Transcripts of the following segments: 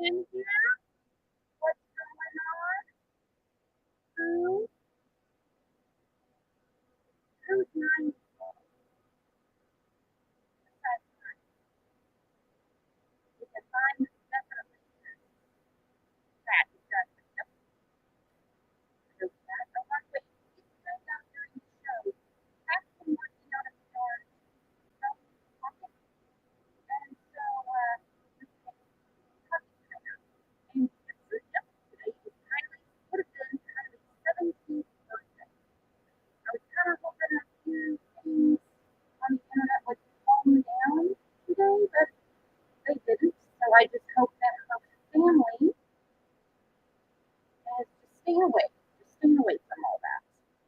in here? What's going on? Who's 9? Because I'm definitely that. So that. Oh, by the way, you can out during the show. I've been working on a story. And so, and the fruit today is Kylie, would have been Kylie's 17th birthday. I was kind of hoping a few things on the internet would calm down today, but they didn't. So I just hope that her family is just staying away from all that.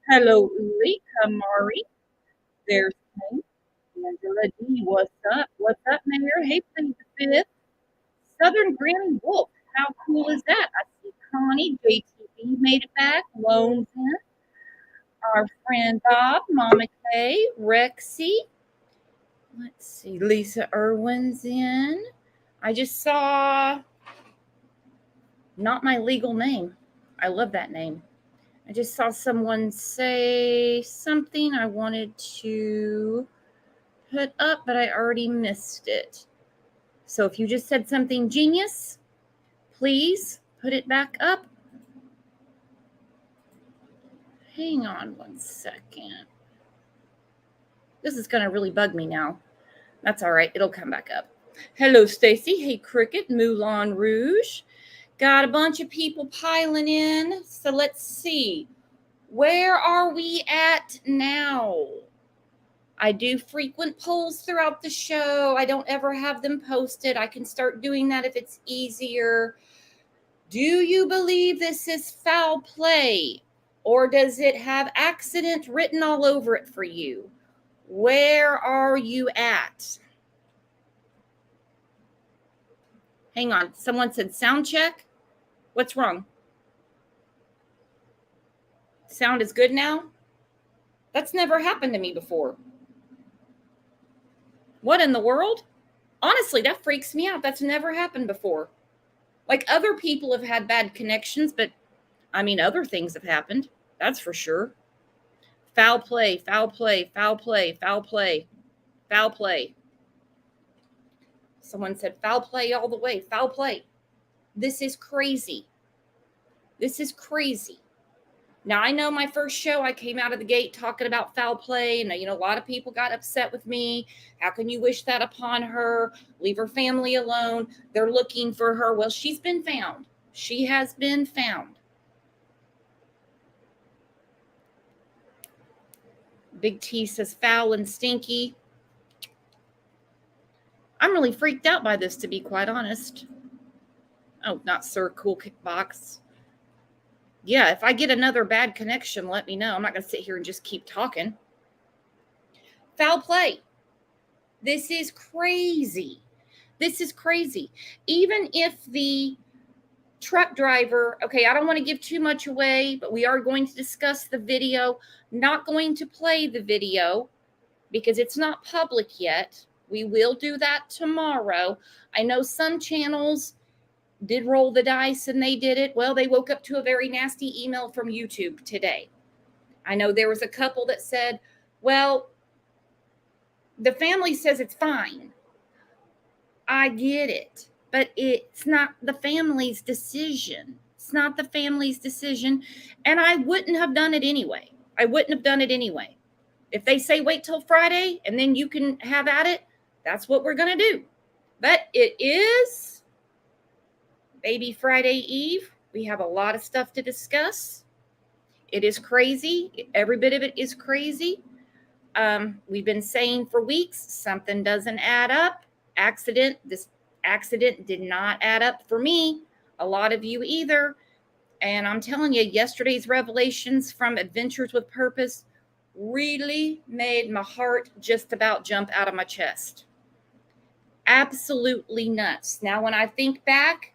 Hello, Uli, Kamari. There's me, Angela D. What's up? What's up, Mayor? Hey, please, the fifth. Southern Granny Wolf. How cool is that? I see Connie, JTB made it back. Loans in. Our friend Bob, Mama Kay, Rexy. Let's see, Lisa Irwin's in. I just saw not my legal name. I love that name. I just saw someone say something I wanted to put up, but I already missed it. So if you just said something genius, please put it back up. Hang on one second. This is going to really bug me now. That's all right. It'll come back up. Hello, Stacy. Hey, Cricket, Moulin Rouge. Got a bunch of people piling in. So let's see. Where are we at now? I do frequent polls throughout the show. I don't ever have them posted. I can start doing that if it's easier. Do you believe this is foul play? Or does it have accident written all over it for you? Where are you at? Hang on. Someone said sound check. What's wrong? Sound is good now? That's never happened to me before. What in the world? Honestly, that freaks me out. That's never happened before. Like, other people have had bad connections, but I mean, other things have happened. That's for sure. Foul play, foul play, foul play, foul play, foul play. Someone said foul play all the way, foul play. This is crazy. This is crazy. Now, I know my first show, I came out of the gate talking about foul play, and, a lot of people got upset with me. How can you wish that upon her? Leave her family alone. They're looking for her. Well, she's been found. She has been found. Big T says foul and stinky. I'm really freaked out by this, to be quite honest. Oh, not Sir Cool Kickbox. Yeah, if I get another bad connection, let me know. I'm not going to sit here and just keep talking. Foul play. This is crazy. This is crazy. Even if the truck driver, okay, I don't want to give too much away, but we are going to discuss the video. Not going to play the video because it's not public yet. We will do that tomorrow. I know some channels did roll the dice and they did it. Well, they woke up to a very nasty email from YouTube today. I know there was a couple that said, well, the family says it's fine. I get it, but it's not the family's decision. It's not the family's decision. And I wouldn't have done it anyway. I wouldn't have done it anyway. If they say wait till Friday and then you can have at it, that's what we're going to do. But it is Baby Friday Eve. We have a lot of stuff to discuss. It is crazy. Every bit of it is crazy. We've been saying for weeks, something doesn't add up. This accident did not add up for me. A lot of you either. And I'm telling you, yesterday's revelations from Adventures with Purpose really made my heart just about jump out of my chest. Absolutely nuts. Now, when I think back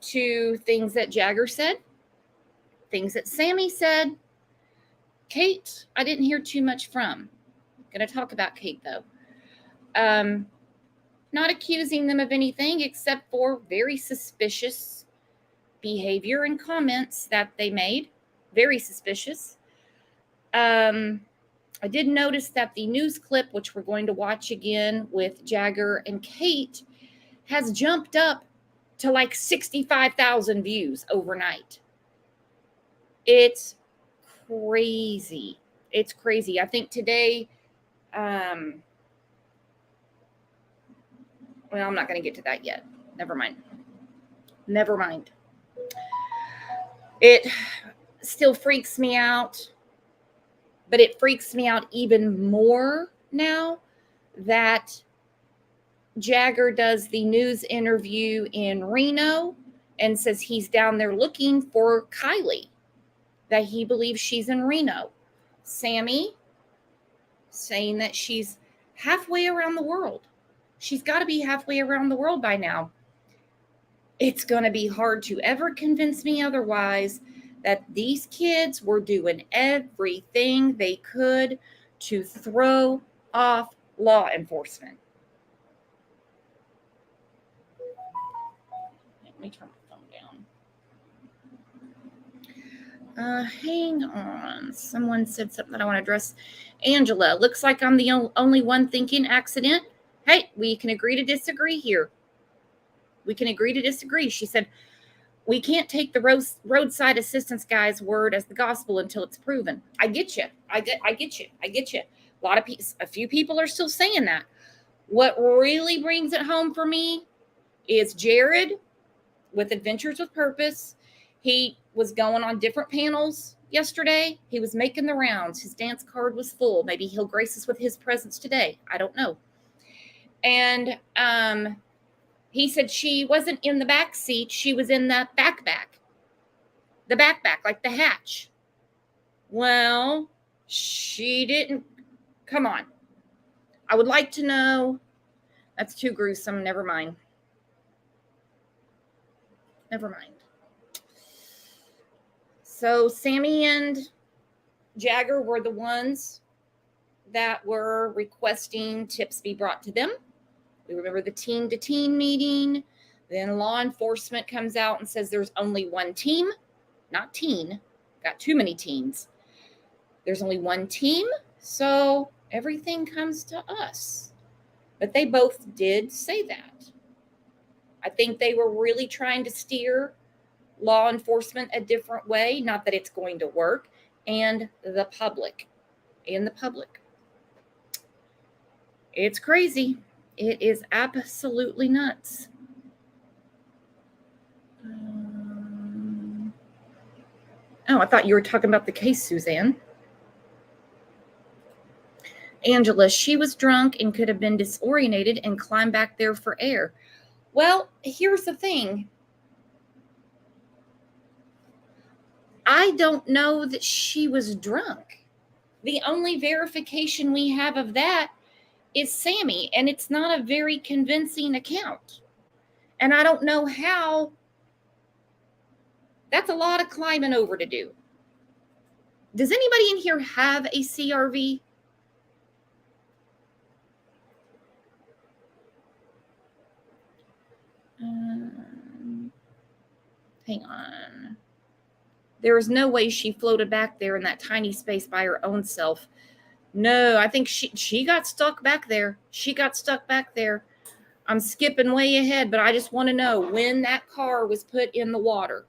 to things that Jagger said, things that Sammy said, Kate, I didn't hear too much from. I'm going to talk about Kate, though. Not accusing them of anything except for very suspicious behavior and comments that they made. Very suspicious. I did notice that the news clip, which we're going to watch again with Jagger and Kate, has jumped up to like 65,000 views overnight. It's crazy. It's crazy. I think today, well, I'm not going to get to that yet. Never mind. It still freaks me out, but it freaks me out even more now that Jagger does the news interview in Reno and says he's down there looking for Kiely, that he believes she's in Reno. Sammy saying that she's halfway around the world. She's got to be halfway around the world by now. It's going to be hard to ever convince me otherwise that these kids were doing everything they could to throw off law enforcement. Let me turn my phone down. Hang on. Someone said something that I want to address. Angela, looks like I'm the only one thinking accident. Hey, we can agree to disagree here. We can agree to disagree. She said, we can't take the roadside assistance guy's word as the gospel until it's proven. I get you. I get you. A few people are still saying that. What really brings it home for me is Jared with Adventures with Purpose. He was going on different panels yesterday. He was making the rounds. His dance card was full. Maybe he'll grace us with his presence today. I don't know. And he said she wasn't in the back seat. She was in the backpack. The backpack, like the hatch. Well, she didn't. Come on. I would like to know. That's too gruesome. Never mind. So Sammy and Jagger were the ones that were requesting tips be brought to them. We remember the teen-to-teen meeting. Then law enforcement comes out and says there's only one team. Not teen. Got too many teens. There's only one team, so everything comes to us. But they both did say that. I think they were really trying to steer law enforcement a different way. Not that it's going to work. And the public. It's crazy. It is absolutely nuts. I thought you were talking about the case, Suzanne. Angela, she was drunk and could have been disoriented and climbed back there for air. Well, here's the thing. I don't know that she was drunk. The only verification we have of that is Sammy, and it's not a very convincing account. And I don't know how. That's a lot of climbing over to do. Does anybody in here have a CRV? Hang on. There is no way she floated back there in that tiny space by her own self. No, I think she got stuck back there. I'm skipping way ahead, but I just want to know when that car was put in the water.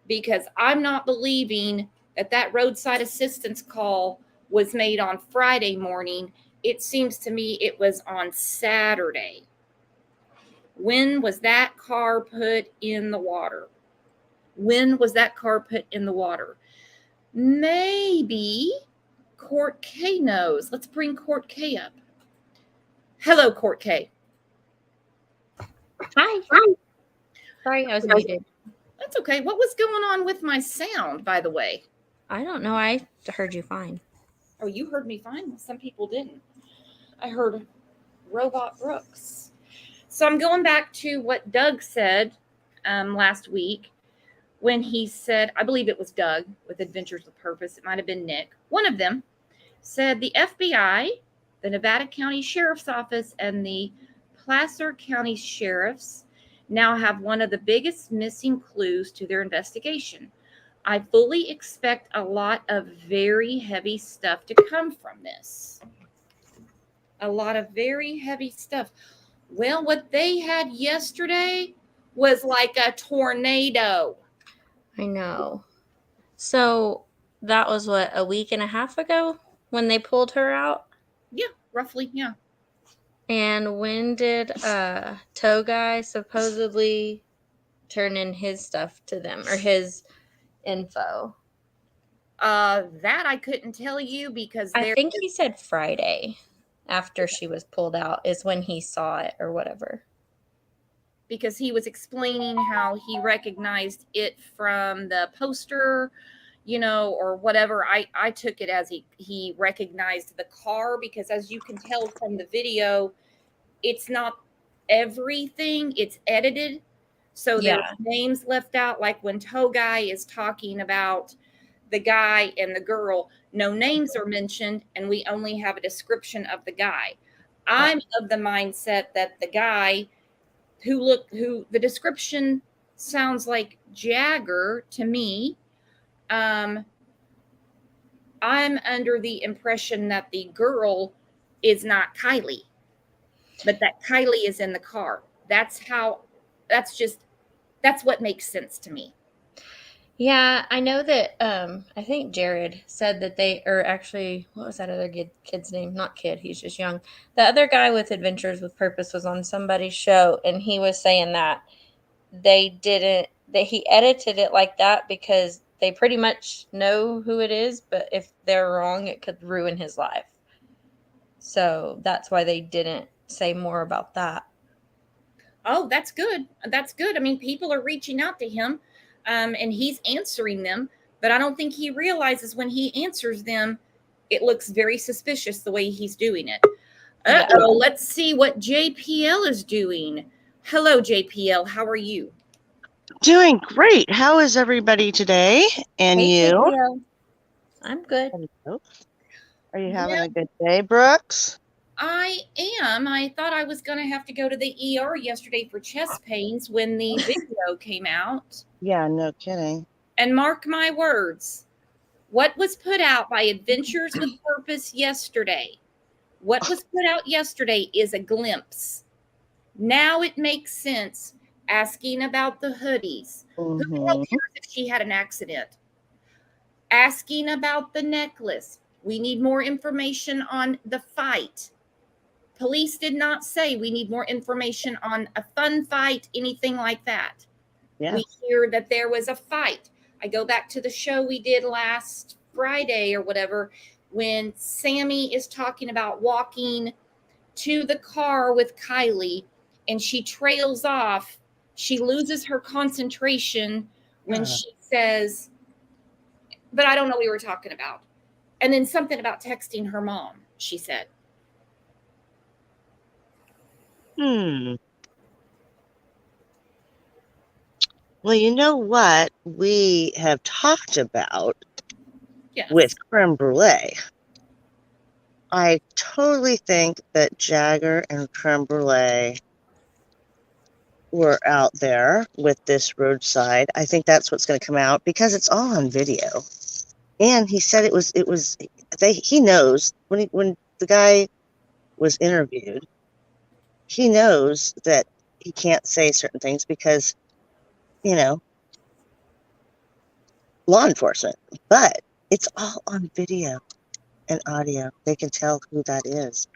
Because I'm not believing that roadside assistance call was made on Friday morning. It seems to me it was on Saturday. When was that car put in the water? Maybe Court K knows. Let's bring Court K up. Hello, Court K. Hi. Sorry, I was muted. That's okay. What was going on with my sound, by the way? I don't know. I heard you fine. Oh, you heard me fine? Well, some people didn't. I heard Robot Brooks. So I'm going back to what Doug said last week when he said, I believe it was Doug with Adventures with Purpose. It might have been Nick. One of them said the FBI, the Nevada County Sheriff's Office, and the Placer County sheriffs now have one of the biggest missing clues to their investigation. I fully expect a lot of very heavy stuff to come from this. A lot of very heavy stuff. Well, what they had yesterday was like a tornado. I know. So that was what, a week and a half ago when they pulled her out? Yeah, roughly, yeah. And when did Toe Guy supposedly turn in his stuff to them, or his info? That I couldn't tell you because I think he said Friday after she was pulled out is when he saw it or whatever. Because he was explaining how he recognized it from the poster, or whatever. I took it as he recognized the car, because as you can tell from the video, it's not everything, it's edited. So there's names left out, like when Toe Guy is talking about the guy and the girl, no names are mentioned, and we only have a description of the guy. I'm of the mindset that the guy who the description sounds like Jagger to me. I'm under the impression that the girl is not Kiely, but that Kiely is in the car. That's what makes sense to me. Yeah, I know that I think Jared said that actually, what was that other kid's name? Not kid, he's just young. The other guy with Adventures with Purpose was on somebody's show, and he was saying that he edited it like that because they pretty much know who it is, but if they're wrong, it could ruin his life. So that's why they didn't say more about that. Oh, that's good. That's good. I mean, people are reaching out to him, and he's answering them, but I don't think he realizes when he answers them, it looks very suspicious the way he's doing it. Uh-oh, let's see what JPL is doing. Hello, JPL. How are you? Doing great. How is everybody today? And Hey, you? JPL. I'm good. Hello. Are you having a good day, Brooks? I am. I thought I was going to have to go to the ER yesterday for chest pains when the video came out. Yeah, no kidding. And mark my words, what was put out by Adventures with Purpose yesterday, what was put out yesterday is a glimpse. Now it makes sense. Asking about the hoodies. Who cares if she had an accident? Asking about the necklace. We need more information on the fight. Police did not say we need more information on a fun fight, anything like that. Yeah. We hear that there was a fight. I go back to the show we did last Friday or whatever, when Sammy is talking about walking to the car with Kiely and she trails off. She loses her concentration when she says, but I don't know what we were talking about. And then something about texting her mom, she said. Well, you know what we have talked about with creme brulee? I totally think that Jagger and creme brulee were out there with this roadside. I think that's what's going to come out because it's all on video. And he said he knows when the guy was interviewed, he knows that he can't say certain things because, law enforcement, but it's all on video and audio. They can tell who that is.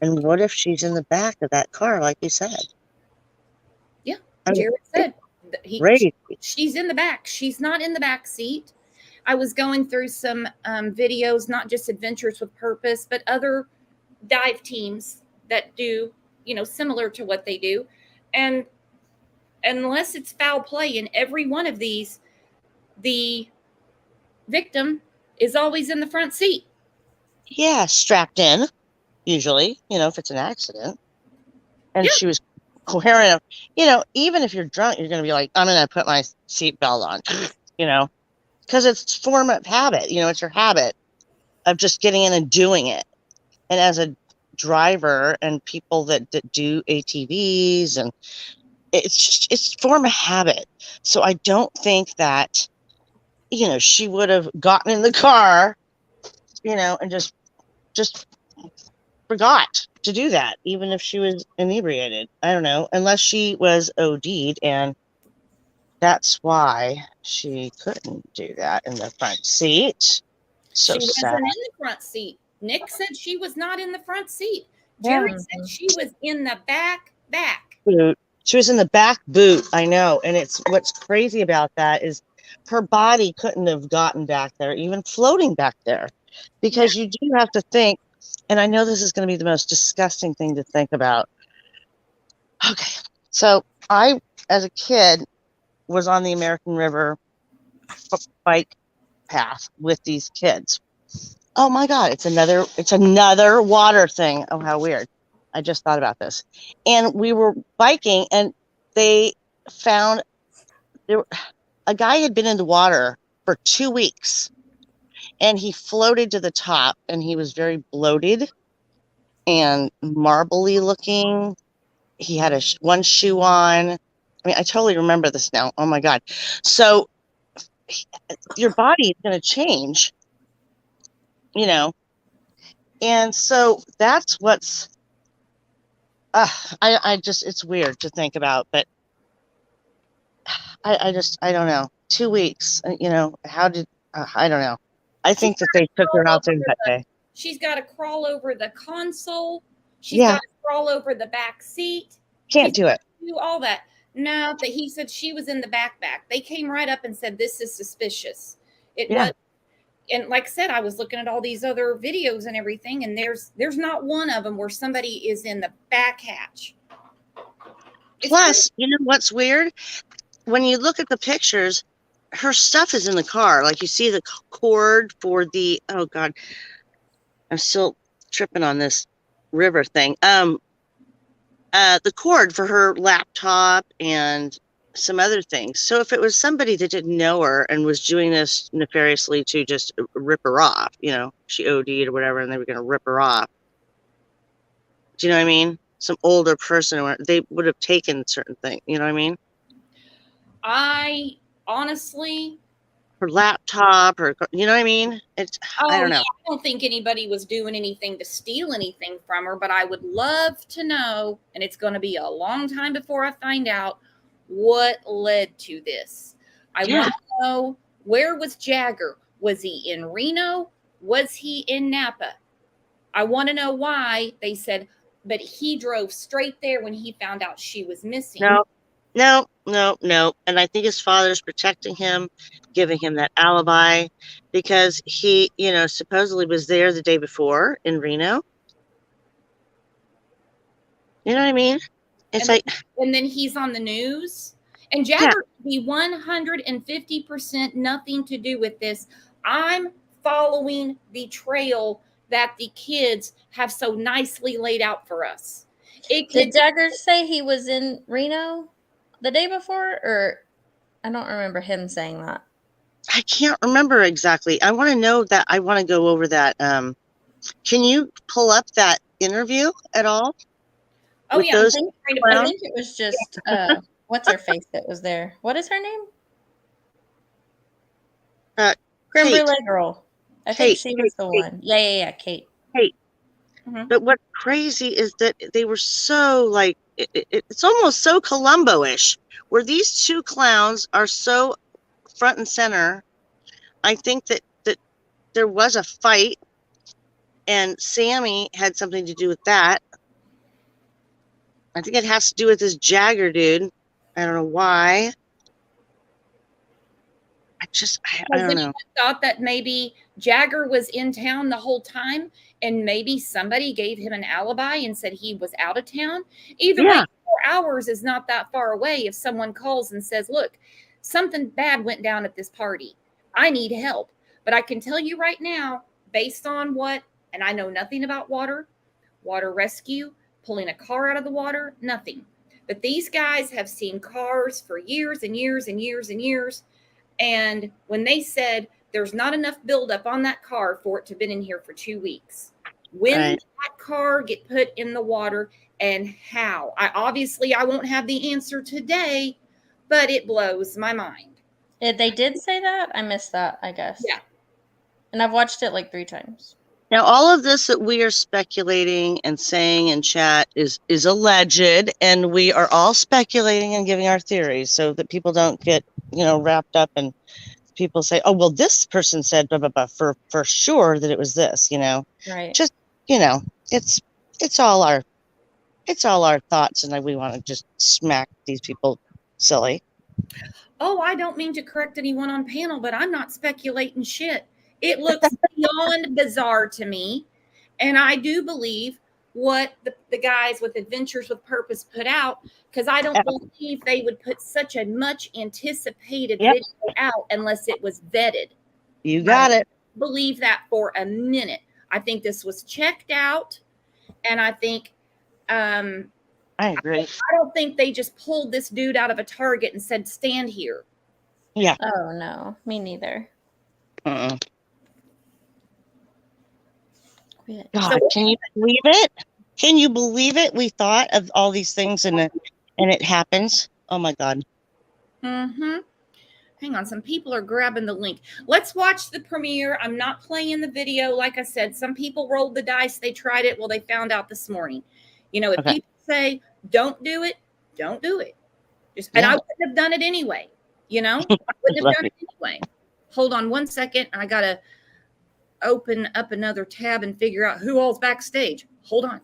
And what if she's in the back of that car, like you said? Yeah, Jared said she's in the back. She's not in the back seat. I was going through some videos, not just Adventures with Purpose, but other dive teams that do, similar to what they do. And unless it's foul play in every one of these, the victim is always in the front seat. Yeah, strapped in, usually, if it's an accident. And she was coherent. Even if you're drunk, you're going to be like, I'm going to put my seatbelt on, because it's form of habit. It's your habit of just getting in and doing it. And as a driver and people that do ATVs, and it's form a habit. So I don't think that, she would have gotten in the car, and just forgot to do that, even if she was inebriated. I don't know, unless she was OD'd, and that's why she couldn't do that in the front seat. So she sad. wasn't in the front seat. Nick said she was not in the front seat. Yeah. Jerry said she was in the back. Boot. She was in the back boot. I know. And what's crazy about that is her body couldn't have gotten back there, even floating back there, because you do have to think, and I know this is going to be the most disgusting thing to think about. Okay. So I, as a kid, was on the American River bike path with these kids. Oh my God, it's another water thing. Oh, how weird. I just thought about this. And we were biking, and they found a guy had been in the water for 2 weeks, and he floated to the top, and he was very bloated and marbly looking. He had one shoe on. I mean, I totally remember this now. Oh my God. So your body is going to change, and so that's what's, I just, it's weird to think about, but I don't know. 2 weeks, how did, I don't know. I think that they took her out there that day. She's got to crawl over the console. She's got to crawl over the back seat. Can't do it. Do all that. No, but he said she was in the backpack. They came right up and said, this is suspicious. It was. And like I said, I was looking at all these other videos and everything, and there's not one of them where somebody is in the back hatch. Plus, you know what's weird? When you look at the pictures, her stuff is in the car. Like, you see the cord for the, oh God, I'm still tripping on this river thing. The cord for her laptop and some other things. So if it was somebody that didn't know her and was doing this nefariously to just rip her off, she OD'd or whatever, and they were going to rip her off. Do you know what I mean? Some older person, they would have taken certain things. You know what I mean? I honestly, her laptop, you know what I mean? I don't know. I don't think anybody was doing anything to steal anything from her, but I would love to know, and it's going to be a long time before I find out what led to this. I want to know, where was Jagger? Was he in Reno? Was he in Napa? I want to know why they said, but he drove straight there when he found out she was missing. No. And I think his father's protecting him, giving him that alibi, because he, supposedly was there the day before in Reno. You know what I mean? And then he's on the news. And Jagger could be 150% nothing to do with this. I'm following the trail that the kids have so nicely laid out for us. Did Jagger say he was in Reno the day before, or I don't remember him saying that. I can't remember exactly. I want to know that. I want to go over that. Can you pull up that interview at all? Oh, yeah. I think it was just, what's her face that was there? What is her name? Creme Brulee Girl. I think she was the one. Yeah, Kate. Kate. Mm-hmm. But what's crazy is that they were so, like, it's almost so Columbo-ish, where these two clowns are so front and center. I think that there was a fight, and Sammy had something to do with that. I think it has to do with this Jagger dude. I don't know why. I don't know. Thought that maybe Jagger was in town the whole time, and maybe somebody gave him an alibi and said he was out of town. Either way, 4 hours is not that far away. If someone calls and says, look, something bad went down at this party, I need help. But I can tell you right now, based on and I know nothing about water rescue, pulling a car out of the water, nothing. But these guys have seen cars for years and years and years and years. And when they said there's not enough buildup on that car for it to have been in here for 2 weeks. When Right. did that car get put in the water and how? I won't have the answer today, but it blows my mind. They did say that? I missed that, I guess. Yeah. And I've watched it like 3 times. Now, all of this that we are speculating and saying in chat is alleged, and we are all speculating and giving our theories so that people don't get, wrapped up and people say, oh, well, this person said blah, blah, blah, for sure that it was this, Right. just, it's all our thoughts, and we want to just smack these people silly. Oh, I don't mean to correct anyone on panel, but I'm not speculating shit. It looks beyond bizarre to me. And I do believe what the guys with Adventures with Purpose put out, because I don't believe they would put such a much anticipated video out unless it was vetted. You got it. Believe that for a minute. I think this was checked out. And I think I agree. I don't think they just pulled this dude out of a Target and said, stand here. Yeah. Oh, no. Me neither. God, So- can you believe it? Can you believe it? We thought of all these things and it happens. Oh my God. Mm-hmm. Hang on, some people are grabbing the link. Let's watch the premiere. I'm not playing the video. Like I said, some people rolled the dice. They tried it. Well, they found out this morning. If people say, don't do it, don't do it. And I wouldn't have done it anyway. I wouldn't have done it anyway. Hold on one second. I got to open up another tab and figure out who all's backstage. Hold on.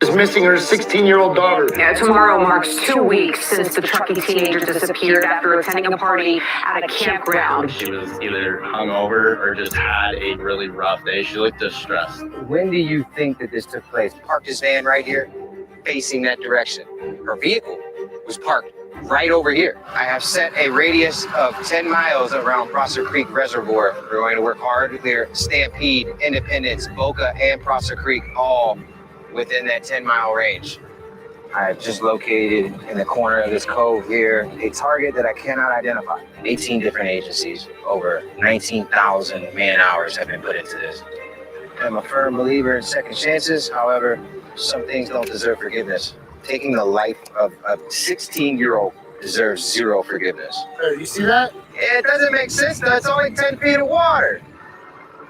Is missing her 16-year-old daughter. Yeah, tomorrow marks 2 weeks since the Truckee teenager disappeared after attending a party at a campground. She was either hungover or just had a really rough day. She looked distressed. When do you think that this took place? Parked his van right here, facing that direction. Her vehicle was parked right over here. I have set a radius of 10 miles around Prosser Creek Reservoir. We're going to work hard to clear Stampede, Independence, Boca, and Prosser Creek, all within that 10-mile range. I've just located in the corner of this cove here a target that I cannot identify. 18 different agencies, over 19,000 man-hours have been put into this. I'm a firm believer in second chances. However, some things don't deserve forgiveness. Taking the life of a 16-year-old deserves zero forgiveness. You see that? It doesn't make sense though. It's only 10 feet of water.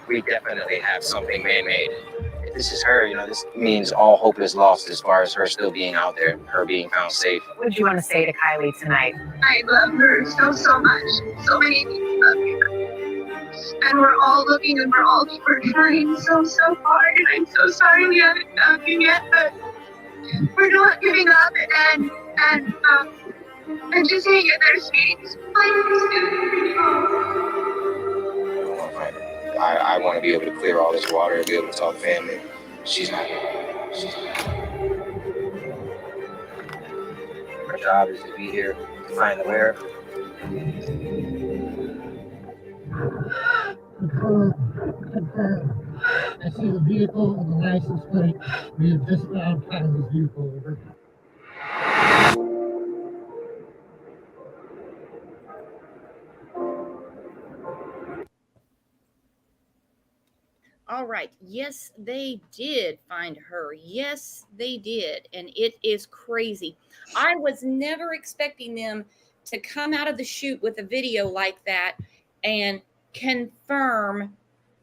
We definitely have something man-made. If this is her, this means all hope is lost as far as her still being out there, her being found safe. What did you want to say to Kiely tonight? I love her so much. So many people love her. And we're all looking and we're trying so hard. And I'm so sorry we haven't found you yet, but we're not giving up and just hang in there, sweetie. I want to be able to clear all this water and be able to tell the family she's not here. She's not here. Our job is to be here to find the wearer. I see the vehicle and the license plate. We have just found Kyle's vehicle over. All right. Yes, they did find her. Yes, they did. And it is crazy. I was never expecting them to come out of the chute with a video like that and confirm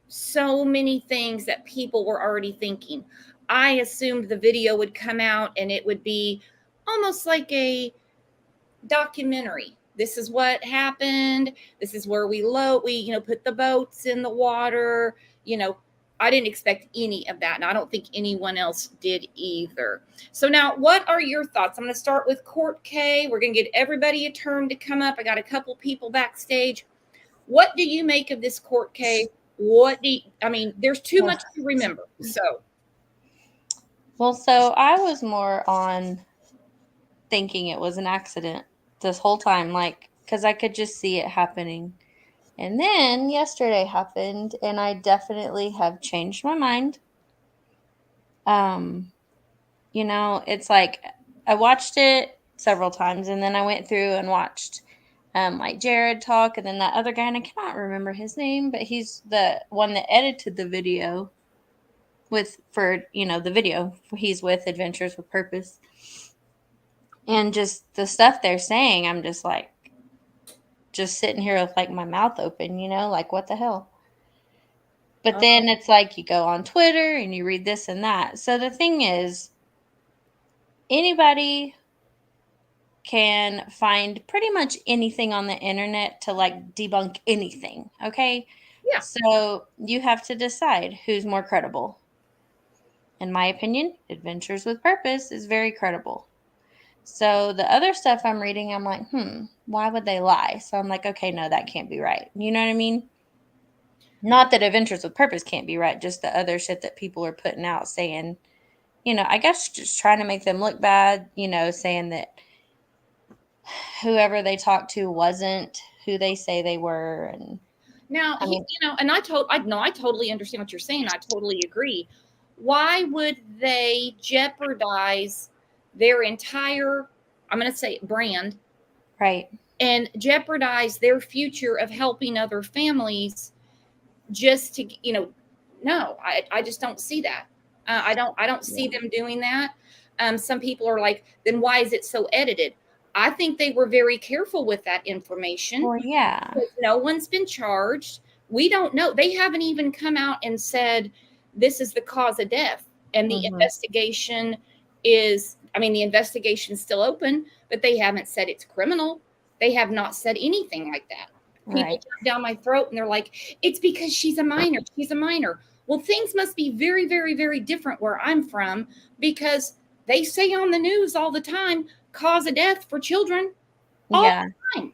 so many things that people were already thinking. I assumed the video would come out and it would be almost like a documentary. This is what happened. This is where we put the boats in the water. I didn't expect any of that. And I don't think anyone else did either. So now, what are your thoughts? I'm going to start with Court K. We're going to give everybody a turn to come up. I got a couple people backstage. What do you make of this Court K? There's too much to remember. So I was more on thinking it was an accident this whole time, because I could just see it happening. And then yesterday happened, and I definitely have changed my mind. It's like I watched it several times, and then I went through and watched Jared talk, and then that other guy, and I cannot remember his name, but he's the one that edited the video. for the video he's with Adventures with Purpose. And just the stuff they're saying, I'm just like, just sitting here with like my mouth open, like what the hell? But then it's like you go on Twitter and you read this and that. So the thing is, anybody can find pretty much anything on the internet to like debunk anything. Okay. Yeah. So you have to decide who's more credible. In my opinion, Adventures with Purpose is very credible. So the other stuff I'm reading, I'm like, why would they lie? So I'm like, okay, no, that can't be right. You know what I mean? Not that Adventures with Purpose can't be right, just the other shit that people are putting out saying, I guess just trying to make them look bad, saying that whoever they talked to wasn't who they say they were. And now, and I totally understand what you're saying. I totally agree. Why would they jeopardize their entire, I'm going to say brand, right, and jeopardize their future of helping other families just to, no, I just don't see that. I don't see them doing that. Some people are like, then why is it so edited? I think they were very careful with that information. Well, yeah. No one's been charged. We don't know. They haven't even come out and said this is the cause of death. And the investigation is, the investigation's still open, but they haven't said it's criminal. They have not said anything like that. People jump down my throat and they're like, it's because she's a minor. She's a minor. Well, things must be very, very, very different where I'm from, because they say on the news all the time, cause of death for children all the time.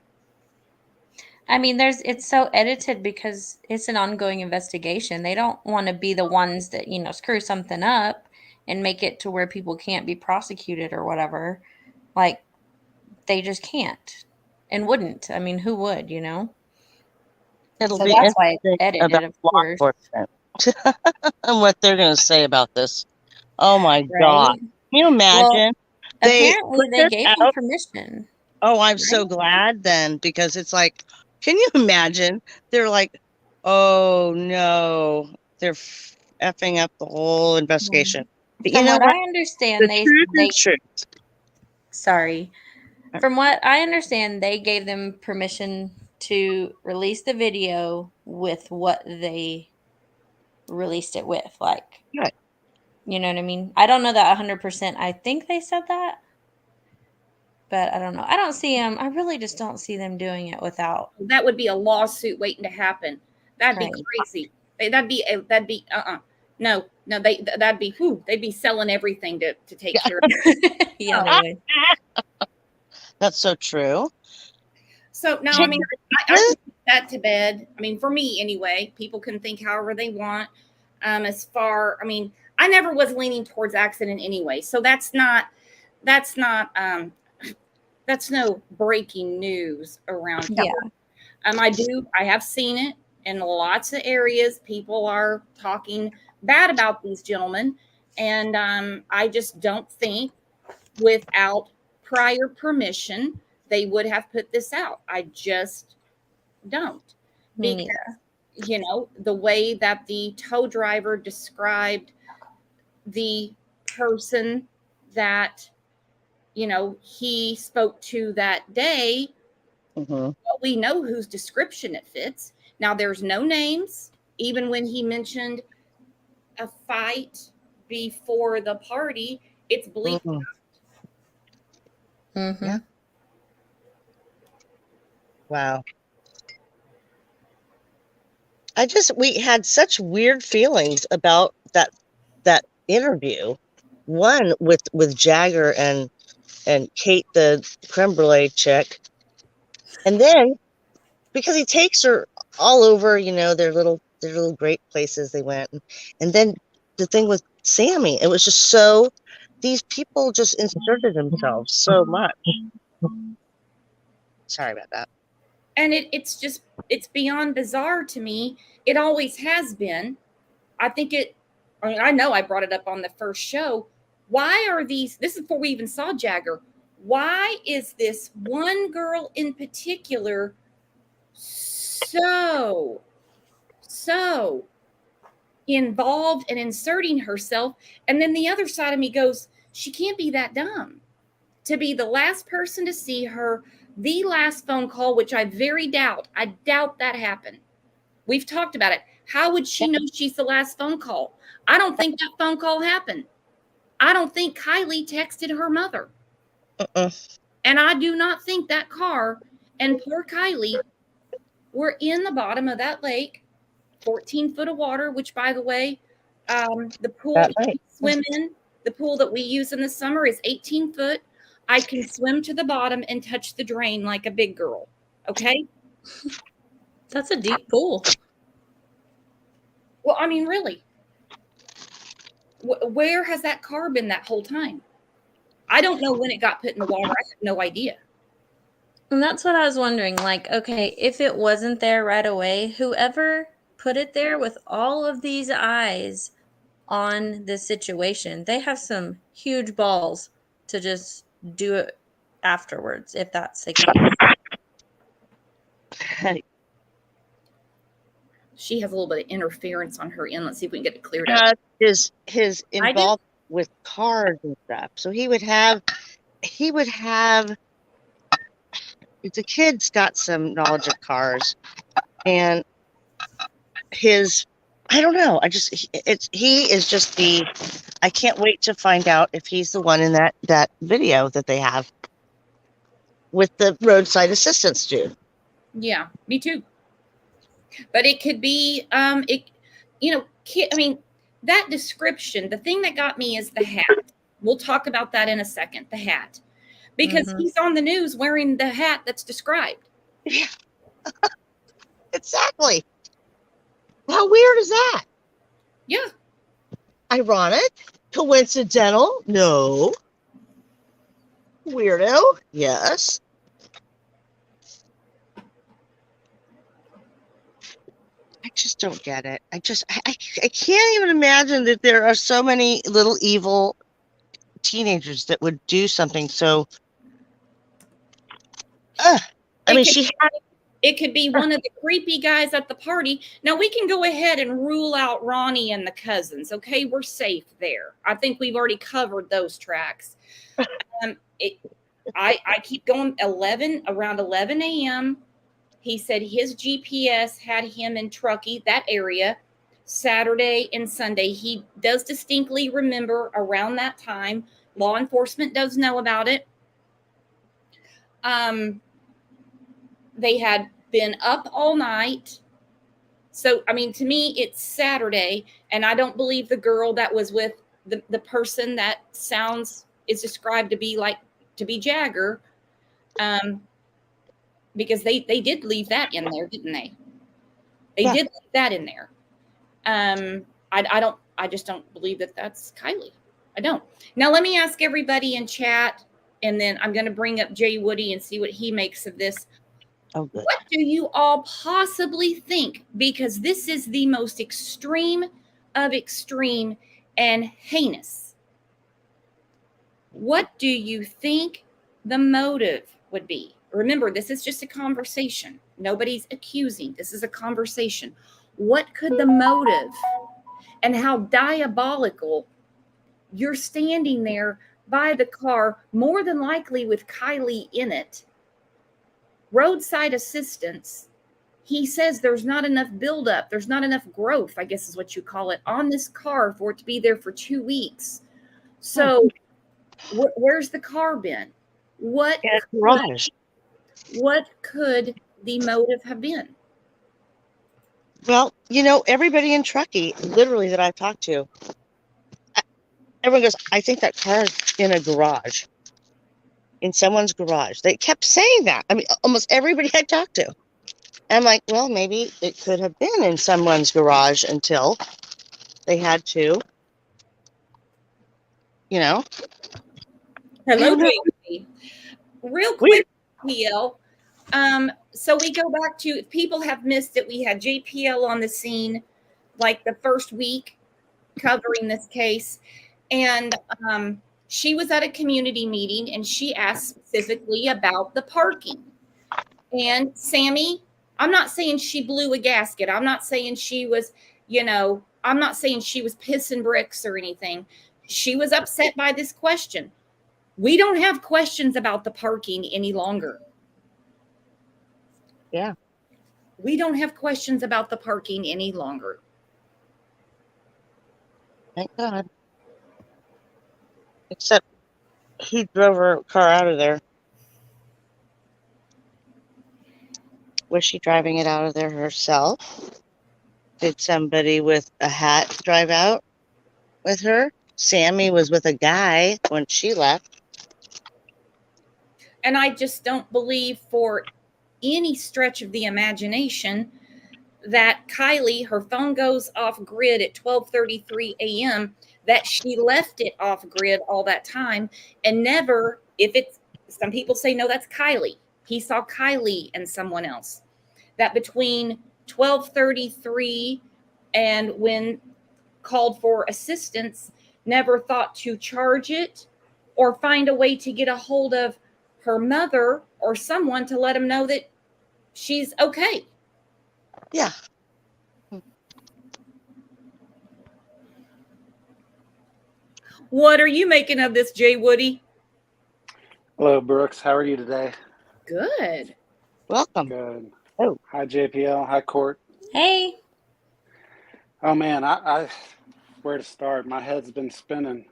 It's so edited because it's an ongoing investigation. They don't want to be the ones that, screw something up and make it to where people can't be prosecuted or whatever. Like, they just can't and wouldn't. Who would, It'll so be that's why it's edited, about of course. And what they're going to say about this. Oh my God. Can you imagine? Well, apparently they gave them permission. Oh, I'm so glad then, because it's like, can you imagine? They're like, oh no, they're effing up the whole investigation. But From what I understand, the truth is truth. Sorry. From what I understand, they gave them permission to release the video with what they released it with. Like, you know what I mean? I don't know that 100%. I think they said that, but I don't know. I don't see them. I really just don't see them doing it without. That would be a lawsuit waiting to happen. That'd be crazy. That'd be no, that'd be, they'd be selling everything to take care of it. Yeah, they would. That's so true. So no, I put that to bed. For me anyway, people can think however they want. As far, I never was leaning towards accident anyway. So that's no breaking news around here. I have seen it in lots of areas. People are talking bad about these gentlemen. And I just don't think without prior permission, they would have put this out. I just don't. Me because, the way that the tow driver described the person that, he spoke to that day, well, we know whose description it fits. Now, there's no names. Even when he mentioned a fight before the party, it's bleeped out. Yeah. Wow. We had such weird feelings about that interview. One with Jagger and Kate, the creme brulee chick. And then because he takes her all over, their little great places they went. And then the thing with Sammy, it was just so, these people just inserted themselves so much. Sorry about that. And it's beyond bizarre to me. It always has been. I know I brought it up on the first show. Why are this is before we even saw Jagger. Why is this one girl in particular so, involved and inserting herself. And then the other side of me goes, she can't be that dumb to be the last person to see her, the last phone call, which I doubt that happened. We've talked about it. How would she know she's the last phone call? I don't think that phone call happened. I don't think Kiely texted her mother. And I do not think that car and poor Kiely were in the bottom of that lake, 14 foot of water, which, by the way, the pool that we swim in, the pool that we use in the summer is 18 foot. I can swim to the bottom and touch the drain like a big girl. Okay? That's a deep pool. Well, I mean, really. Where has that car been that whole time? I don't know when it got put in the water. I have no idea. And that's what I was wondering. Like, okay, if it wasn't there right away, whoever put it there with all of these eyes on this situation, they have some huge balls to just do it afterwards, if that's the case. She has a little bit of interference on her end. Let's see if we can get it cleared up. His involved with cars and stuff. So he would have the kid's got some knowledge of cars, and I don't know. He is just I can't wait to find out if he's the one in that video that they have with the roadside assistance dude. Yeah, me too. But it could be, I mean, that description, the thing that got me is the hat. We'll talk about that in a second, the hat. Because he's on the news wearing the hat that's described. Yeah. Exactly. How weird is that? Yeah. Ironic? Coincidental? No. Weirdo? Yes. I just don't get it. I can't even imagine that there are so many little evil teenagers that would do something so. It could be one of the creepy guys at the party. Now we can go ahead and rule out Ronnie and the cousins. Okay, we're safe there. I think we've already covered those tracks. I keep going. Around 11 a.m. He said his GPS had him in Truckee, that area, Saturday and Sunday. He does distinctly remember around that time. Law enforcement does know about it. They had been up all night. So, I mean, to me, it's Saturday, and I don't believe the girl that was with the person that is described to be Jagger. Because they did leave that in there, didn't they? They did leave that in there. I just don't believe that that's Kiely. I don't. Now let me ask everybody in chat, and then I'm going to bring up Jay Woody and see what he makes of this. Oh, good. What do you all possibly think? Because this is the most extreme of extreme and heinous. What do you think the motive would be? Remember, this is just a conversation. Nobody's accusing. This is a conversation. What could the motive, and how diabolical, you're standing there by the car, more than likely with Kiely in it. Roadside assistance. He says there's not enough buildup. There's not enough growth, I guess is what you call it, on this car for it to be there for 2 weeks. So where's the car been? What could the motive have been? Well, everybody in Truckee, literally that I've talked to, everyone goes, I think that car is in a garage, in someone's garage. They kept saying that. I mean, almost everybody I talked to. I'm like, well, maybe it could have been in someone's garage until they had to, Hello, Jamie. Real quick, PL. So we go back to, if people have missed it, we had JPL on the scene like the first week covering this case. And she was at a community meeting and she asked specifically about the parking. And Sammy, I'm not saying she blew a gasket. I'm not saying she was, I'm not saying she was pissing bricks or anything. She was upset by this question. We don't have questions about the parking any longer. Yeah. We don't have questions about the parking any longer. Thank God. Except who drove her car out of there? Was she driving it out of there herself? Did somebody with a hat drive out with her? Sammy was with a guy when she left. And I just don't believe for any stretch of the imagination that Kiely, her phone goes off grid at 12:33 a.m., that she left it off grid all that time and never, if it's, some people say, no, that's Kiely. He saw Kiely and someone else. That between 12:33 and when called for assistance, never thought to charge it or find a way to get a hold of her mother or someone to let them know that she's okay. Yeah. What are you making of this, Jay Woody? Hello, Brooks. How are you today? Good. Welcome. Good. Oh. Hi, JPL. Hi, Court. Hey. Oh, man, I where to start? My head's been spinning.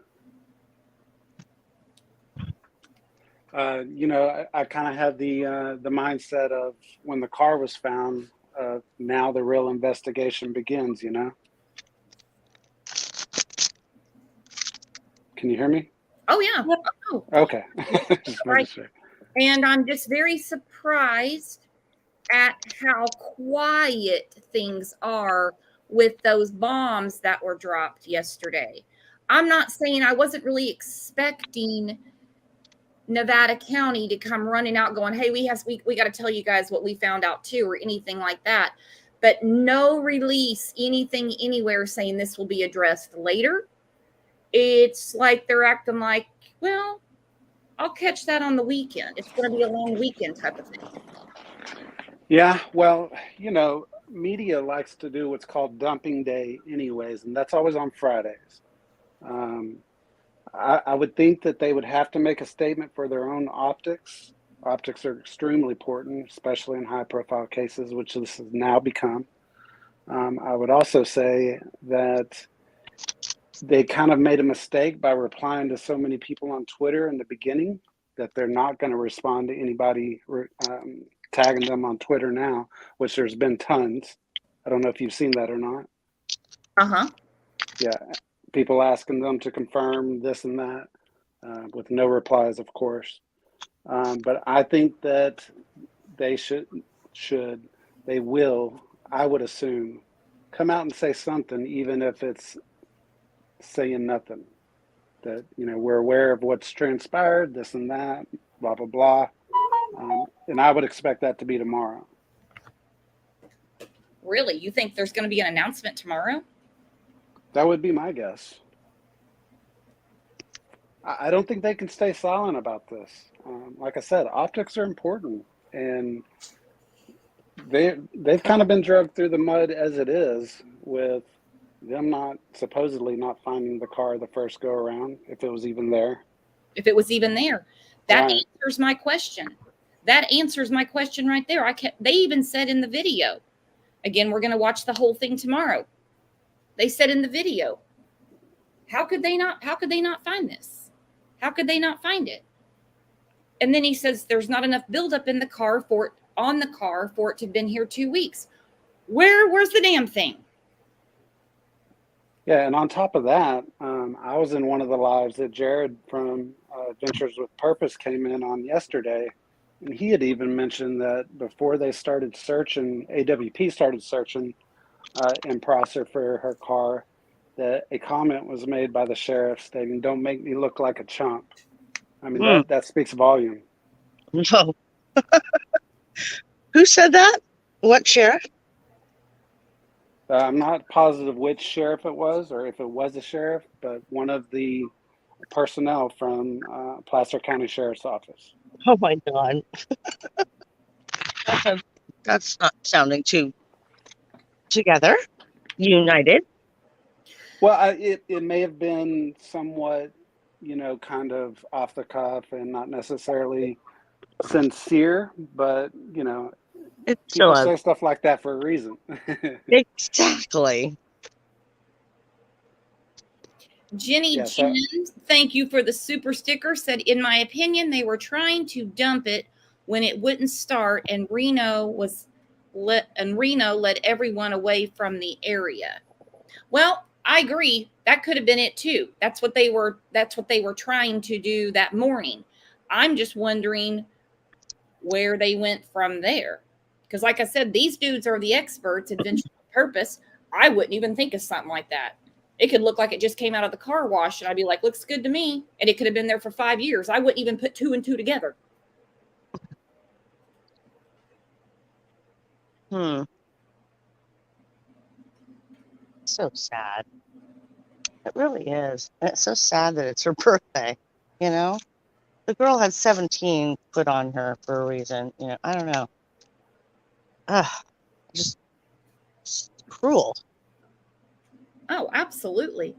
I kind of had the mindset of when the car was found, now the real investigation begins, you know? Can you hear me? Oh, yeah. Yep. Oh. Okay. Just making sure. And I'm just very surprised at how quiet things are with those bombs that were dropped yesterday. I'm not saying, I wasn't really expecting Nevada County to come running out going, hey, we got to tell you guys what we found out too, or anything like that. But no release, anything anywhere saying this will be addressed later. It's like they're acting like, well, I'll catch that on the weekend. It's going to be a long weekend type of thing. Yeah, well, media likes to do what's called dumping day anyways, and that's always on Fridays. I would think that they would have to make a statement for their own optics. Optics are extremely important, especially in high-profile cases, which this has now become. I would also say that they kind of made a mistake by replying to so many people on Twitter in the beginning that they're not going to respond to anybody tagging them on Twitter now, which there's been tons. I don't know if you've seen that or not. Uh-huh. Yeah. People asking them to confirm this and that with no replies, of course. But I think that they they will, I would assume, come out and say something, even if it's saying nothing. That, we're aware of what's transpired, this and that, blah, blah, blah. And I would expect that to be tomorrow. Really? You think there's going to be an announcement tomorrow? That would be my guess. I don't think they can stay silent about this. Like I said, optics are important, and they've kind of been dragged through the mud as it is with them supposedly not finding the car the first go around, if it was even there. If it was even there. That Right. answers my question. That answers my question right there. They even said in the video, again, we're going to watch the whole thing tomorrow. They said in the video, how could they not find this? How could they not find it? And then he says there's not enough buildup in the car for it to have been here 2 weeks. Where's the damn thing? Yeah, and on top of that, I was in one of the lives that Jared from Adventures with Purpose came in on yesterday, and he had even mentioned that before they started searching, AWP started searching in Prosser for her car, that a comment was made by the sheriff stating, "Don't make me look like a chump." I mean, that speaks volume. No. Who said that? What sheriff? I'm not positive which sheriff it was or if it was a sheriff, but one of the personnel from Placer County Sheriff's Office. Oh my God. That's not sounding too together, united. Well, it may have been somewhat, kind of off the cuff and not necessarily sincere, but It's people still say stuff like that for a reason. exactly. Jenny Yeah, so Jen, thank you for the super sticker. Said, in my opinion, they were trying to dump it when it wouldn't start, and Reno led everyone away from the area. Well, I agree. That could have been it too. That's what they were trying to do that morning. I'm just wondering where they went from there. Because like I said, these dudes are the experts, adventure with purpose. I wouldn't even think of something like that. It could look like it just came out of the car wash, and I'd be like, looks good to me. And it could have been there for 5 years. I wouldn't even put 2 and 2 together. So sad. It really is. And it's so sad that it's her birthday, you know? The girl had 17 put on her for a reason. I don't know. Just cruel. Oh, absolutely.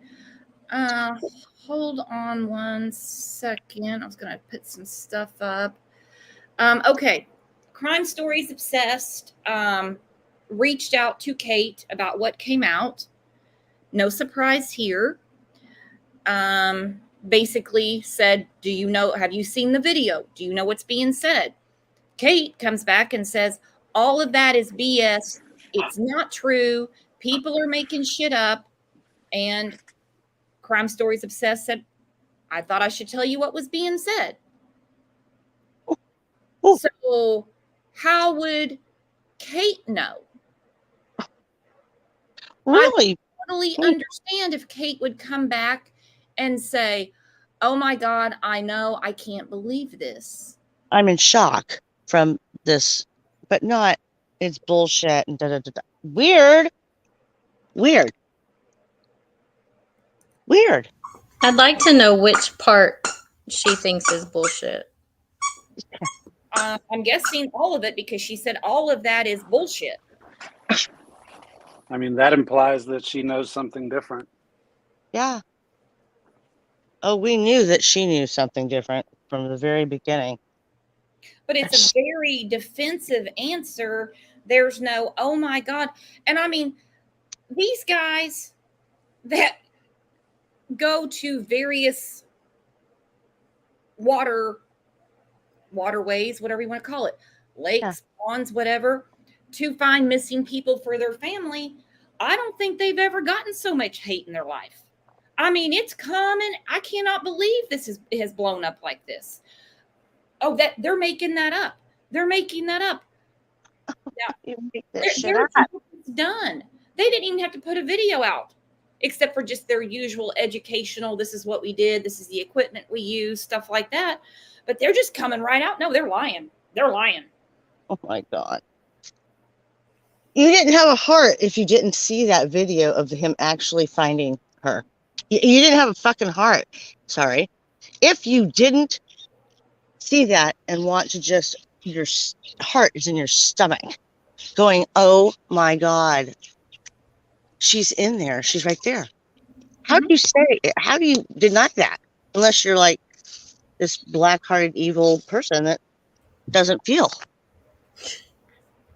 Hold on one second. I was going to put some stuff up. Okay. Crime Stories Obsessed reached out to Kate about what came out. No surprise here. Basically said, have you seen the video? Do you know what's being said? Kate comes back and says, all of that is BS. It's not true. People are making shit up. And Crime Stories Obsessed said, I thought I should tell you what was being said. Ooh. So how would Kate know? Really? I totally understand if Kate would come back and say, oh my God, I know, I can't believe this. I'm in shock from this, but not, it's bullshit and da-da-da-da. Weird. I'd like to know which part she thinks is bullshit. I'm guessing all of it, because she said all of that is bullshit. I mean, that implies that she knows something different. Yeah. Oh, we knew that she knew something different from the very beginning. But it's a very defensive answer. There's no, oh my God. And I mean, these guys that go to various waterways, whatever you want to call it, lakes, ponds, whatever, to find missing people for their family, I don't think they've ever gotten so much hate in their life. I mean, it's common. I cannot believe this has blown up like this. Oh, that they're making that up. They're making that up. You make Now, this shit they're up. done. They didn't even have to put a video out, except for just their usual educational, this is what we did, this is the equipment we use, stuff like that. But they're just coming right out. No, they're lying. They're lying. Oh my God. You didn't have a heart if you didn't see that video of him actually finding her. You didn't have a fucking heart. Sorry. If you didn't see that and want to just, your heart is in your stomach going, oh my God, she's in there. She's right there. How do you deny that? Unless you're like this black-hearted evil person that doesn't feel.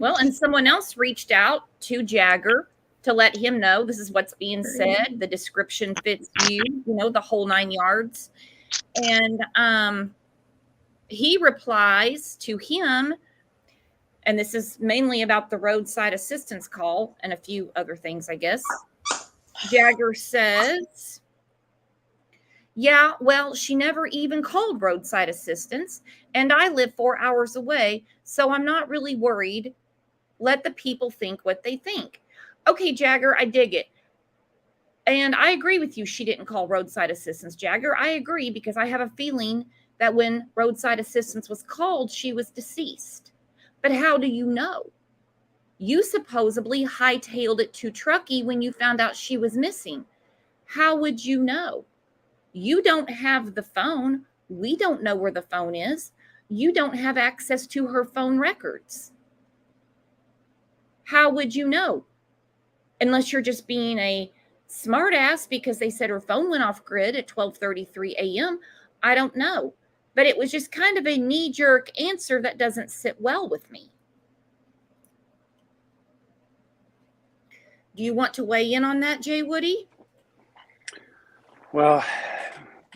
Well, and someone else reached out to Jagger to let him know this is what's being said. The description fits you, the whole 9 yards. And he replies to him, and this is mainly about the roadside assistance call and a few other things, I guess. Jagger says, yeah, well, she never even called roadside assistance, and I live 4 hours away, so I'm not really worried. Let the people think what they think. Okay, Jagger, I dig it. And I agree with you. She didn't call roadside assistance, Jagger. I agree, because I have a feeling that when roadside assistance was called, she was deceased. But how do you know? You supposedly hightailed it to Truckee when you found out she was missing. How would you know? You don't have the phone. We don't know where the phone is. You don't have access to her phone records. How would you know? Unless you're just being a smart ass because they said her phone went off grid at 12:33 a.m. I don't know. But it was just kind of a knee-jerk answer that doesn't sit well with me. Do you want to weigh in on that, Jay Woody? Well,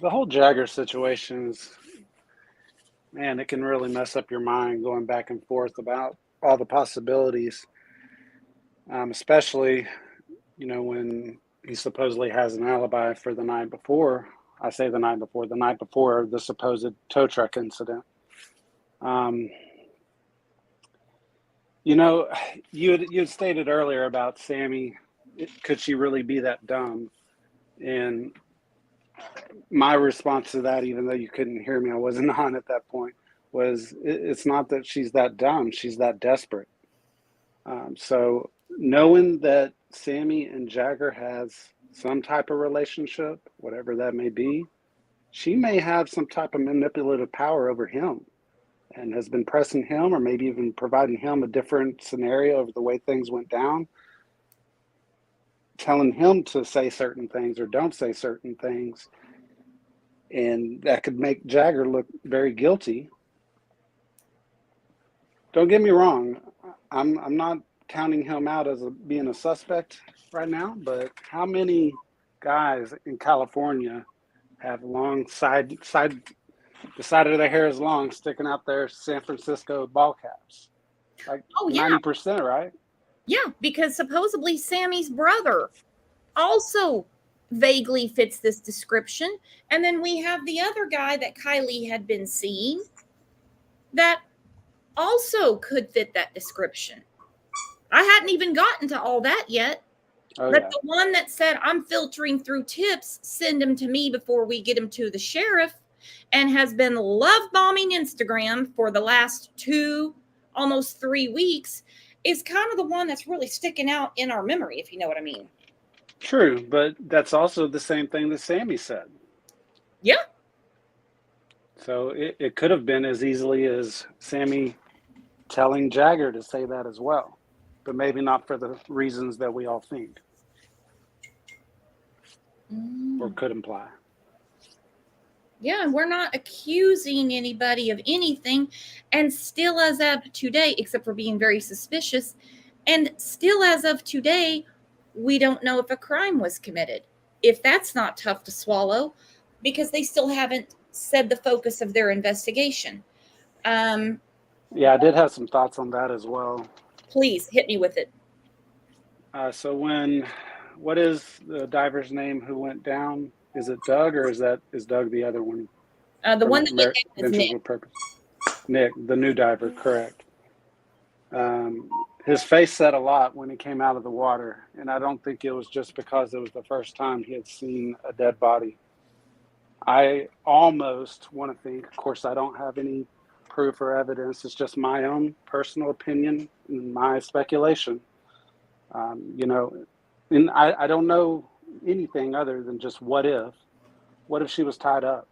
the whole Jagger situation is, man, it can really mess up your mind going back and forth about all the possibilities, especially, when he supposedly has an alibi for the night before. I say the night before the supposed tow truck incident. You had stated earlier about Sammy, could she really be that dumb? And my response to that, even though you couldn't hear me, I wasn't on at that point, was it's not that she's that dumb, she's that desperate. So knowing that Sammy and Jagger has some type of relationship, whatever that may be, she may have some type of manipulative power over him and has been pressing him, or maybe even providing him a different scenario of the way things went down, telling him to say certain things or don't say certain things. And that could make Jagger look very guilty. Don't get me wrong. I'm not counting him out as being a suspect right now, but how many guys in California have long the side of their hair is long, sticking out their San Francisco ball caps? Like 90%, right? Yeah, because supposedly Sammy's brother also vaguely fits this description. And then we have the other guy that Kiely had been seeing that also could fit that description. I hadn't even gotten to all that yet. But the one that said, I'm filtering through tips, send them to me before we get them to the sheriff, and has been love bombing Instagram for the last almost 3 weeks, is kind of the one that's really sticking out in our memory, if you know what I mean. True, but that's also the same thing that Sammy said. Yeah. So it could have been as easily as Sammy telling Jagger to say that as well, but maybe not for the reasons that we all think or could imply. Yeah, and we're not accusing anybody of anything, and still as of today, except for being very suspicious, and still as of today, we don't know if a crime was committed. If that's not tough to swallow, because they still haven't said the focus of their investigation. Yeah, I did have some thoughts on that as well. Please hit me with it. So what is the diver's name who went down? Is it Doug, or is Doug the other one? The one that is Nick. With Purpose. Nick, the new diver, correct. His face said a lot when he came out of the water, and I don't think it was just because it was the first time he had seen a dead body. I almost want to think, of course, I don't have any proof or evidence. It's just my own personal opinion and my speculation. And I don't know anything other than just what if she was tied up?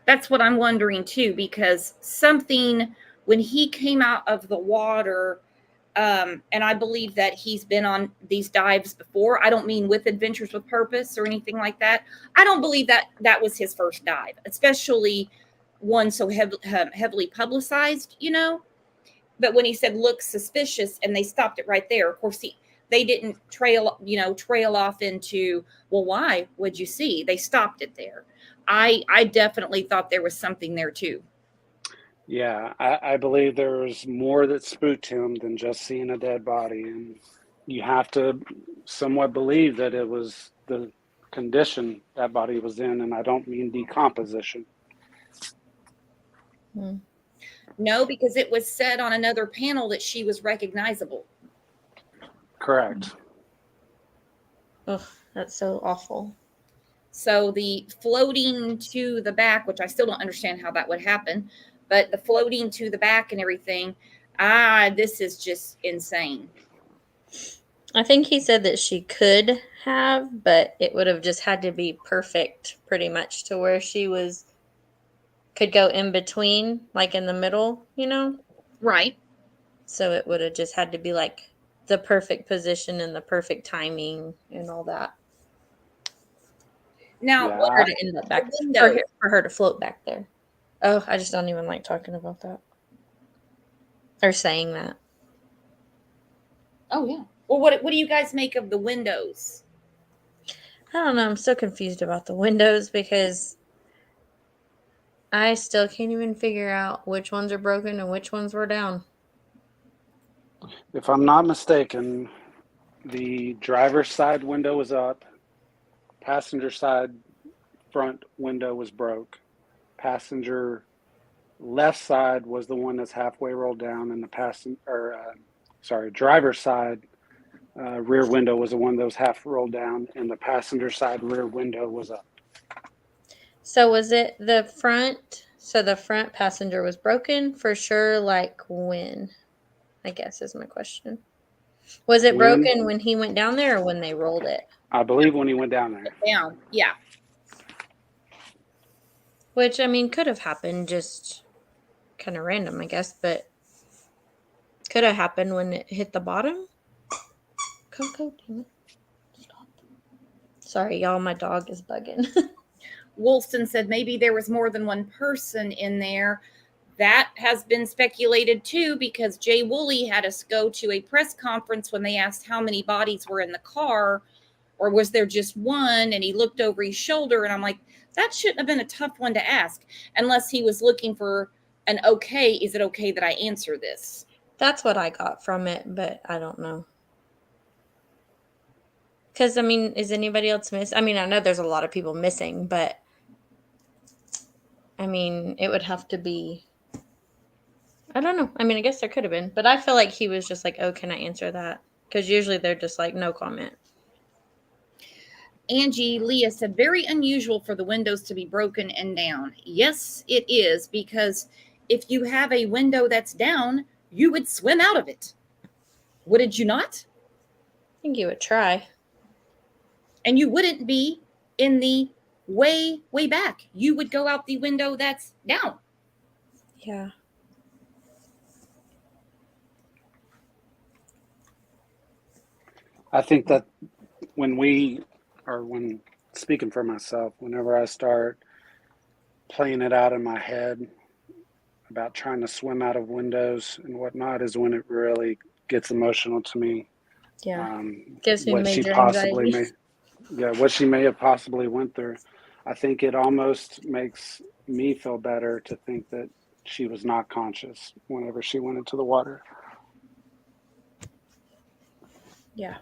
That's what I'm wondering too, because when he came out of the water, and I believe that he's been on these dives before. I don't mean with Adventures with Purpose or anything like that. I don't believe that was his first dive, especially one so heavily publicized, But when he said looks suspicious and they stopped it right there, of course they didn't trail off into, well, why? What'd you see? They stopped it there. I definitely thought there was something there too. Yeah, I believe there was more that spooked him than just seeing a dead body. And you have to somewhat believe that it was the condition that body was in, and I don't mean decomposition. No, because it was said on another panel that she was recognizable. Correct. Ugh, that's so awful. So the floating to the back, which I still don't understand how that would happen, but the floating to the back and everything, this is just insane. I think he said that she could have, but it would have just had to be perfect pretty much to where she could go in between, like in the middle, Right. So it would have just had to be like the perfect position and the perfect timing and all that. Now, Yeah, what For her are to end up back the windows? for her to float back there. Oh, I just don't even like talking about that. Or saying that. Oh yeah. Well, what do you guys make of the windows? I don't know. I'm so confused about the windows because I still can't even figure out which ones are broken and which ones were down. if I'm not mistaken, the driver's side window was up, passenger side front window was broke, passenger left side was the one that's halfway rolled down, and driver's side rear window was the one that was half rolled down, and the passenger side rear window was up. So was it the front? So the front passenger was broken for sure. Like when? I guess is my question. Was it broken when he went down there or when they rolled it? I believe when he went down there. Down. Yeah. Which, I mean, could have happened just kind of random, I guess, but could have happened when it hit the bottom. Coco, damn it. Stop. Sorry, y'all, my dog is bugging. Woolston said maybe there was more than one person in there. That has been speculated too, because Jay Woolley had us go to a press conference when they asked how many bodies were in the car, or was there just one? And he looked over his shoulder, and I'm like, that shouldn't have been a tough one to ask, unless he was looking for an okay. Is it okay that I answer this? That's what I got from it, but I don't know. Because, I mean, is anybody else missing? I mean, I know there's a lot of people missing, but I mean, it would have to be. I don't know. I mean, I guess there could have been, but I feel like he was just like, oh, can I answer that? Because usually they're just like, no comment. Angie Leah said, very unusual for the windows to be broken and down. Yes, it is, because if you have a window that's down, you would swim out of it. Wouldn't you not? I think you would try. And you wouldn't be in the way back. You would go out the window that's down. Yeah. I think that when speaking for myself, whenever I start playing it out in my head about trying to swim out of windows and whatnot, is when it really gets emotional to me. Yeah. Gives me what she major possibly anxiety. what she may have possibly went through. I think it almost makes me feel better to think that she was not conscious whenever she went into the water. Yeah.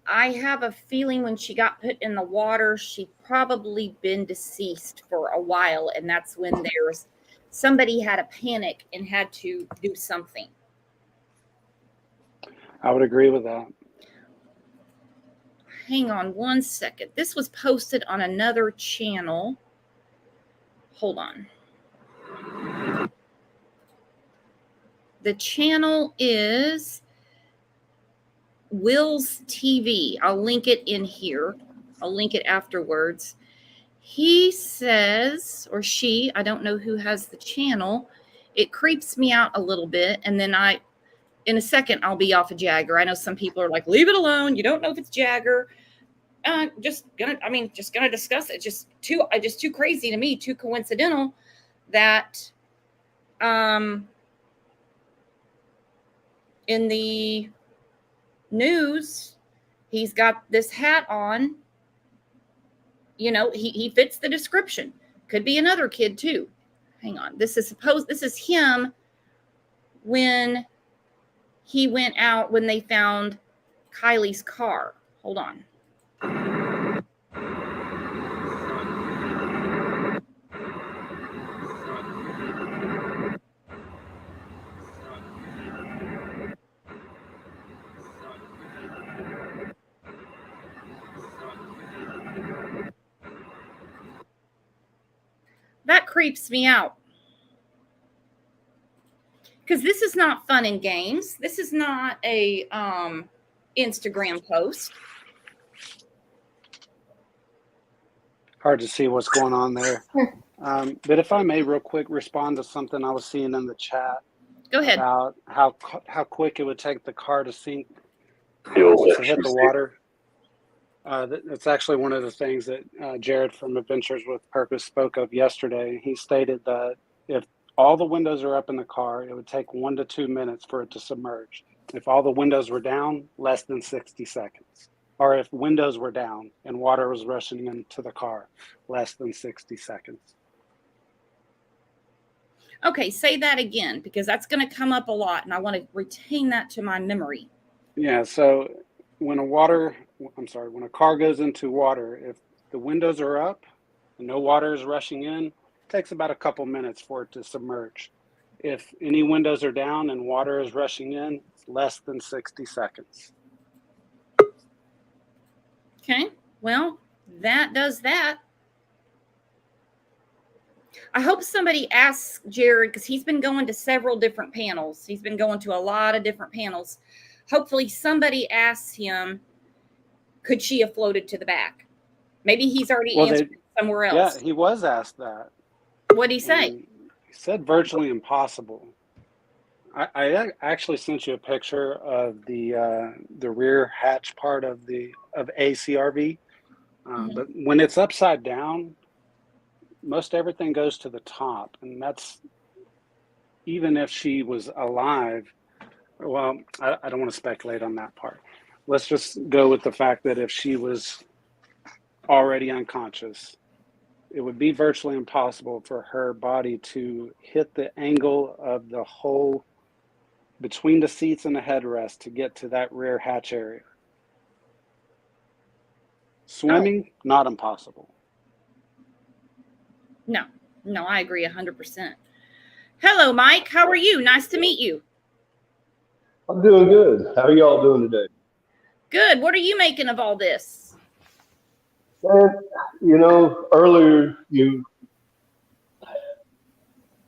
I have a feeling when she got put in the water, she'd probably been deceased for a while. And that's when somebody had a panic and had to do something. I would agree with that. Hang on one second. This was posted on another channel. Hold on. The channel is Will's TV. I'll link it in here. I'll link it afterwards. He says, or she, I don't know who has the channel. It creeps me out a little bit. And then in a second, I'll be off of Jagger. I know some people are like, leave it alone. You don't know if it's Jagger. Just gonna discuss it. Just too crazy to me, too coincidental that in the news, he's got this hat on. You know, he fits the description. Could be another kid too. Hang on. This is him when he went out when they found Kiely's car. Hold on. That creeps me out. Because this is not fun and games. This is not a Instagram post. Hard to see what's going on there. But if I may real quick respond to something I was seeing in the chat. Go ahead. About how quick it would take the car to sink Fuel once it hit the efficiency. water. That's actually one of the things that Jared from Adventures with Purpose spoke of yesterday. He stated that if all the windows are up in the car, it would take 1 to 2 minutes for it to submerge. If all the windows were down, less than 60 seconds. Or if windows were down and water was rushing into the car, less than 60 seconds. Okay, say that again, because that's going to come up a lot, and I want to retain that to my memory. Yeah, so when a car goes into water, if the windows are up and no water is rushing in, it takes about a couple minutes for it to submerge. If any windows are down and water is rushing in, it's less than 60 seconds. Okay, well, that does that. I hope somebody asks Jared, because he's been going to several different panels. He's been going to a lot of different panels. Hopefully somebody asks him, could she have floated to the back? Maybe he's already answered somewhere else. Yeah, he was asked that. What'd he say? And he said virtually impossible. I actually sent you a picture of the rear hatch part of a CRV. But when it's upside down, most everything goes to the top, and that's even if she was alive. Well, I don't want to speculate on that part. Let's just go with the fact that if she was already unconscious, it would be virtually impossible for her body to hit the angle of the hole between the seats and the headrest to get to that rear hatch area. Swimming, not impossible. No, I agree 100%. Hello, Mike. How are you? Nice to meet you. I'm doing good. How are y'all doing today? Good. What are you making of all this? And, earlier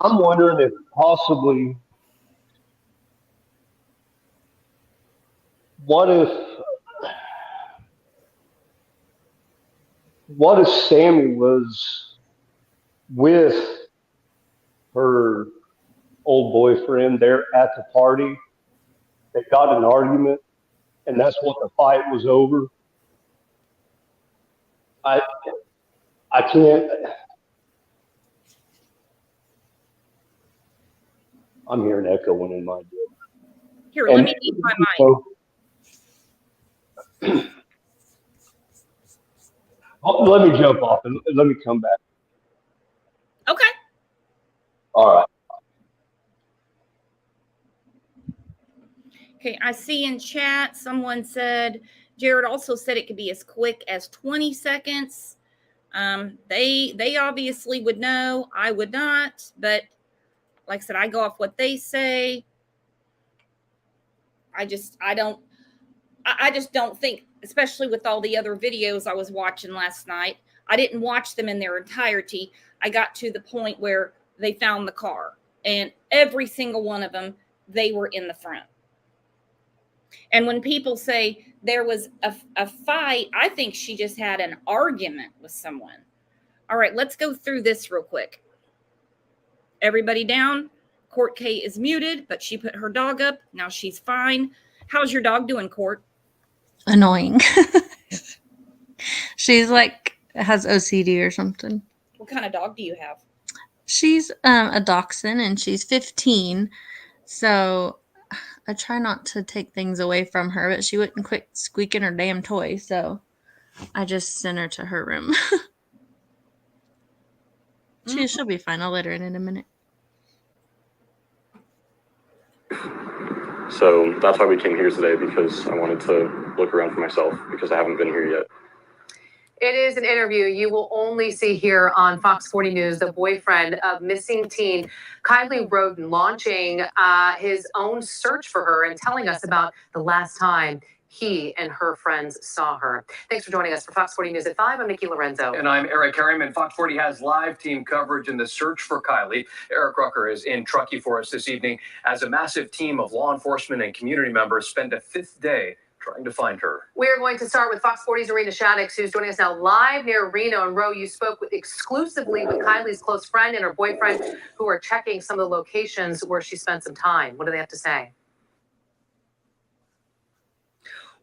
I'm wondering if possibly, what if Sammy was with her old boyfriend there at the party? They got in an argument, and that's what the fight was over. I can't. I'm hearing echoing in my ear. Here, let me mute my mic. Let me jump off and let me come back. Okay. All right. Okay, I see in chat someone said, Jared also said it could be as quick as 20 seconds. They obviously would know. I would not, but like I said, I go off what they say. I just don't think, especially with all the other videos I was watching last night, I didn't watch them in their entirety. I got to the point where they found the car, and every single one of them, they were in the front. And when people say there was a fight, I think she just had an argument with someone. All right, let's go through this real quick. Everybody down. Court K is muted, but she put her dog up. Now she's fine. How's your dog doing, Court? Annoying. She's has OCD or something. What kind of dog do you have? She's a dachshund, and she's 15. So I try not to take things away from her, but she wouldn't quit squeaking her damn toy. So I just sent her to her room. She'll be fine. I'll let her in a minute. So that's why we came here today, because I wanted to look around for myself, because I haven't been here yet. It is an interview you will only see here on Fox 40 News. The boyfriend of missing teen Kiely Rodni launching his own search for her and telling us about the last time he and her friends saw her. Thanks for joining us for Fox 40 News at 5. I'm Nikki Lorenzo. And I'm Eric Harriman. Fox 40 has live team coverage in the search for Kiely. Eric Rucker is in Truckee for us this evening as a massive team of law enforcement and community members spend a fifth day trying to find her. We're going to start with Fox 40's Arena Shaddix, who's joining us now live near Reno. And Ro, you spoke exclusively with Kylie's close friend and her boyfriend, who are checking some of the locations where she spent some time. What do they have to say?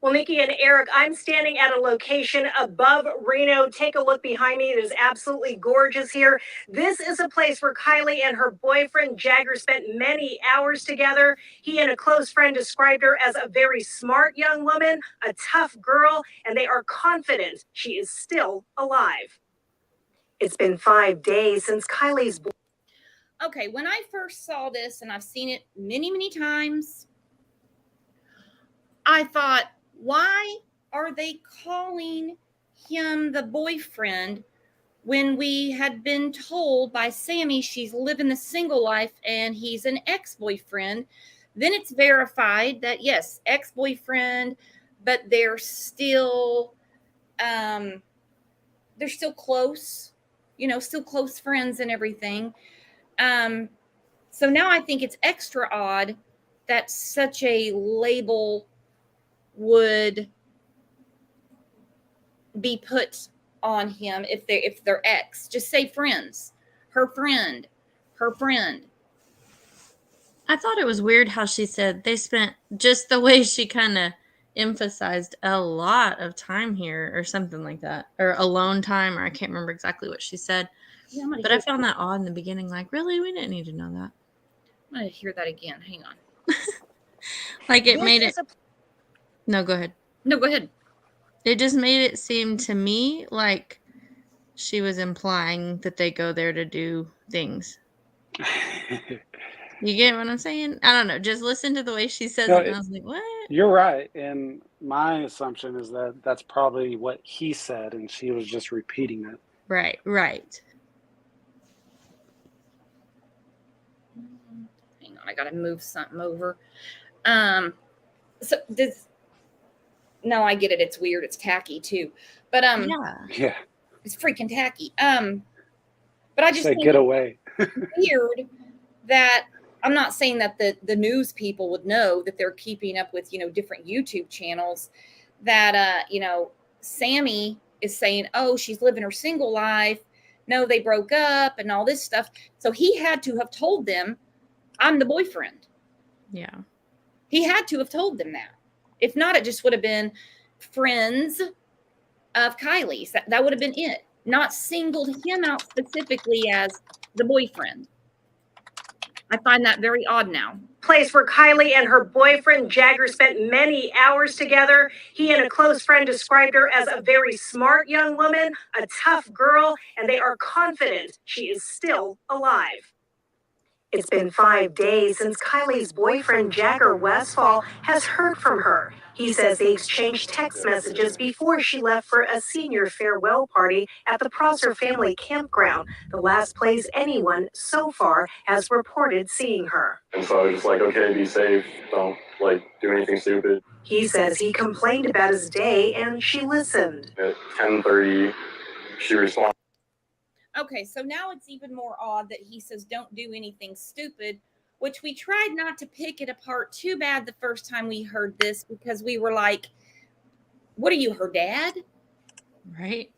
Well, Nikki and Eric, I'm standing at a location above Reno. Take a look behind me. It is absolutely gorgeous here. This is a place where Kiely and her boyfriend Jagger spent many hours together. He and a close friend described her as a very smart young woman, a tough girl, and they are confident she is still alive. It's been 5 days since Kylie's. Okay, when I first saw this, and I've seen it many, many times, I thought, why are they calling him the boyfriend when we had been told by Sammy she's living the single life and he's an ex-boyfriend? Then it's verified that, yes, ex-boyfriend, but they're still close, still close friends and everything. So now I think it's extra odd that such a label would be put on him if they're ex. Just say friends. Her friend. I thought it was weird how she said they spent, just the way she kind of emphasized, a lot of time here or something like that, or alone time, or I can't remember exactly what she said. Yeah, but I found that odd in the beginning. Like, really? We didn't need to know that. I'm going to hear that again. Hang on. Like, it made it... No, go ahead. No, go ahead. It just made it seem to me like she was implying that they go there to do things. You get what I'm saying? I don't know. Just listen to the way she says it, and I was like, what? You're right. And my assumption is that that's probably what he said, and she was just repeating it. Right. Hang on. I got to move something over. No, I get it. It's weird. It's tacky too. But yeah, it's freaking tacky. But I just think get away. Weird that I'm not saying that the news people would know that they're keeping up with, different YouTube channels, that Sammy is saying, oh, she's living her single life. No, they broke up and all this stuff. So he had to have told them, I'm the boyfriend. Yeah. He had to have told them that. If not, it just would have been friends of Kylie's. That would have been it. Not singled him out specifically as the boyfriend. I find that very odd now. Place where Kiely and her boyfriend Jagger spent many hours together. He and a close friend described her as a very smart young woman, a tough girl, and they are confident she is still alive. It's been 5 days since Kylie's boyfriend, Jagger Westfall, has heard from her. He says they exchanged text messages before she left for a senior farewell party at the Prosser family campground, the last place anyone so far has reported seeing her. And so I was just like, okay, be safe. Don't, do anything stupid. He says he complained about his day and she listened. At 10:30, she responded. Okay, so now it's even more odd that he says don't do anything stupid, which we tried not to pick it apart too bad the first time we heard this, because we were like, what are you, her dad? Right.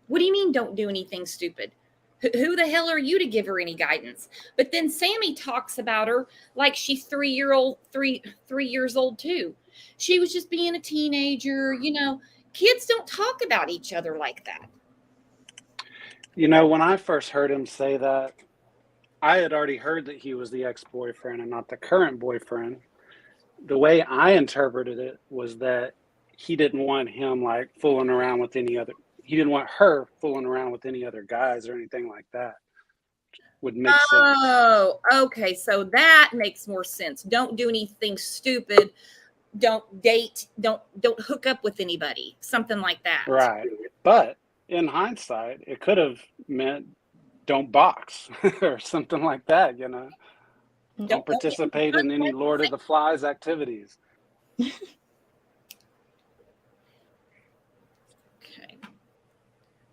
What do you mean don't do anything stupid? Who the hell are you to give her any guidance? But then Sammy talks about her like she's 3 years old too. She was just being a teenager. Kids don't talk about each other like that. When I first heard him say that, I had already heard that he was the ex-boyfriend and not the current boyfriend. The way I interpreted it was that he didn't want him fooling around with any other. He didn't want her fooling around with any other guys or anything like that. Would make sense. Oh, okay. So that makes more sense. Don't do anything stupid. Don't date. Don't hook up with anybody. Something like that. Right. But in hindsight, it could have meant don't box or something like that, Don't participate in any Lord of the Flies activities. Okay.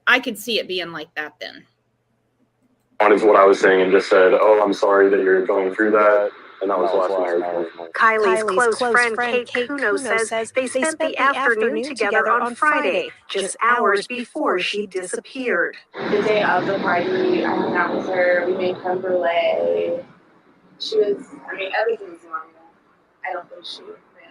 I could see it being like that then. Is what I was saying, and just said, oh, I'm sorry that you're going through that. And that was the last I heard from her. Kylie's close friend Kate Kuno says they spent the afternoon together on Friday, just hours before she disappeared. The day of the party, I hung out with her. We made creme brulee. She was, everything was normal. I don't think she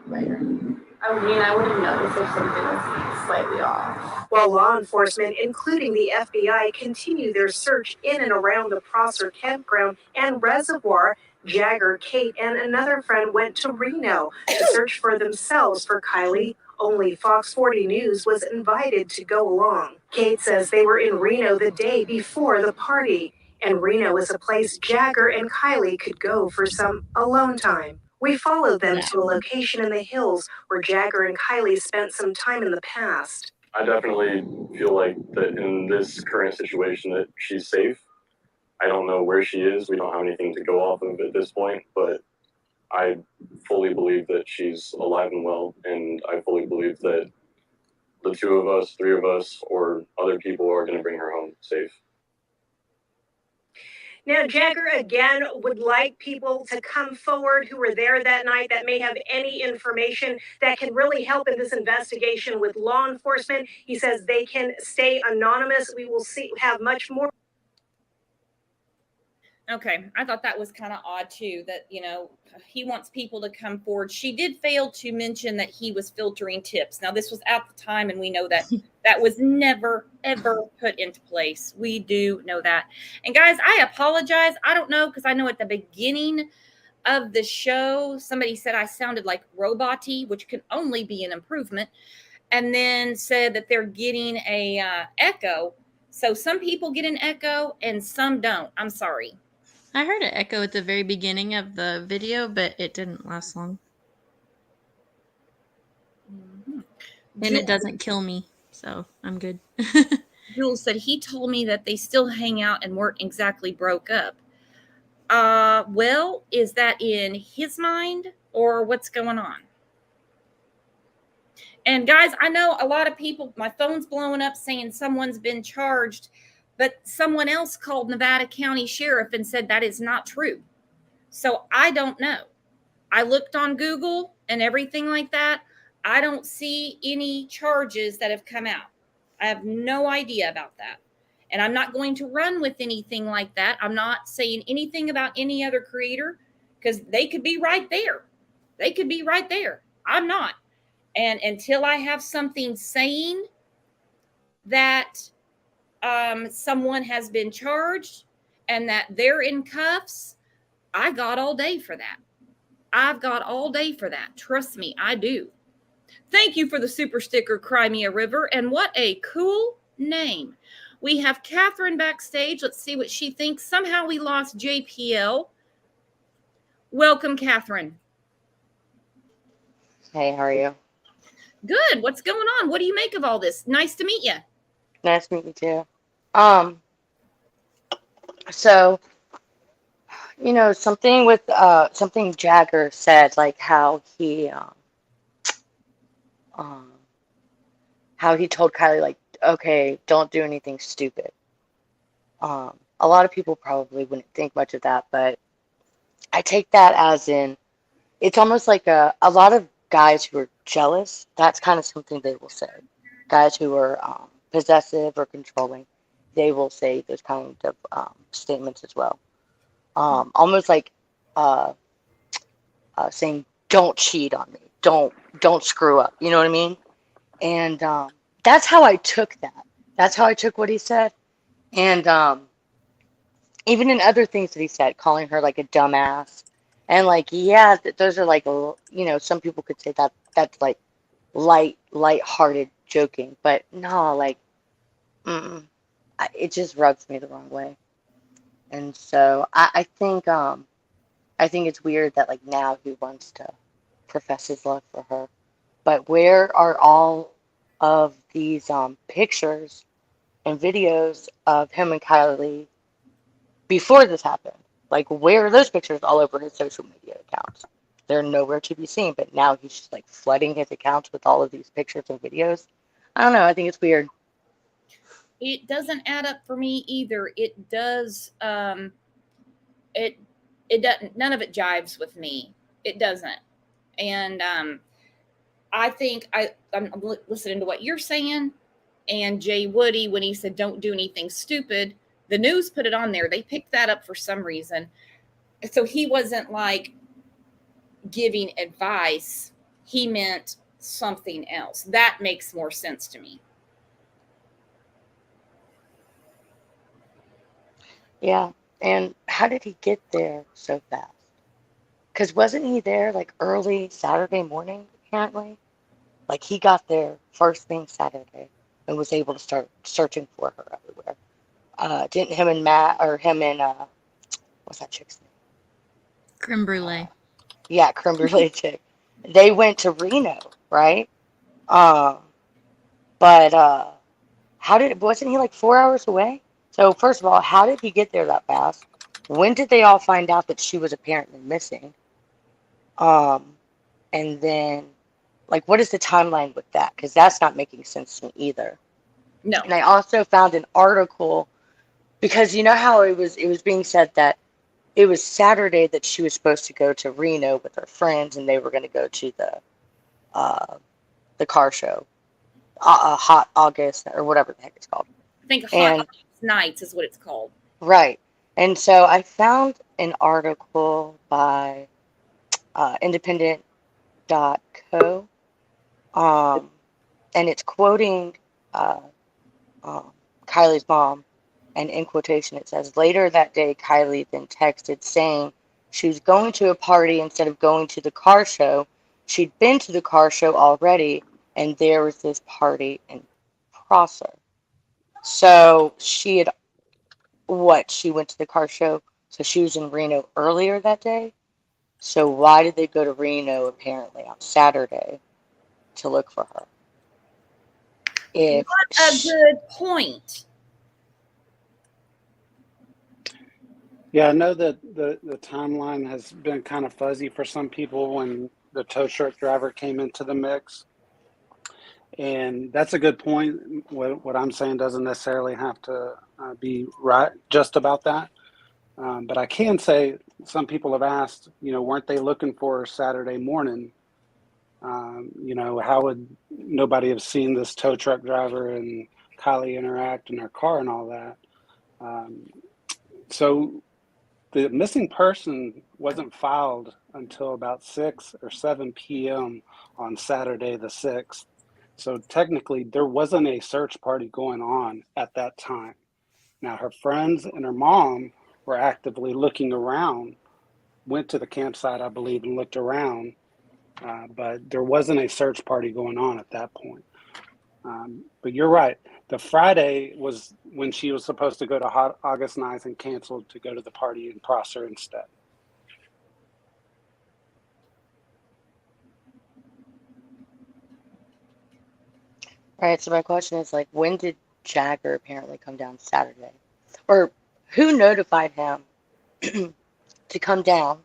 ran away. I wouldn't notice if something was slightly off. While law enforcement, including the FBI, continue their search in and around the Prosser campground and reservoir, Jagger, Kate, and another friend went to Reno to search for themselves for Kiely. Only Fox 40 News was invited to go along. Kate says they were in Reno the day before the party, and Reno is a place Jagger and Kiely could go for some alone time. We followed them to a location in the hills where Jagger and Kiely spent some time in the past. I definitely feel like that in this current situation that she's safe. I don't know where she is. We don't have anything to go off of at this point, but I fully believe that she's alive and well, and I fully believe that the two of us, three of us, or other people are going to bring her home safe. Now, Jagger, again, would like people to come forward who were there that night that may have any information that can really help in this investigation with law enforcement. He says they can stay anonymous. We will have much more. Okay, I thought that was kind of odd too, that, he wants people to come forward. She did fail to mention that he was filtering tips. Now, this was at the time, and we know that that was never, ever put into place. We do know that. And guys, I apologize. I don't know, because I know at the beginning of the show, somebody said I sounded like robot-y, which can only be an improvement, and then said that they're getting a echo. So some people get an echo and some don't. I'm sorry. I heard an echo at the very beginning of the video, but it didn't last long. Mm-hmm. And it doesn't kill me, so I'm good. Jules said he told me that they still hang out and weren't exactly broke up. Well, is that in his mind or what's going on? And guys, I know a lot of people, my phone's blowing up saying someone's been charged, but someone else called Nevada County Sheriff and said that is not true. So I don't know. I looked on Google and everything like that. I don't see any charges that have come out. I have no idea about that. And I'm not going to run with anything like that. I'm not saying anything about any other creator, because they could be right there. They could be right there. I'm not. And until I have something saying that someone has been charged and that they're in cuffs, I got all day for that. I've got all day for that. Trust me, I do. Thank you for the super sticker, Crimea River. And what a cool name. We have Catherine backstage. Let's see what she thinks. Somehow we lost JPL. Welcome, Catherine. Hey, how are you? Good. What's going on? What do you make of all this? Nice to meet you. Nice to meet you too. So, something with something Jagger said, like how he told Kiely, like, okay, don't do anything stupid. A lot of people probably wouldn't think much of that, but I take that as in, it's almost like a lot of guys who are jealous, that's kind of something they will say. Guys who are possessive or controlling, they will say those kind of statements as well. Almost like saying, don't cheat on me, don't screw up, you know what I mean? And that's how I took that. That's how I took what he said. And even in other things that he said, calling her like a dumbass, and like, yeah, those are like, some people could say that that's like light-hearted joking, but no, like, it just rubs me the wrong way. And so I think it's weird that like now he wants to profess his love for her, but where are all of these pictures and videos of him and Kiely before this happened? Like, where are those pictures all over his social media accounts? They're nowhere to be seen, but now he's just like flooding his accounts with all of these pictures and videos. I don't know. I think it's weird. It doesn't add up for me either. It does. it doesn't, none of it jives with me. It doesn't. And I think I'm listening to what you're saying, and Jay Woody, when he said don't do anything stupid, the news put it on there. They picked that up for some reason. So he wasn't like giving advice. He meant something else. That makes more sense to me. Yeah. And how did he get there so fast? Because wasn't he there like early Saturday morning, apparently? Like he got there first thing Saturday and was able to start searching for her everywhere. Didn't him and Matt, or him and what's that chick's name? Creme brulee. Yeah, creme brulee chick. They went to Reno, right? But wasn't he like 4 hours away? So first of all, how did he get there that fast? When did they all find out that she was apparently missing? And then, like, what is the timeline with that? Because that's not making sense to me either. No. And I also found an article, because you know how it was being said that it was Saturday that she was supposed to go to Reno with her friends, and they were going to go to the car show, Hot August or whatever the heck it's called. I think Hot August Nights is what it's called. Right. And so I found an article by independent.co, and it's quoting Kylie's mom, and in quotation it says, later that day, Kiely then texted saying she was going to a party instead of going to the car show. She'd been to the car show already, and there was this party in Prosser. So she had, she went to the car show, so she was in Reno earlier that day. So why did they go to Reno apparently on Saturday to look for her? What a good point. Yeah, I know that the timeline has been kind of fuzzy for some people when the tow truck driver came into the mix. And that's a good point. What I'm saying doesn't necessarily have to be right just about that. But I can say some people have asked, weren't they looking for her Saturday morning? How would nobody have seen this tow truck driver and Kiely interact in her car and all that? So the missing person wasn't filed until about 6 or 7 p.m. on Saturday the 6th. So technically, there wasn't a search party going on at that time. Now, her friends and her mom were actively looking around, went to the campsite, I believe, and looked around, but there wasn't a search party going on at that point. But you're right. The Friday was when she was supposed to go to Hot August 9th and canceled to go to the party in Prosser instead. Right, so my question is, like, when did Jagger apparently come down Saturday? Or who notified him to come down,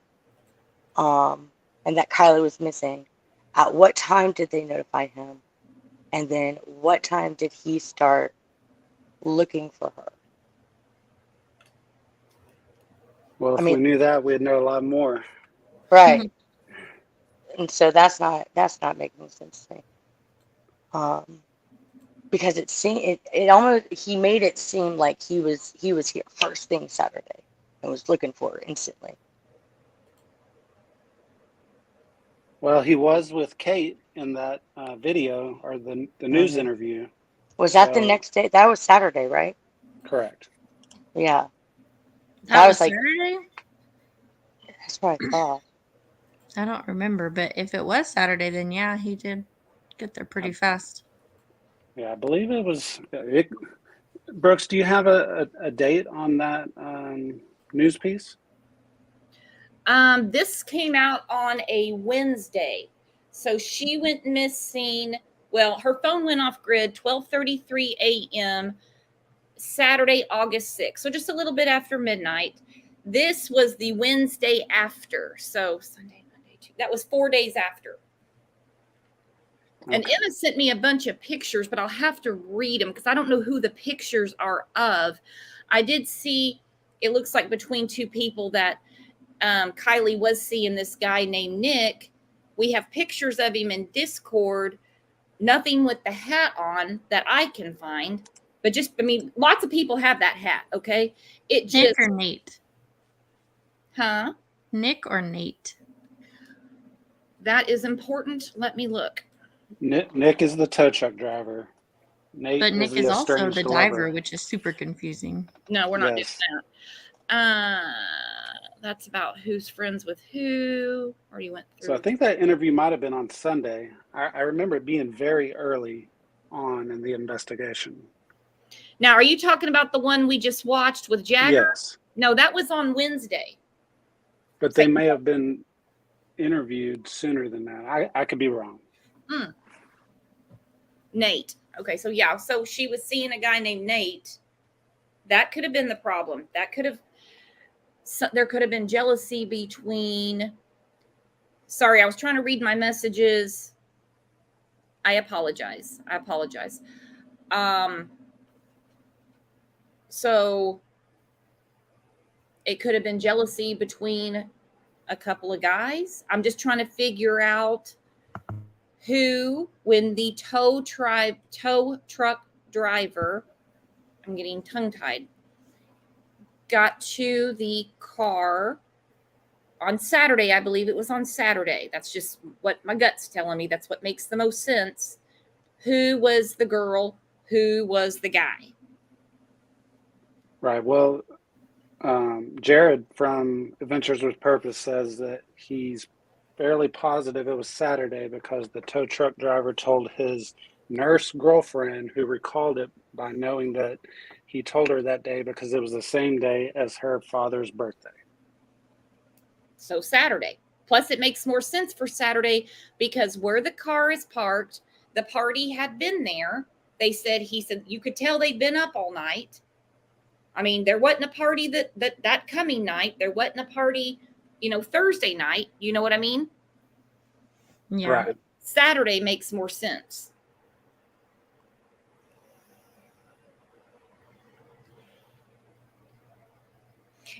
and that Kiely was missing? At what time did they notify him? And then what time did he start looking for her? Well, if we knew that, we'd know a lot more. Right. And so that's not making sense to me. Because it almost, he made it seem like he was here first thing Saturday and was looking for her instantly. Well, he was with Kate in that video or the news interview. Was that the next day? That was Saturday, right? Correct. Yeah. That was like Saturday? That's what I thought. I don't remember, but if it was Saturday, then yeah, he did get there pretty fast. Yeah, I believe it was. Brooks, do you have a date on that news piece? This came out on a Wednesday. So she went missing. Well, her phone went off grid 12:33 a.m. Saturday, August 6th. So just a little bit after midnight. This was the Wednesday after. So Sunday, Monday, Tuesday. That was 4 days after. Okay. And Emma sent me a bunch of pictures, but I'll have to read them because I don't know who the pictures are of. I did see, it looks like between two people that Kiely was seeing this guy named Nick. We have pictures of him in Discord. Nothing with the hat on that I can find, but just, I mean, lots of people have that hat. Okay. It Nick just, or Nate? huh? Nick or Nate? That is important. Let me look. Nick is the tow truck driver. Nate But Nick is the is also estranged the lover. diver, which is super confusing. No, we're not Yes. doing that. That's about who's friends with who. Already went through. So I think that interview might have been on Sunday. I remember it being very early on in the investigation. Now, are you talking about the one we just watched with Jagger? Yes. No, that was on Wednesday. But they may have been interviewed sooner than that. I could be wrong. Nate. Okay, so yeah, so she was seeing a guy named Nate. That could have been the problem. That could have, there could have been jealousy between, sorry, I was trying to read my messages. I apologize. So it could have been jealousy between a couple of guys. I'm just trying to figure out who, when the tow truck driver, I'm getting tongue-tied, got to the car on Saturday. I believe it was on Saturday. That's just what my gut's telling me. That's what makes the most sense. Who was the girl? Who was the guy? Right. Well, Jared from Adventures with Purpose says that he's fairly positive it was Saturday because the tow truck driver told his nurse girlfriend, who recalled it by knowing that he told her that day because it was the same day as her father's birthday. So Saturday. Plus, it makes more sense for Saturday because where the car is parked, the party had been there. He said, you could tell they'd been up all night. I mean, there wasn't a party that coming night. There wasn't a party, Thursday night. You know what I mean? Yeah. Right. Saturday makes more sense.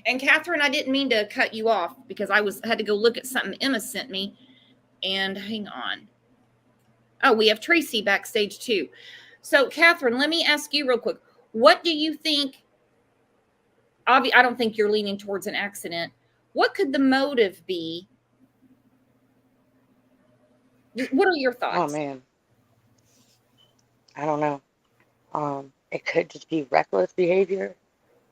And Catherine, I didn't mean to cut you off because I had to go look at something Emma sent me. And hang on. Oh, we have Tracy backstage too. So, Catherine, let me ask you real quick. What do you think? I don't think you're leaning towards an accident. What could the motive be? What are your thoughts? Oh man, I don't know. It could just be reckless behavior.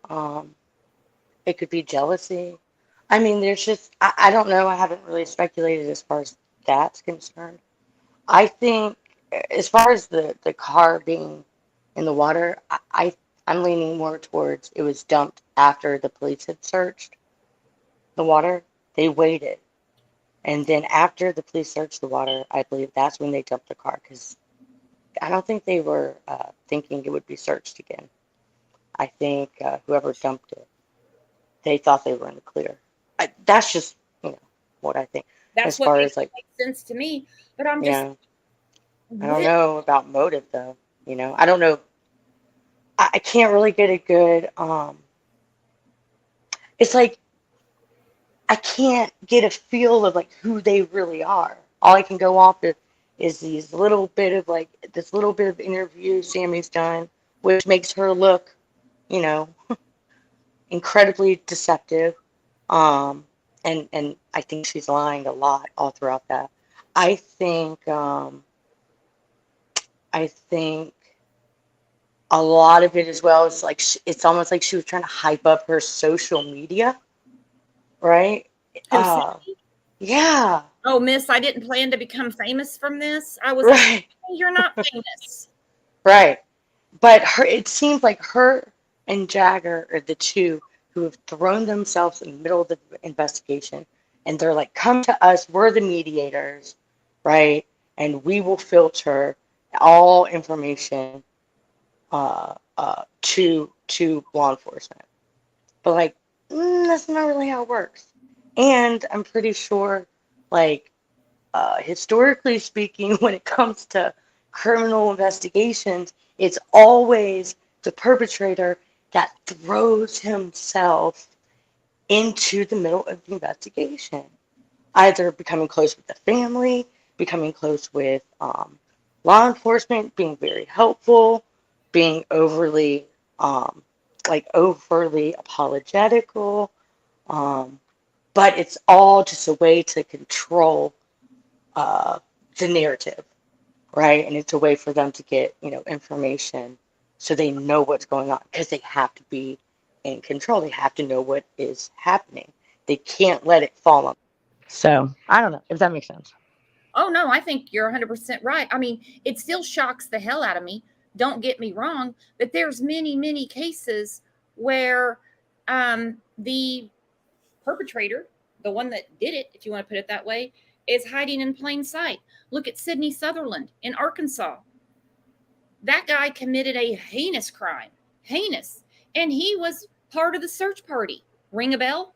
It could be jealousy. I mean, there's just I don't know. I haven't really speculated as far as that's concerned. I think as far as the car being in the water, I'm leaning more towards it was dumped after the police had searched the water. They waited. And then after the police searched the water, I believe that's when they dumped the car because I don't think they were thinking it would be searched again. I think whoever dumped it, they thought they were in the clear. That's just, what I think. That's as far what as like, makes sense to me. But I'm yeah, just, I don't know about motive though. I don't know. I can't really get a good. It's like I can't get a feel of like who they really are. All I can go off is this little bit of interview Sammy's done, which makes her look, incredibly deceptive. And I think she's lying a lot all throughout that. I think a lot of it as well is like it's almost like she was trying to hype up her social media, right? Yeah. Oh, miss, I didn't plan to become famous from this. I was Right. You're not famous. Right. But it seems like her and Jagger are the two who have thrown themselves in the middle of the investigation. And they're like, come to us, we're the mediators, right? And we will filter all information to law enforcement. But like, that's not really how it works. And I'm pretty sure, like, historically speaking, when it comes to criminal investigations, it's always the perpetrator that throws himself into the middle of the investigation, either becoming close with the family, becoming close with law enforcement, being very helpful, being overly overly apologetical, but it's all just a way to control the narrative, right? And it's a way for them to get, information so they know what's going on, because they have to be in control. They have to know what is happening. They can't let it fall on. So I don't know if that makes sense. Oh, no, I think you're 100% right. I mean, it still shocks the hell out of me. Don't get me wrong, but there's many, many cases where the perpetrator, the one that did it, if you want to put it that way, is hiding in plain sight. Look at Sidney Sutherland in Arkansas. That guy committed a heinous crime, heinous, and he was part of the search party. Ring a bell?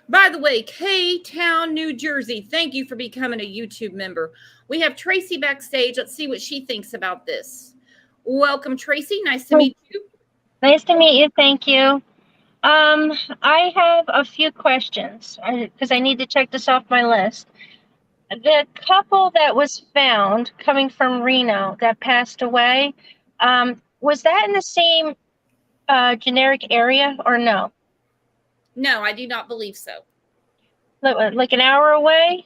By the way, K-Town, New Jersey, thank you for becoming a YouTube member. We have Tracy backstage. Let's see what she thinks about this. Welcome, Tracy. Nice to meet you. Nice to meet you. Thank you. I have a few questions because I need to check this off my list. The couple that was found coming from Reno that passed away, was that in the same generic area or no? No, I do not believe so. Like an hour away?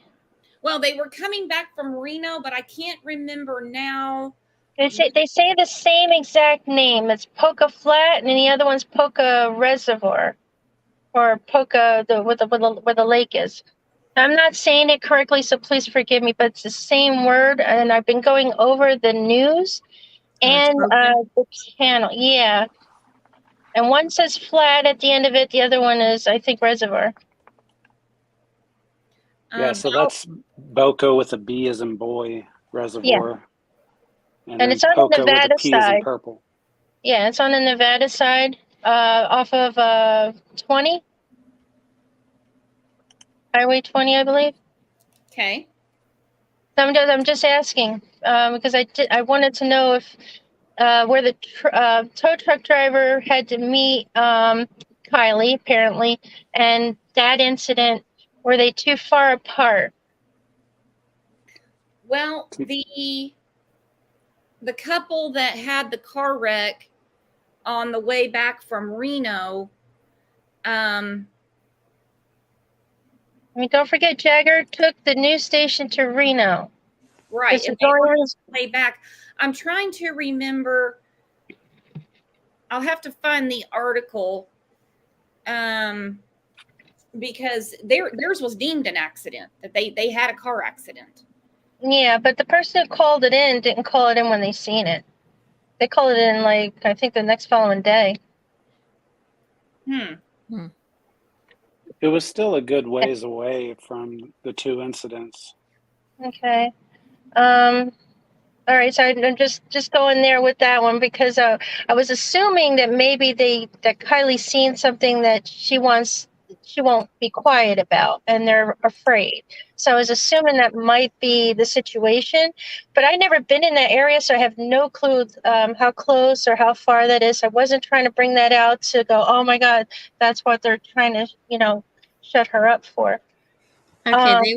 Well, they were coming back from Reno, but I can't remember now. They say the same exact name. It's Poca Flat, and the other one's Poca Reservoir, or Poca where the lake is. I'm not saying it correctly, so please forgive me, but it's the same word, and I've been going over the news and the channel. Yeah. And one says flat at the end of it. The other one is, I think, reservoir. Yeah, so that's Boca with a B as in boy, reservoir. Yeah. And it's on the Nevada side. Purple. Yeah, it's on the Nevada side, off of 20. Highway 20, I believe. Okay. I'm just asking because I wanted to know if where the tow truck driver had to meet Kiely, apparently, and that incident, were they too far apart? Well, the couple that had the car wreck on the way back from Reno, I mean, don't forget, Jagger took the news station to Reno. Right. And they were on the way back. I'm trying to remember. I'll have to find the article because theirs was deemed an accident, that they had a car accident. Yeah, but the person who called it in didn't call it in when they seen it. They called it in, like, I think the next following day. It was still a good ways away from the two incidents. Okay. All right, so I'm just going there with that one because I was assuming that maybe that Kylie's seen something that she won't be quiet about, and they're afraid. So I was assuming that might be the situation, but I've never been in that area, so I have no clue how close or how far that is. I wasn't trying to bring that out to go, oh my God, that's what they're trying to, shut her up for. Okay,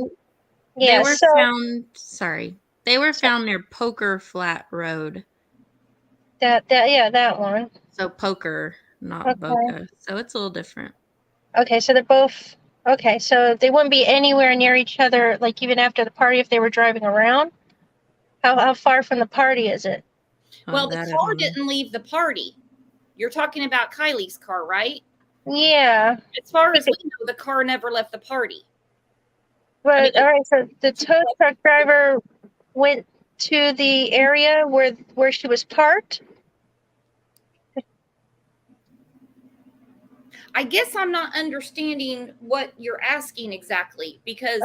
they were so, found. Sorry, they were found near Poker Flat Road. That one. So Poker, not Boca. So it's a little different. Okay, so they're both okay. So they wouldn't be anywhere near each other, like even after the party, if they were driving around. How far from the party is it? Well, the car didn't leave the party. You're talking about Kylie's car, right? Yeah. As far as we know, the car never left the party. But all right, so the tow truck driver went to the area where she was parked. I guess I'm not understanding what you're asking exactly because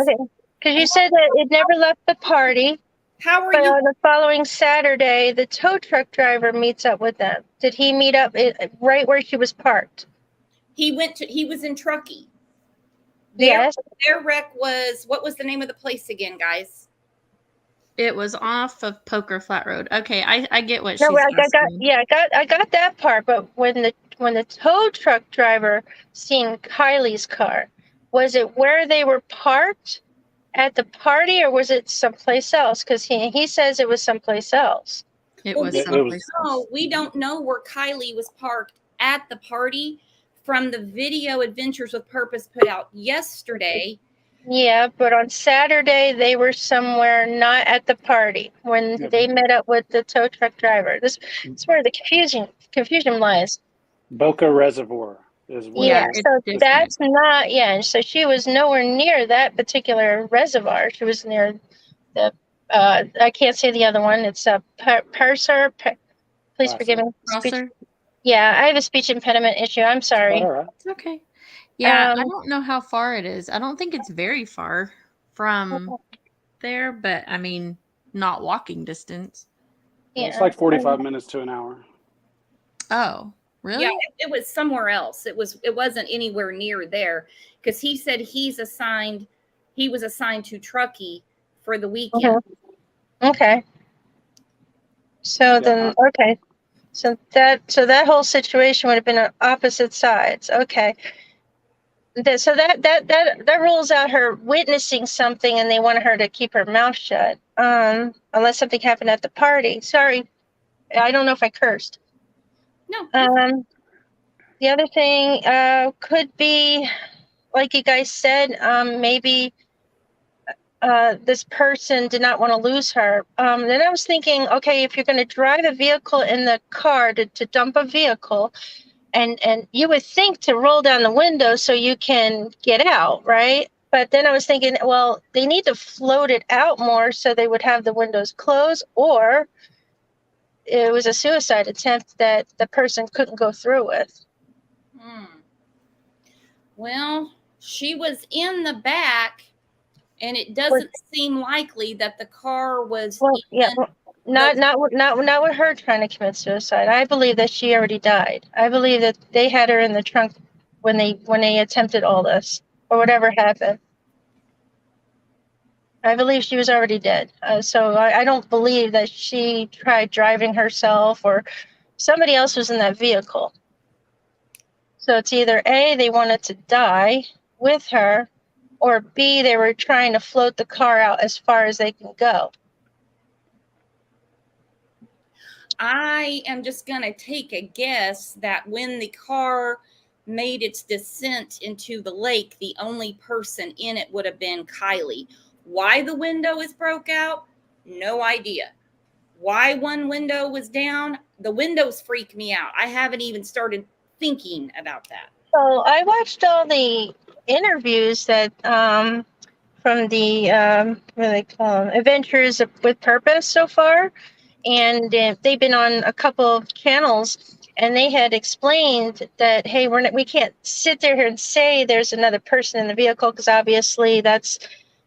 you said that it never left the party. How are you? On the following Saturday, the tow truck driver meets up with them. Did he meet up right where she was parked? He was in Truckee. Yes. Their wreck was, what was the name of the place again, guys? It was off of Poker Flat Road. Okay, I get what No, she's asking. I got that part, but when when the tow truck driver seen Kylie's car, was it where they were parked at the party, or was it someplace else? Because he says it was someplace else. It was someplace else. We don't know where Kiely was parked at the party from the video Adventures with Purpose put out yesterday. Yeah, but on Saturday they were somewhere not at the party when they met up with the tow truck driver. This is where the confusion lies. Boca Reservoir is where. Yeah, so that's not. Yeah, and so she was nowhere near that particular reservoir. She was near the. I can't say the other one. It's a Purser. Please forgive me. Prosser? Yeah, I have a speech impediment issue. I'm sorry. It's okay. Yeah, I don't know how far it is. I don't think it's very far from there, but I mean, not walking distance. Yeah, it's like 45 minutes to an hour. Oh, really? Yeah, it was somewhere else. It wasn't anywhere near there because he said he was assigned to Truckee for the weekend. Okay. So then, okay. So that whole situation would have been on opposite sides. Okay. So that rules out her witnessing something, and they wanted her to keep her mouth shut, unless something happened at the party. Sorry, I don't know if I cursed. No. The other thing could be, like you guys said, maybe this person did not want to lose her. Then I was thinking, okay, if you're going to drive a vehicle in the car to dump a vehicle, and you would think to roll down the window so you can get out, right? But then I was thinking, well, they need to float it out more so they would have the windows closed, or it was a suicide attempt that the person couldn't go through with. Well, she was in the back, and it doesn't seem likely that the car was. Not with her trying to commit suicide. I believe that she already died. I believe that they had her in the trunk when they attempted all this, or whatever happened. I believe she was already dead. So I don't believe that she tried driving herself, or somebody else was in that vehicle. So it's either A, they wanted to die with her, or B, they were trying to float the car out as far as they can go. I am just going to take a guess that when the car made its descent into the lake, the only person in it would have been Kiely. Why the window is broke out? No idea. Why one window was down? The windows freak me out. I haven't even started thinking about that. So I watched all the interviews that from the what do they call them? Adventures with Purpose so far, and they've been on a couple of channels, and they had explained that, hey, we can't sit there here and say there's another person in the vehicle, because obviously that's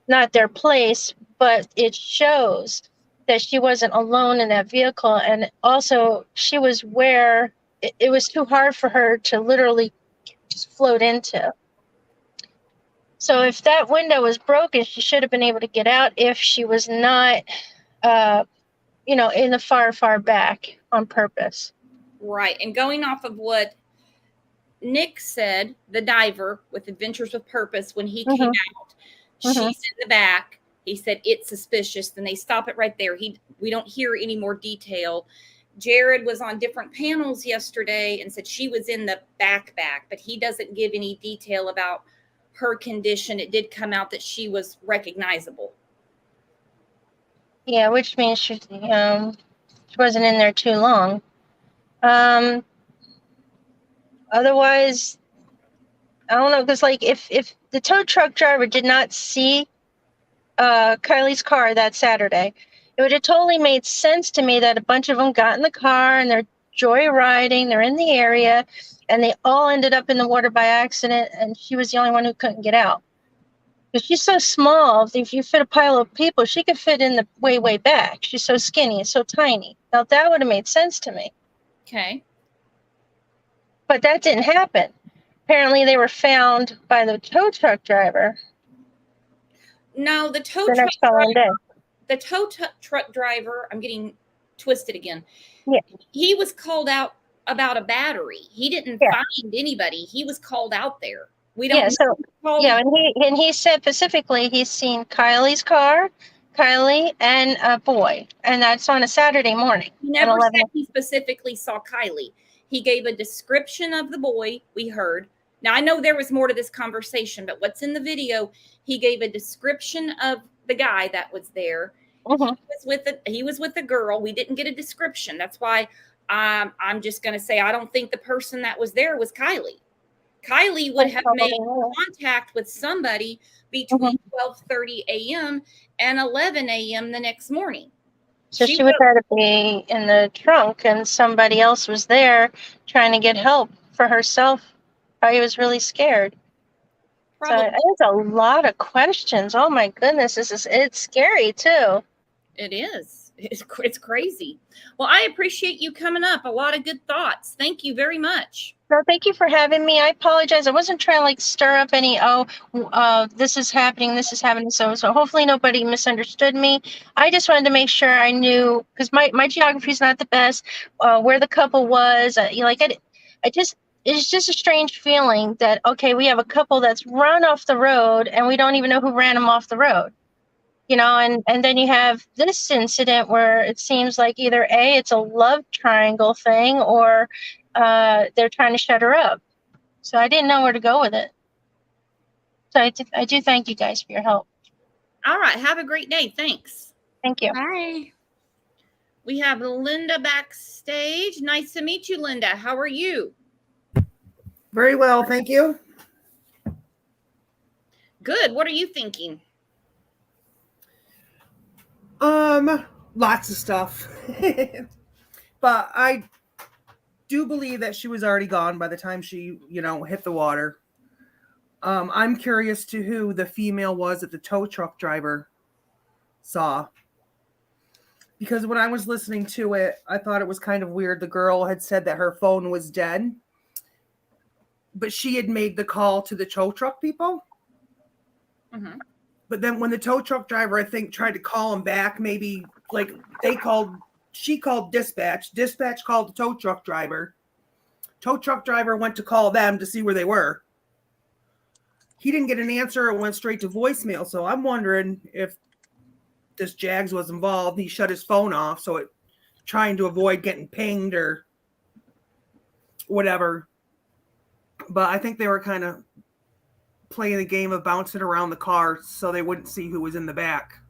not their place, but it shows that she wasn't alone in that vehicle, and also she was where it was too hard for her to literally just float into. So if that window was broken, she should have been able to get out if she was not, in the far back on purpose. Right. And going off of what Nick said, the diver with Adventures with Purpose, when he came out, she's in the back. He said, it's suspicious. Then they stop it right there. We don't hear any more detail. Jared was on different panels yesterday and said she was in the back, but he doesn't give any detail about her condition. It did come out that she was recognizable. Yeah, which means she wasn't in there too long. Otherwise, I don't know, because like if the tow truck driver did not see Kylie's car that Saturday, it would have totally made sense to me that a bunch of them got in the car and they're joyriding, they're in the area, and they all ended up in the water by accident, and she was the only one who couldn't get out. Because she's so small, if you fit a pile of people, she could fit in the way back. She's so skinny and so tiny. Now that would have made sense to me. Okay. But that didn't happen. Apparently they were found by the tow truck driver. No, the tow truck driver, I'm getting twisted again. Yeah. He was called out about a battery. He didn't Yeah. find anybody. He was called out there. We don't Yeah, know so who called yeah, him. and he said specifically he's seen Kylie's car, Kylie, and a boy, and that's on a Saturday morning He at never 11. said he specifically saw Kylie. He gave a description of the boy we heard. Now, I know there was more to this conversation, but what's in the video, he gave a description of the guy that was there. He was with a girl. We didn't get a description. That's why I'm just going to say I don't think the person that was there was Kylie. Kylie would have made contact with somebody between 12:30 a.m. and 11 a.m. the next morning. So she would have to be in the trunk, and somebody else was there trying to get help for herself. Probably was really scared. Probably. So it's a lot of questions. Oh my goodness, it's scary too. It is. It's crazy. Well, I appreciate you coming up. A lot of good thoughts. Thank you very much. No, thank you for having me. I apologize. I wasn't trying to like stir up any, this is happening. So hopefully nobody misunderstood me. I just wanted to make sure I knew, because my geography is not the best, where the couple was. It's just a strange feeling that, okay, we have a couple that's run off the road and we don't even know who ran them off the road. You know, and then you have this incident where it seems like either A, it's a love triangle thing, or they're trying to shut her up. So I didn't know where to go with it. So I do thank you guys for your help. All right. Have a great day. Thanks. Thank you. Bye. We have Linda backstage. Nice to meet you, Linda. How are you? Very well, thank you. Good. What are you thinking? Lots of stuff. But I do believe that she was already gone by the time she, hit the water. I'm curious to who the female was that the tow truck driver saw. Because when I was listening to it, I thought it was kind of weird. The girl had said that her phone was dead, but she had made the call to the tow truck people. Mm-hmm. But then when the tow truck driver, I think, tried to call him back, maybe like she called dispatch. Dispatch called the tow truck driver. Tow truck driver went to call them to see where they were. He didn't get an answer. It went straight to voicemail. So I'm wondering if this Jags was involved. He shut his phone off. So trying to avoid getting pinged or whatever. But I think they were kind of playing the game of bouncing around the car so they wouldn't see who was in the back.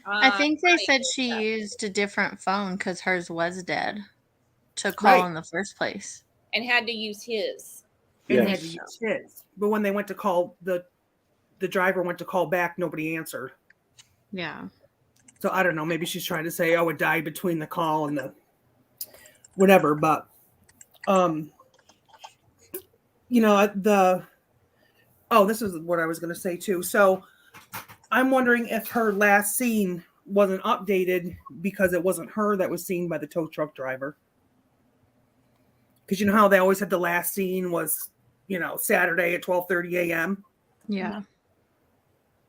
I think they said she used a different phone because hers was dead to call in the first place. And had to use his. And had to use his. But when they went to call, the driver went to call back, nobody answered. Yeah. So I don't know. Maybe she's trying to say, oh, it died between the call and the whatever. But, this is what I was going to say too. So I'm wondering if her last scene wasn't updated because it wasn't her that was seen by the tow truck driver. Because you know how they always had the last scene was, Saturday at 12:30 a.m. Yeah.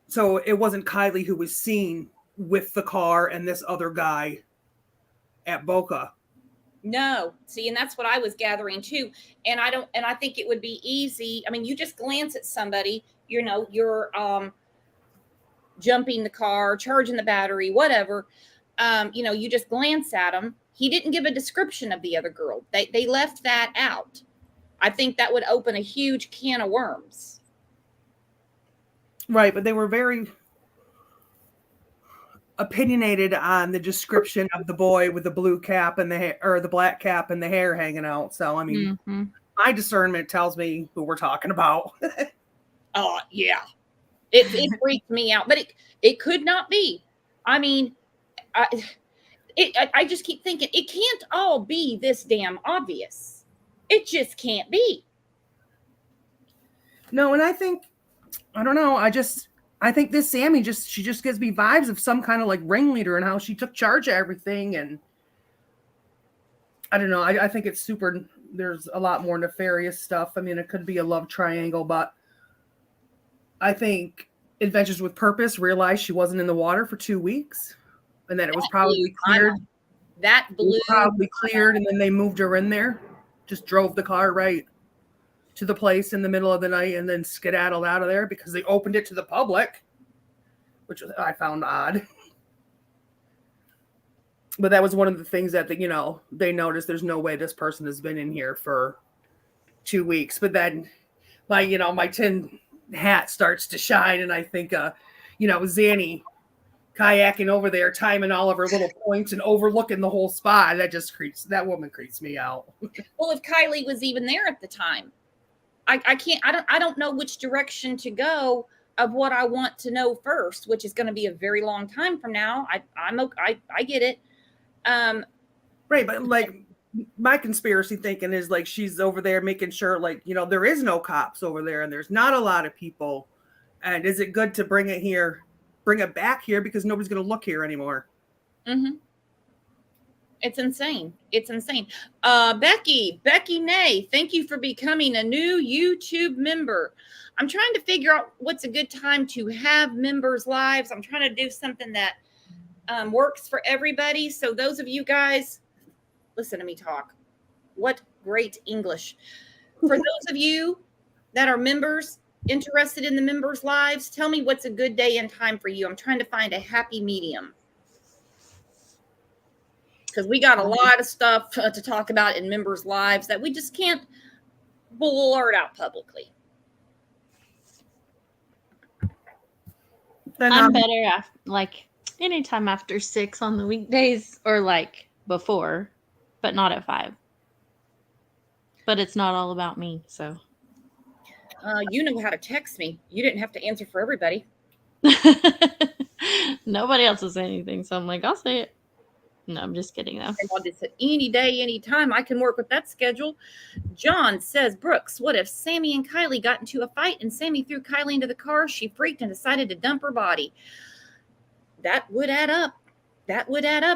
So it wasn't Kylie who was seen with the car and this other guy at Boca. No. See, and that's what I was gathering too. And I think it would be easy. I mean, you just glance at somebody, you're jumping the car, charging the battery, whatever. You just glance at them. He didn't give a description of the other girl. They left that out. I think that would open a huge can of worms. Right, but they were very opinionated on the description of the boy with the blue cap and the hair, or the black cap and the hair hanging out. So, I mean, my discernment tells me who we're talking about. Oh, yeah. It freaked me out, but it could not be. I mean, I just keep thinking it can't all be this damn obvious. It just can't be. No, and I don't know. I think this Sammy she just gives me vibes of some kind of like ringleader and how she took charge of everything. And I don't know. I think it's super. There's a lot more nefarious stuff. I mean, it could be a love triangle, but I think Adventures with Purpose realized she wasn't in the water for 2 weeks and that it was probably cleared. That blew. Probably cleared, and then they moved her in there just drove the car right to the place in the middle of the night and then skedaddled out of there because they opened it to the public, which I found odd. But that was one of the things that, they noticed there's no way this person has been in here for 2 weeks. But then my tin hat starts to shine and I think, Zanny kayaking over there, timing all of her little points and overlooking the whole spot. That woman creeps me out. Well, if Kiely was even there at the time, I don't know which direction to go of what I want to know first, which is going to be a very long time from now. I get it. Right, but my conspiracy thinking is she's over there making sure there is no cops over there and there's not a lot of people. And is it good to bring it back here because nobody's going to look here anymore? Mm-hmm. It's insane. It's insane. Becky Nay, thank you for becoming a new YouTube member. I'm trying to figure out what's a good time to have members' lives. I'm trying to do something that works for everybody. So those of you guys, listen to me talk. What great English. For those of you that are members, interested in the members' lives, tell me what's a good day and time for you. I'm trying to find a happy medium. Because we got a lot of stuff to talk about in members' lives that we just can't blurt out publicly. I'm better anytime after 6 on the weekdays or before, but not at 5. But it's not all about me, so. You know how to text me. You didn't have to answer for everybody. Nobody else will say anything, so I'm like, I'll say it. No, I'm just kidding, though. I'll just say any day, any time. I can work with that schedule. John says, Brooks, what if Sammy and Kiely got into a fight and Sammy threw Kiely into the car? She freaked and decided to dump her body. That would add up.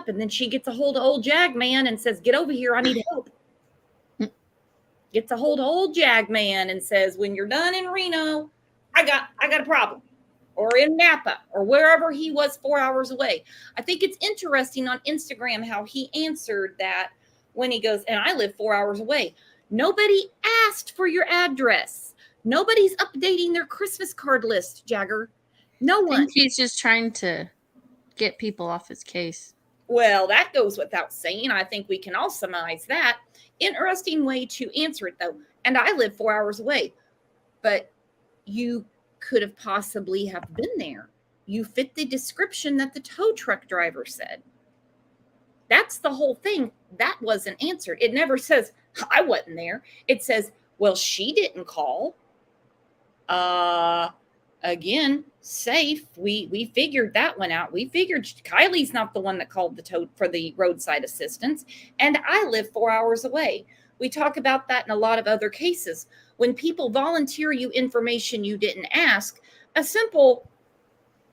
And then she gets a hold of old Jag Man and says, get over here. I need help. Gets a hold of old Jag Man and says, when you're done in Reno, I got a problem. Or in Napa, or wherever he was 4 hours away. I think it's interesting on Instagram how he answered that when he goes, and I live 4 hours away. Nobody asked for your address. Nobody's updating their Christmas card list, Jagger. No one. I think he's just trying to get people off his case. Well, that goes without saying. I think we can all surmise that. Interesting way to answer it, though. And I live 4 hours away. But you could have possibly have been there. You fit the description that the tow truck driver said. That's the whole thing. That wasn't answered. It never says, I wasn't there. It says, well, she didn't call. Again, safe. We figured that one out. We figured Kiely's not the one that called the tow for the roadside assistance. And I live 4 hours away. We talk about that in a lot of other cases. When people volunteer you information you didn't ask, a simple,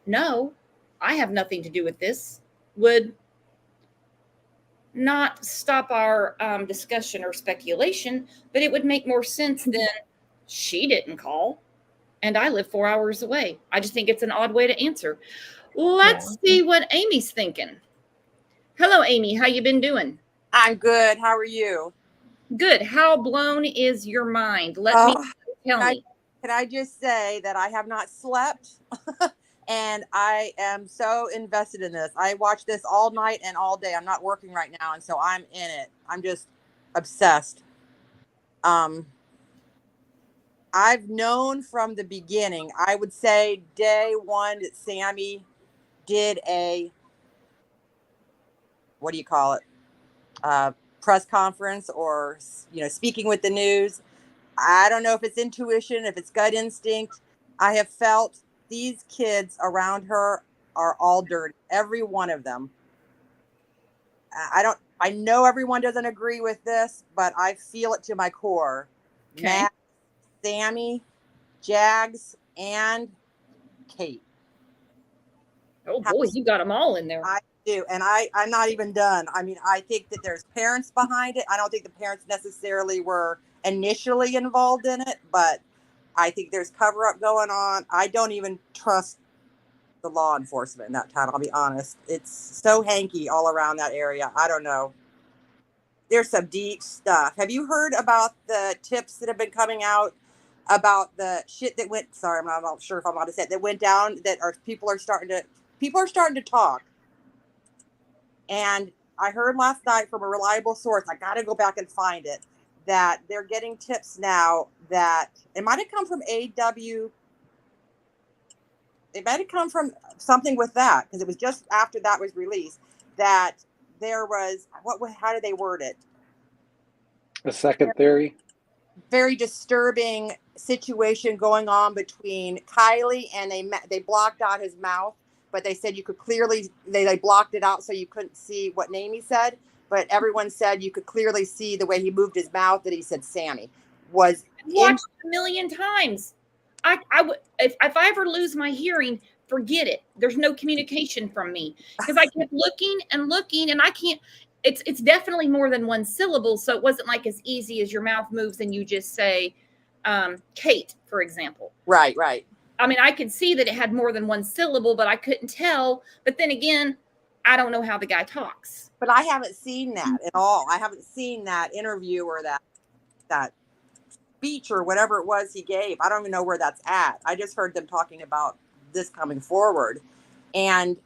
no, I have nothing to do with this, would not stop our discussion or speculation, but it would make more sense than she didn't call and I live 4 hours away. I just think it's an odd way to answer. Let's see what Amy's thinking. Hello, Amy. How you been doing? I'm good. How are you? Good. How blown is your mind? Let me tell me. Can I just say that I have not slept and I am so invested in this. I watch this all night and all day. I'm not working right now, and so I'm in it. I'm just obsessed. I've known from the beginning, I would say day one, that Sammy did a, what do you call it? Press conference or, speaking with the news. I don't know if it's intuition, if it's gut instinct. I have felt these kids around her are all dirty. Every one of them. I know everyone doesn't agree with this, but I feel it to my core. Okay. Matt, Sammy, Jags, and Kate. Oh boy, you got them all in there. I do, and I'm not even done. I mean, I think that there's parents behind it. I don't think the parents necessarily were initially involved in it, but I think there's cover up going on. I don't even trust the law enforcement in that town. I'll be honest. It's so hanky all around that area. I don't know. there's some deep stuff. Have you heard about the tips that have been coming out about the shit that went? Sorry, I'm not sure if I'm allowed to say it, that went down. People are starting to talk. And I heard last night from a reliable source. I got to go back and find it. That they're getting tips now that it might have come from AW. It might have come from something with that, because it was just after that was released that there was how did they word it? A second theory. Very disturbing situation going on between Kiely, and they blocked out his mouth, but they said you could clearly they blocked it out so you couldn't see what name he said, but everyone said you could clearly see the way he moved his mouth that he said Sammy was watched a million times. I would if I ever lose my hearing, forget it. There's no communication from me, because I kept looking and looking, and I can't. It's definitely more than one syllable, so it wasn't like as easy as your mouth moves and you just say Kate, for example. Right. I mean, I could see that it had more than one syllable, but I couldn't tell. But then again, I don't know how the guy talks. But I haven't seen that at all. I haven't seen that interview or that speech or whatever it was he gave. I don't even know where that's at. I just heard them talking about this coming forward. And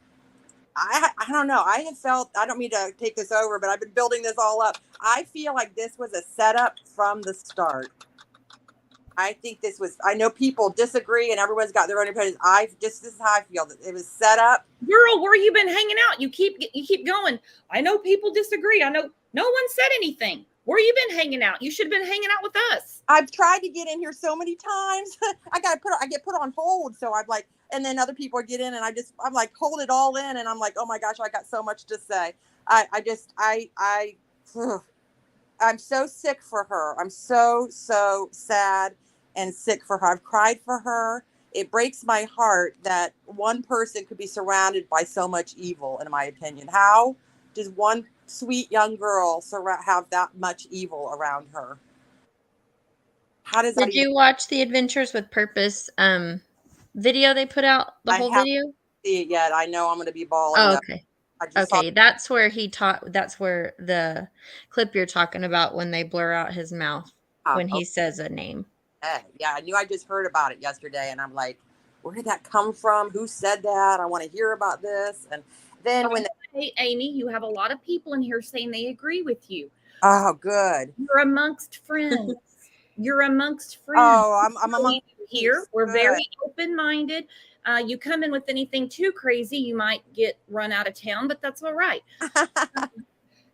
I don't know. I have felt, I don't mean to take this over, but I've been building this all up. I feel like this was a setup from the start. I think this was, I know people disagree and everyone's got their own opinions. This is how I feel. That it was set up. Girl, where you been hanging out? You keep going. I know people disagree. I know no one said anything. Where you been hanging out? You should have been hanging out with us. I've tried to get in here so many times. I get put on hold. So I'm like, and then other people get in and I'm like, hold it all in. And I'm like, oh my gosh, I got so much to say. I'm so sick for her. I'm so sad and sick for her. I've cried for her. It breaks my heart that one person could be surrounded by so much evil, in my opinion. How does one sweet young girl have that much evil around her? How does that? Did you watch the Adventures with Purpose video they put out? The whole video? I haven't seen it yet. I know I'm going to be bawling. Oh, okay. Okay, that's where he taught. That's where the clip you're talking about, when they blur out his mouth when he says a name. Yeah, I knew. I just heard about it yesterday, and I'm like, where did that come from? Who said that? I want to hear about this. And then hey, Amy, you have a lot of people in here saying they agree with you. Oh, good. You're amongst friends. You're amongst friends. Oh, I'm amongst here. We're very open-minded. You come in with anything too crazy, you might get run out of town, but that's all right.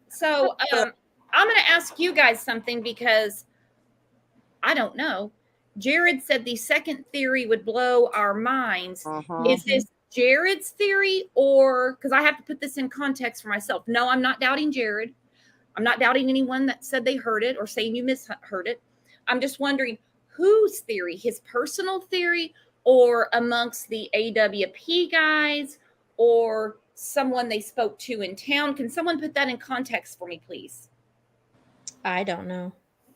So I'm going to ask you guys something, because I don't know. Jared said the second theory would blow our minds. Is this Jared's theory, or because I have to put this in context for myself? No, I'm not doubting Jared. I'm not doubting anyone that said they heard it or saying you misheard it. I'm just wondering whose theory, his personal theory, or amongst the AWP guys, or someone they spoke to in town. Can someone put that in context for me, please? I don't know.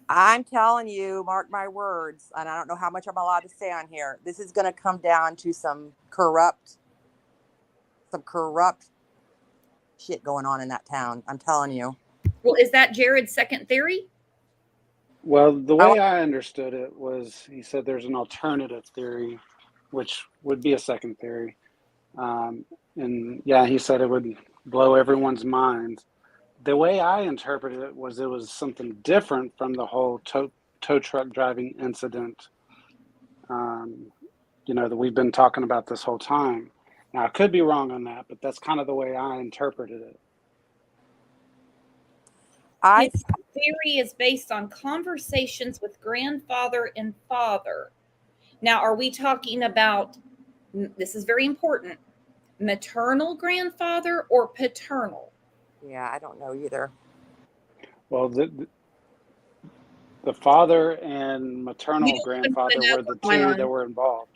I'm telling you, mark my words, and I don't know how much I'm allowed to say on here. This is going to come down to some corrupt shit going on in that town. I'm telling you. Well, is that Jared's second theory? Well, the way I understood it was he said there's an alternative theory, which would be a second theory. And yeah, he said it would blow everyone's minds. The way I interpreted it was something different from the whole tow truck driving incident, that we've been talking about this whole time. Now, I could be wrong on that, but that's kind of the way I interpreted it. His theory is based on conversations with grandfather and father. Now, are we talking about, this is very important, maternal grandfather or paternal? Yeah, I don't know either. Well, the father and maternal grandfather were the two that were involved.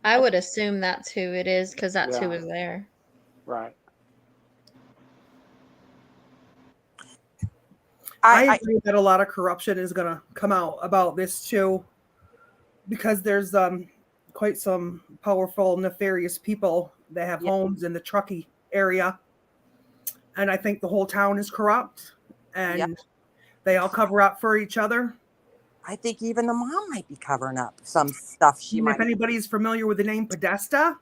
I would assume that's who it is, because that's who was there. Right. I agree that a lot of corruption is going to come out about this too, because there's quite some powerful, nefarious people that have homes in the Truckee area, and I think the whole town is corrupt, and They all cover up for each other. I think even the mom might be covering up some stuff she might. If anybody's familiar with the name Podesta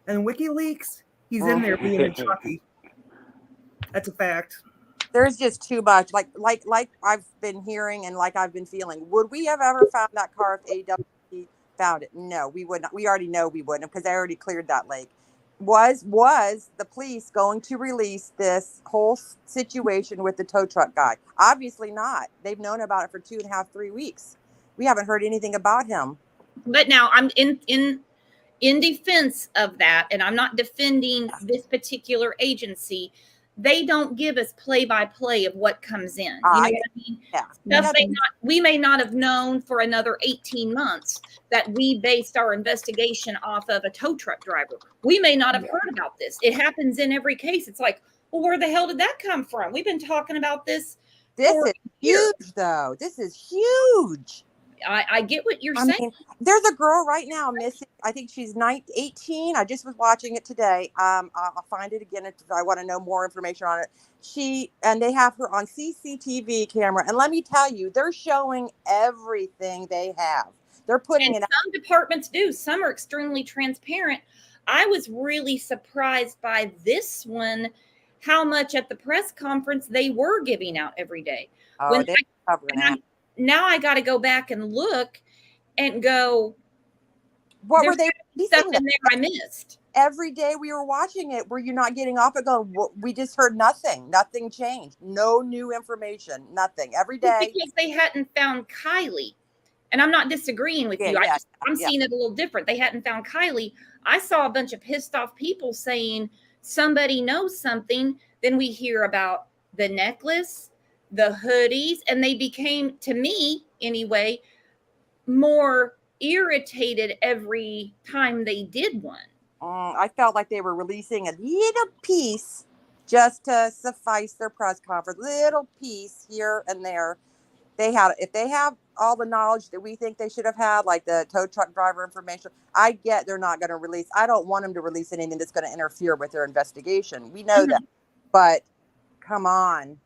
and WikiLeaks, he's in there being a Chucky. That's a fact. There's just too much. Like I've been hearing and like I've been feeling. Would we have ever found that car if AWP found it? No, we would not. We already know we wouldn't because they already cleared that lake. Was the police going to release this whole situation with the tow truck guy? Obviously not. They've known about it for 2.5, 3 weeks. We haven't heard anything about him. But now I'm in defense of that, and I'm not defending this particular agency. They don't give us play-by-play of what comes in. You know what I mean? Yeah. We may not have known for another 18 months that we based our investigation off of a tow truck driver. We may not have heard about this. It happens in every case. It's like, well, where the hell did that come from? We've been talking about this. This is huge, though. This is huge. I get what you're saying. Mean, there's a girl right now missing. I think she's 18. I just was watching it today. I'll find it again if I want to know more information on it. And they have her on CCTV camera. And let me tell you, they're showing everything they have. They're putting it. Some departments do. Some are extremely transparent. I was really surprised by this one, how much at the press conference they were giving out every day. Oh, they're covering that. Now I got to go back and look and go, what were they stuff in there I missed? Every day we were watching it. Were you not getting off it going, we just heard nothing. Nothing changed. No new information. Nothing. Every day. Because they hadn't found Kiely. And I'm not disagreeing with you. I'm seeing it a little different. They hadn't found Kiely. I saw a bunch of pissed off people saying somebody knows something. Then we hear about the necklace, the hoodies, and they became, to me anyway, more irritated every time they did one. I felt like they were releasing a little piece just to suffice their press conference, little piece here and there. If they have all the knowledge that we think they should have had, like the tow truck driver information, I get they're not going to release. I don't want them to release anything that's going to interfere with their investigation. We know that, but come on.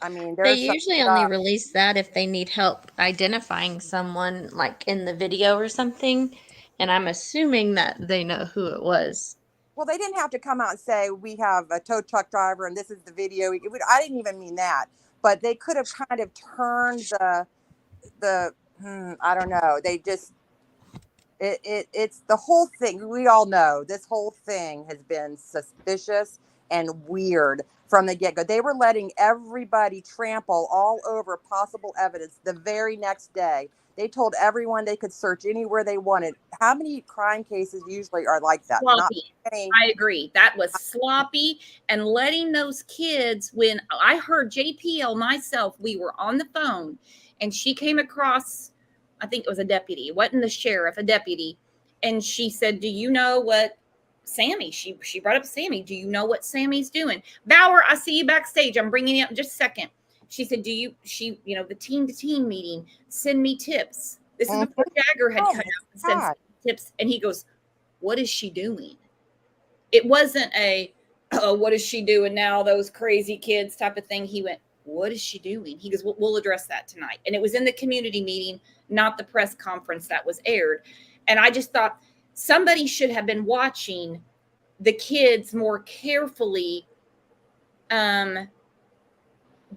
I mean, they usually only release that if they need help identifying someone, like in the video or something. And I'm assuming that they know who it was. Well, they didn't have to come out and say, we have a tow truck driver and this is the video. I didn't even mean that. But they could have kind of turned I don't know. They just, it's the whole thing. We all know this whole thing has been suspicious and weird from the get-go. They were letting everybody trample all over possible evidence the very next day. They told everyone they could search anywhere they wanted. How many crime cases usually are like that? Sloppy. I agree. That was sloppy. And letting those kids, when I heard JPL myself, we were on the phone and she came across, I think it was a deputy. It wasn't the sheriff, a deputy. And she said, do you know what Sammy, she brought up Sammy. Do you know what Sammy's doing? Bauer, I see you backstage. I'm bringing you up in just a second. She said, the team-to-team meeting, send me tips. This is before Jagger had come out and sent tips. And he goes, what is she doing? It wasn't what is she doing now, those crazy kids type of thing. He went, what is she doing? He goes, we'll address that tonight. And it was in the community meeting, not the press conference that was aired. And I just thought somebody should have been watching the kids more carefully,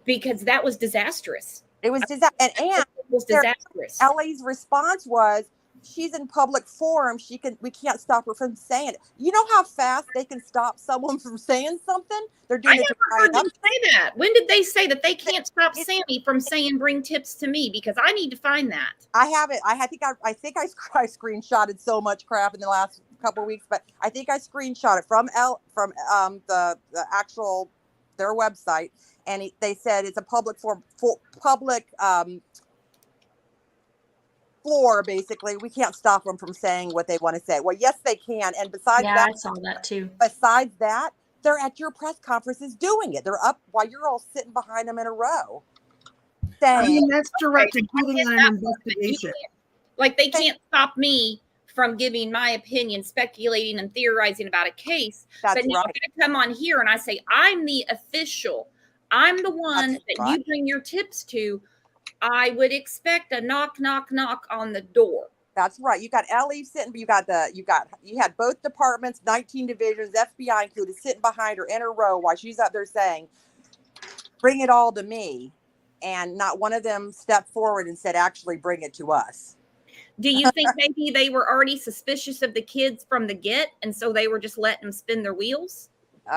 because that was disastrous. It was disastrous. And it was disastrous. Ellie's response was, she's in public forum. We can't stop her from saying it. You know how fast they can stop someone from saying something? They're doing it. I never heard them say that. When did they say that they can't stop Sammy from saying bring tips to me? Because I need to find that. I have it. I think I screenshotted so much crap in the last couple of weeks, but I think I screenshot it from the actual their website, and they said it's a public forum, floor, basically. We can't stop them from saying what they want to say. Well, yes, they can. And besides that, I saw that too. Besides that, they're at your press conferences doing it. They're up while you're all sitting behind them in a row. I mean, that's direct including on an investigation. Like, they can't stop me from giving my opinion, speculating and theorizing about a case. That's but now right. I'm going to come on here and I say, I'm the official I'm the one That's that right. you bring your tips to. I would expect a knock, knock, knock on the door. That's right. You got Ellie sitting, you had both departments, 19 divisions, FBI included, sitting behind her in a row while she's up there saying, bring it all to me. And not one of them stepped forward and said, actually bring it to us. Do you think maybe they were already suspicious of the kids from the get, and so they were just letting them spin their wheels?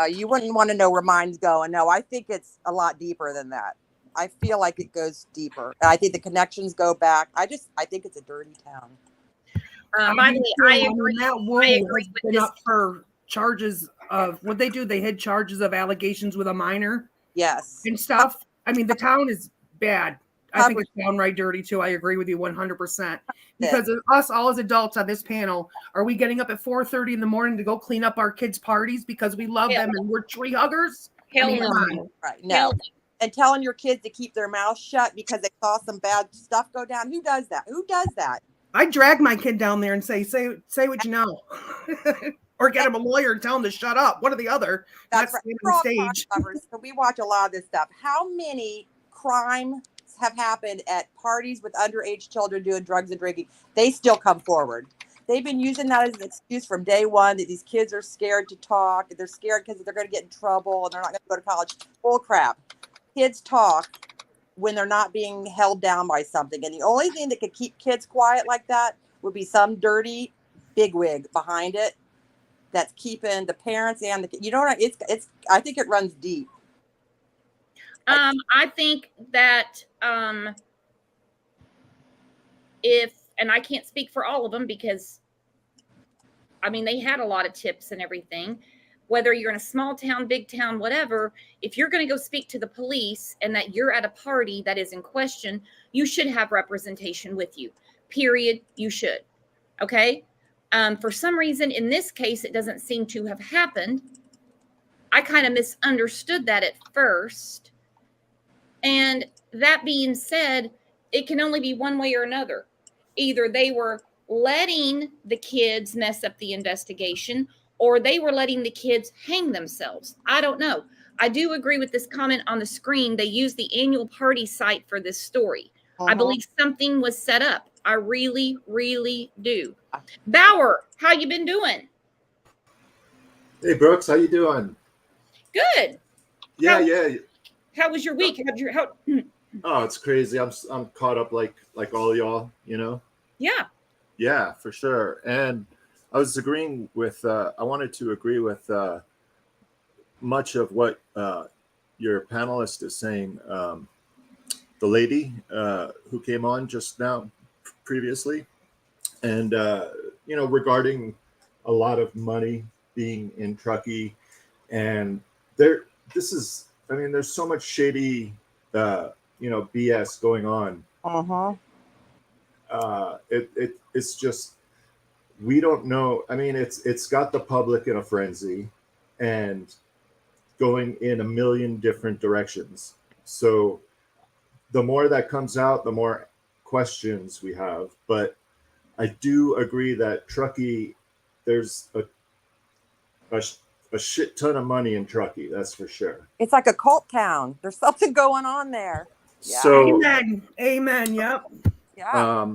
You wouldn't want to know where mine's going. No, I think it's a lot deeper than that. I feel like it goes deeper. I think the connections go back. I think it's a dirty town. By the way, I agree. That woman has been up for charges of what they do. They had charges of allegations with a minor. Yes. And stuff. I mean, the town is bad. I think it's downright dirty too. I agree with you 100%. Because of us all as adults on this panel, are we getting up at 4:30 in the morning to go clean up our kids' parties because we love them and we're tree huggers? Hell I mean, no. come on. Right. No. And telling your kids to keep their mouths shut because they saw some bad stuff go down. Who does that? Who does that? I drag my kid down there and say what you know. Or get him a lawyer and tell him to shut up. One or the other. That's right. We're all crime lovers, so we watch a lot of this stuff. How many crimes have happened at parties with underage children doing drugs and drinking? They still come forward. They've been using that as an excuse from day one that these kids are scared to talk. They're scared because they're going to get in trouble and they're not going to go to college. Bull crap. Kids talk when they're not being held down by something. And the only thing that could keep kids quiet like that would be some dirty bigwig behind it that's keeping the parents and it's I think it runs deep. I think that and I can't speak for all of them because I mean they had a lot of tips and everything. Whether you're in a small town, big town, whatever, if you're going to go speak to the police and that you're at a party that is in question, you should have representation with you. Period. You should. Okay. For some reason, in this case, it doesn't seem to have happened. I kind of misunderstood that at first. And that being said, it can only be one way or another. Either they were letting the kids mess up the investigation or they were letting the kids hang themselves. I don't know. I do agree with this comment on the screen. They used the annual party site for this story. I believe something was set up. I really, really do. Bauer, how you been doing? Hey, Brooks, how you doing? Good. Yeah. How was your week? Oh, it's crazy. I'm caught up like all y'all, you know? Yeah, for sure. And I was agreeing with I wanted to agree with much of what your panelist is saying. The lady who came on just now previously, and regarding a lot of money being in Truckee, and there's so much shady BS going on. It's just, we don't know. I mean, it's got the public in a frenzy and going in a million different directions. So the more that comes out, the more questions we have. But I do agree that Truckee, there's a shit ton of money in Truckee. That's for sure. It's like a cult town. There's something going on there. Yeah. So amen. Yep. Yeah.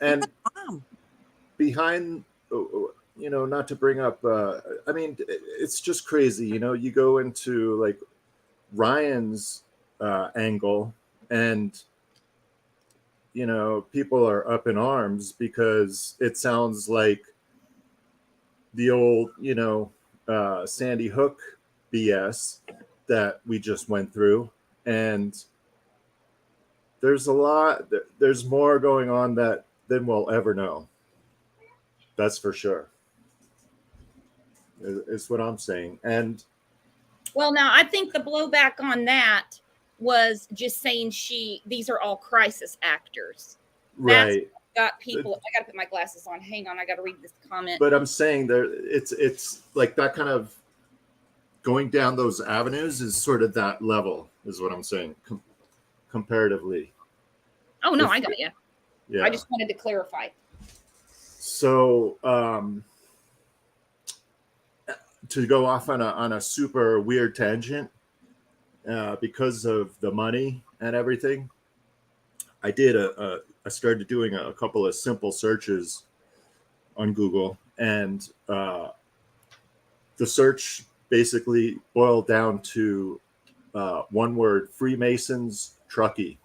And behind, not to bring up, I mean, it's just crazy. You go into like Ryan's angle and, people are up in arms because it sounds like the old, Sandy Hook BS that we just went through. And there's there's more going on than we'll ever know. That's for sure. Is what I'm saying. And well, now I think the blowback on that was just saying these are all crisis actors. Right. Got people. I got to put my glasses on. Hang on, I got to read this comment. But I'm saying it's like that kind of going down those avenues is sort of that level, is what I'm saying, comparatively. Oh no, I got you. Yeah. I just wanted to clarify. So to go off on a super weird tangent, because of the money and everything, I started doing a couple of simple searches on Google, and the search basically boiled down to one word: Freemasons Truckee.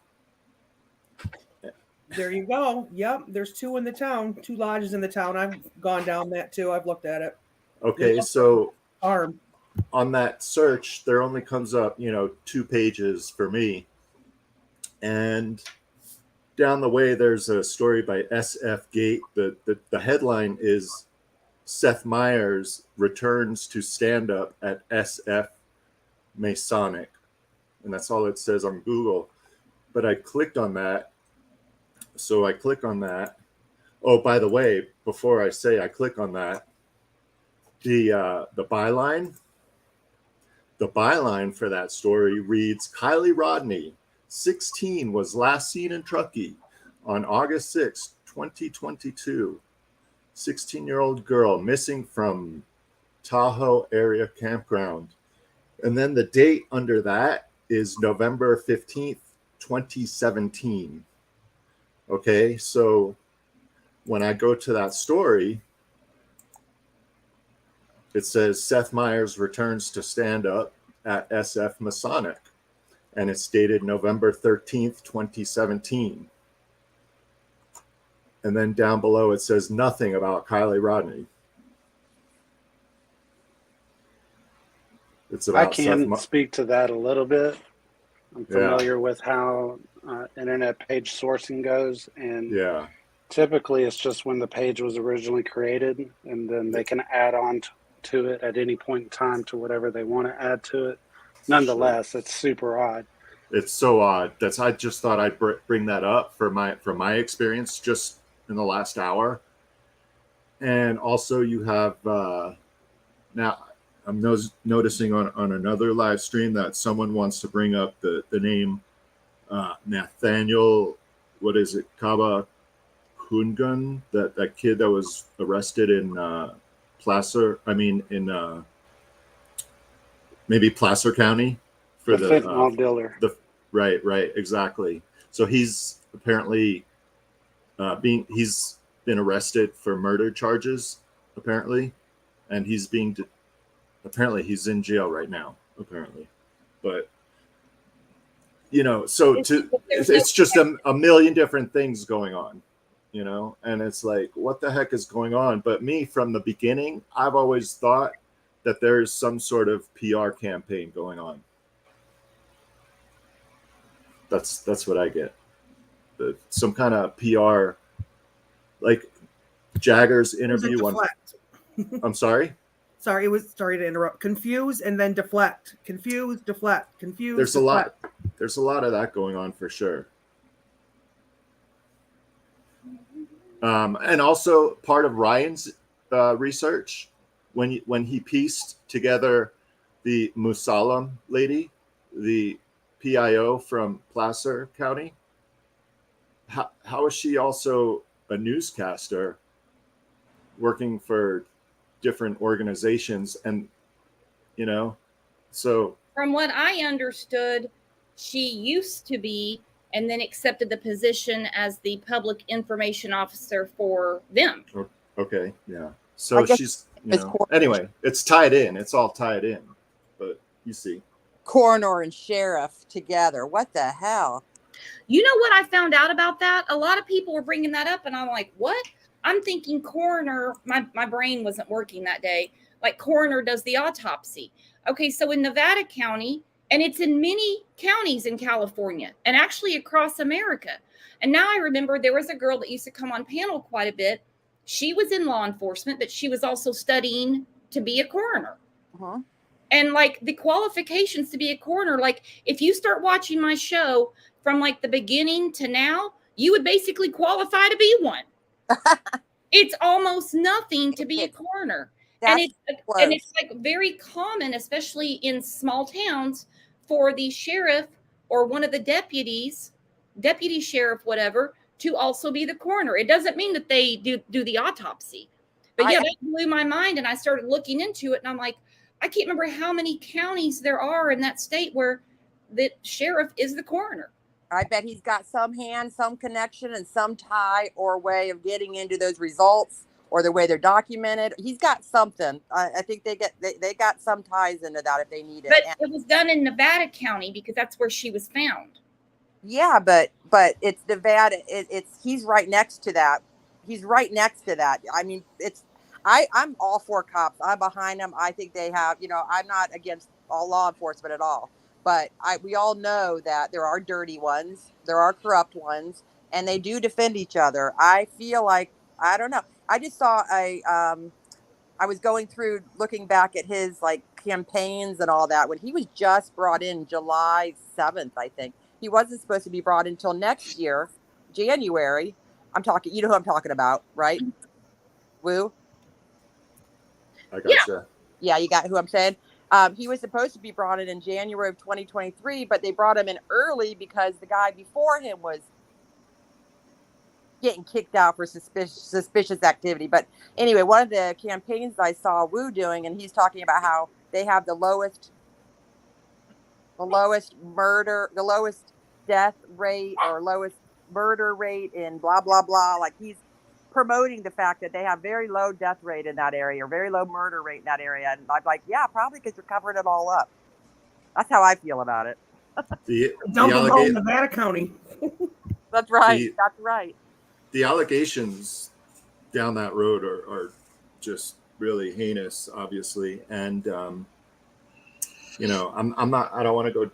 There you go. Yep, there's 2 in the town, 2 lodges in the town. I've gone down that too. I've looked at it. Okay, so arm. On that search, there only comes up, 2 pages for me. And down the way, there's a story by SF Gate. The headline is Seth Meyers returns to stand up at SF Masonic. And that's all it says on Google. But I clicked on that. So I click on that. Oh, by the way, before I say I click on that, the byline for that story reads, Kiely Rodni, 16, was last seen in Truckee on August 6, 2022. 16-year-old girl missing from Tahoe area campground. And then the date under that is November 15th, 2017. Okay, so when I go to that story, it says Seth Meyers returns to stand up at SF Masonic, and it's dated November 13th, 2017. And then down below, it says nothing about Kiely Rodni. It's about I can speak to that a little bit. I'm familiar with how internet page sourcing goes, and typically it's just when the page was originally created, and then they can add on to it at any point in time to whatever they want to add to it. Nonetheless, it's super odd. It's so odd. I just thought I'd bring that up from my experience just in the last hour. And also you have now I'm noticing on another live stream that someone wants to bring up the name Nathaniel, what is it, Kaba Kungun, that kid that was arrested in Placer County for the fentanyl dealer. Right, exactly. So he's apparently he's been arrested for murder charges, apparently, and he's apparently he's in jail right now, apparently. But so it's just a million different things going on, and it's like, what the heck is going on? But me, from the beginning, I've always thought that there's some sort of PR campaign going on. That's what I get. Some kind of PR, like Jagger's interview on. I'm sorry. Sorry to interrupt. Confuse and then deflect. Confuse, deflect. Confuse. There's deflect. There's a lot of that going on for sure. And also part of Ryan's research, when he pieced together the Musalam lady, the PIO from Placer County, how is she also a newscaster working for different organizations? And so from what I understood, she used to be, and then accepted the position as the public information officer for them. Okay, yeah. So she's, anyway, it's tied in. It's all tied in. But you see. Coroner and sheriff together. What the hell? You know what I found out about that? A lot of people were bringing that up, and I'm like, what? I'm thinking coroner, my brain wasn't working that day. Like, coroner does the autopsy. Okay, so in Nevada County, and it's in many counties in California and actually across America. And now I remember there was a girl that used to come on panel quite a bit. She was in law enforcement, but she was also studying to be a coroner. Uh-huh. And like the qualifications to be a coroner, like if you start watching my show from like the beginning to now, you would basically qualify to be one. It's almost nothing to be a coroner. And it's like very common, especially in small towns, for the sheriff or one of the deputy sheriff, whatever, to also be the coroner. It doesn't mean that they do the autopsy. But yeah, that blew my mind. And I started looking into it, and I'm like, I can't remember how many counties there are in that state where the sheriff is the coroner. I bet he's got some hand, some connection, and some tie or way of getting into those results, or the way they're documented. He's got something. I think they got some ties into that if they need it. But it was done in Nevada County because that's where she was found. Yeah, but it's Nevada. He's right next to that. He's right next to that. I mean, I'm all for cops. I'm behind them. I think they have, I'm not against all law enforcement at all. But we all know that there are dirty ones, there are corrupt ones, and they do defend each other. I feel like, I don't know. I just saw I was going through looking back at his like campaigns and all that when he was just brought in July 7th, I think. He wasn't supposed to be brought in until next year, January. You know who I'm talking about, right? Woo? I gotcha. Yeah, you got who I'm saying? He was supposed to be brought in January of 2023, but they brought him in early because the guy before him was getting kicked out for suspicious activity. But anyway, one of the campaigns I saw Wu doing, and he's talking about how they have the lowest death rate or lowest murder rate in blah, blah, blah. Like he's promoting the fact that they have very low death rate in that area or very low murder rate in that area. And I'm like, yeah, probably because you're covering it all up. That's how I feel about it. Nevada County. That's right. That's right. The allegations down that road are just really heinous, obviously. And, I don't want to go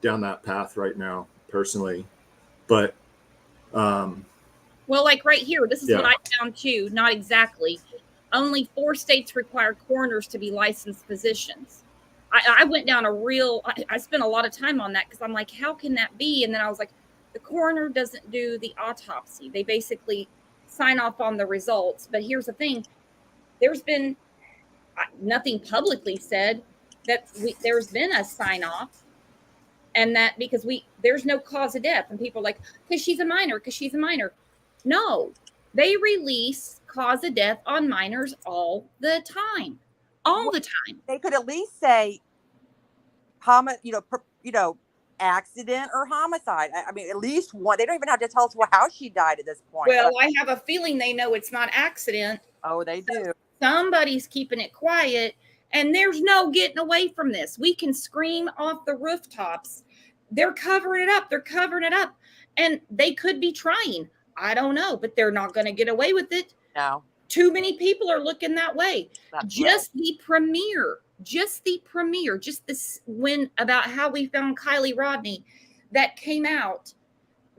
down that path right now personally, but, well, like right here, this is what I found too. Not exactly. Only 4 states require coroners to be licensed physicians. I went down I spent a lot of time on that because I'm like, how can that be? And then I was like, the coroner doesn't do the autopsy. They basically sign off on the results. But here's the thing. There's been nothing publicly said that there's been a sign off, and that because there's no cause of death. And people are like, because she's a minor. No, they release cause of death on minors all the time. They could at least say accident or homicide. I mean, at least one. They don't even have to tell us how she died at this point. Well, I have a feeling they know it's not accident. Oh, they do. Somebody's keeping it quiet, and there's no getting away from this. We can scream off the rooftops. They're covering it up. And they could be trying. I don't know, but they're not going to get away with it. No. Too many people are looking that way. The premiere, just this when about how we found Kiely Rodni that came out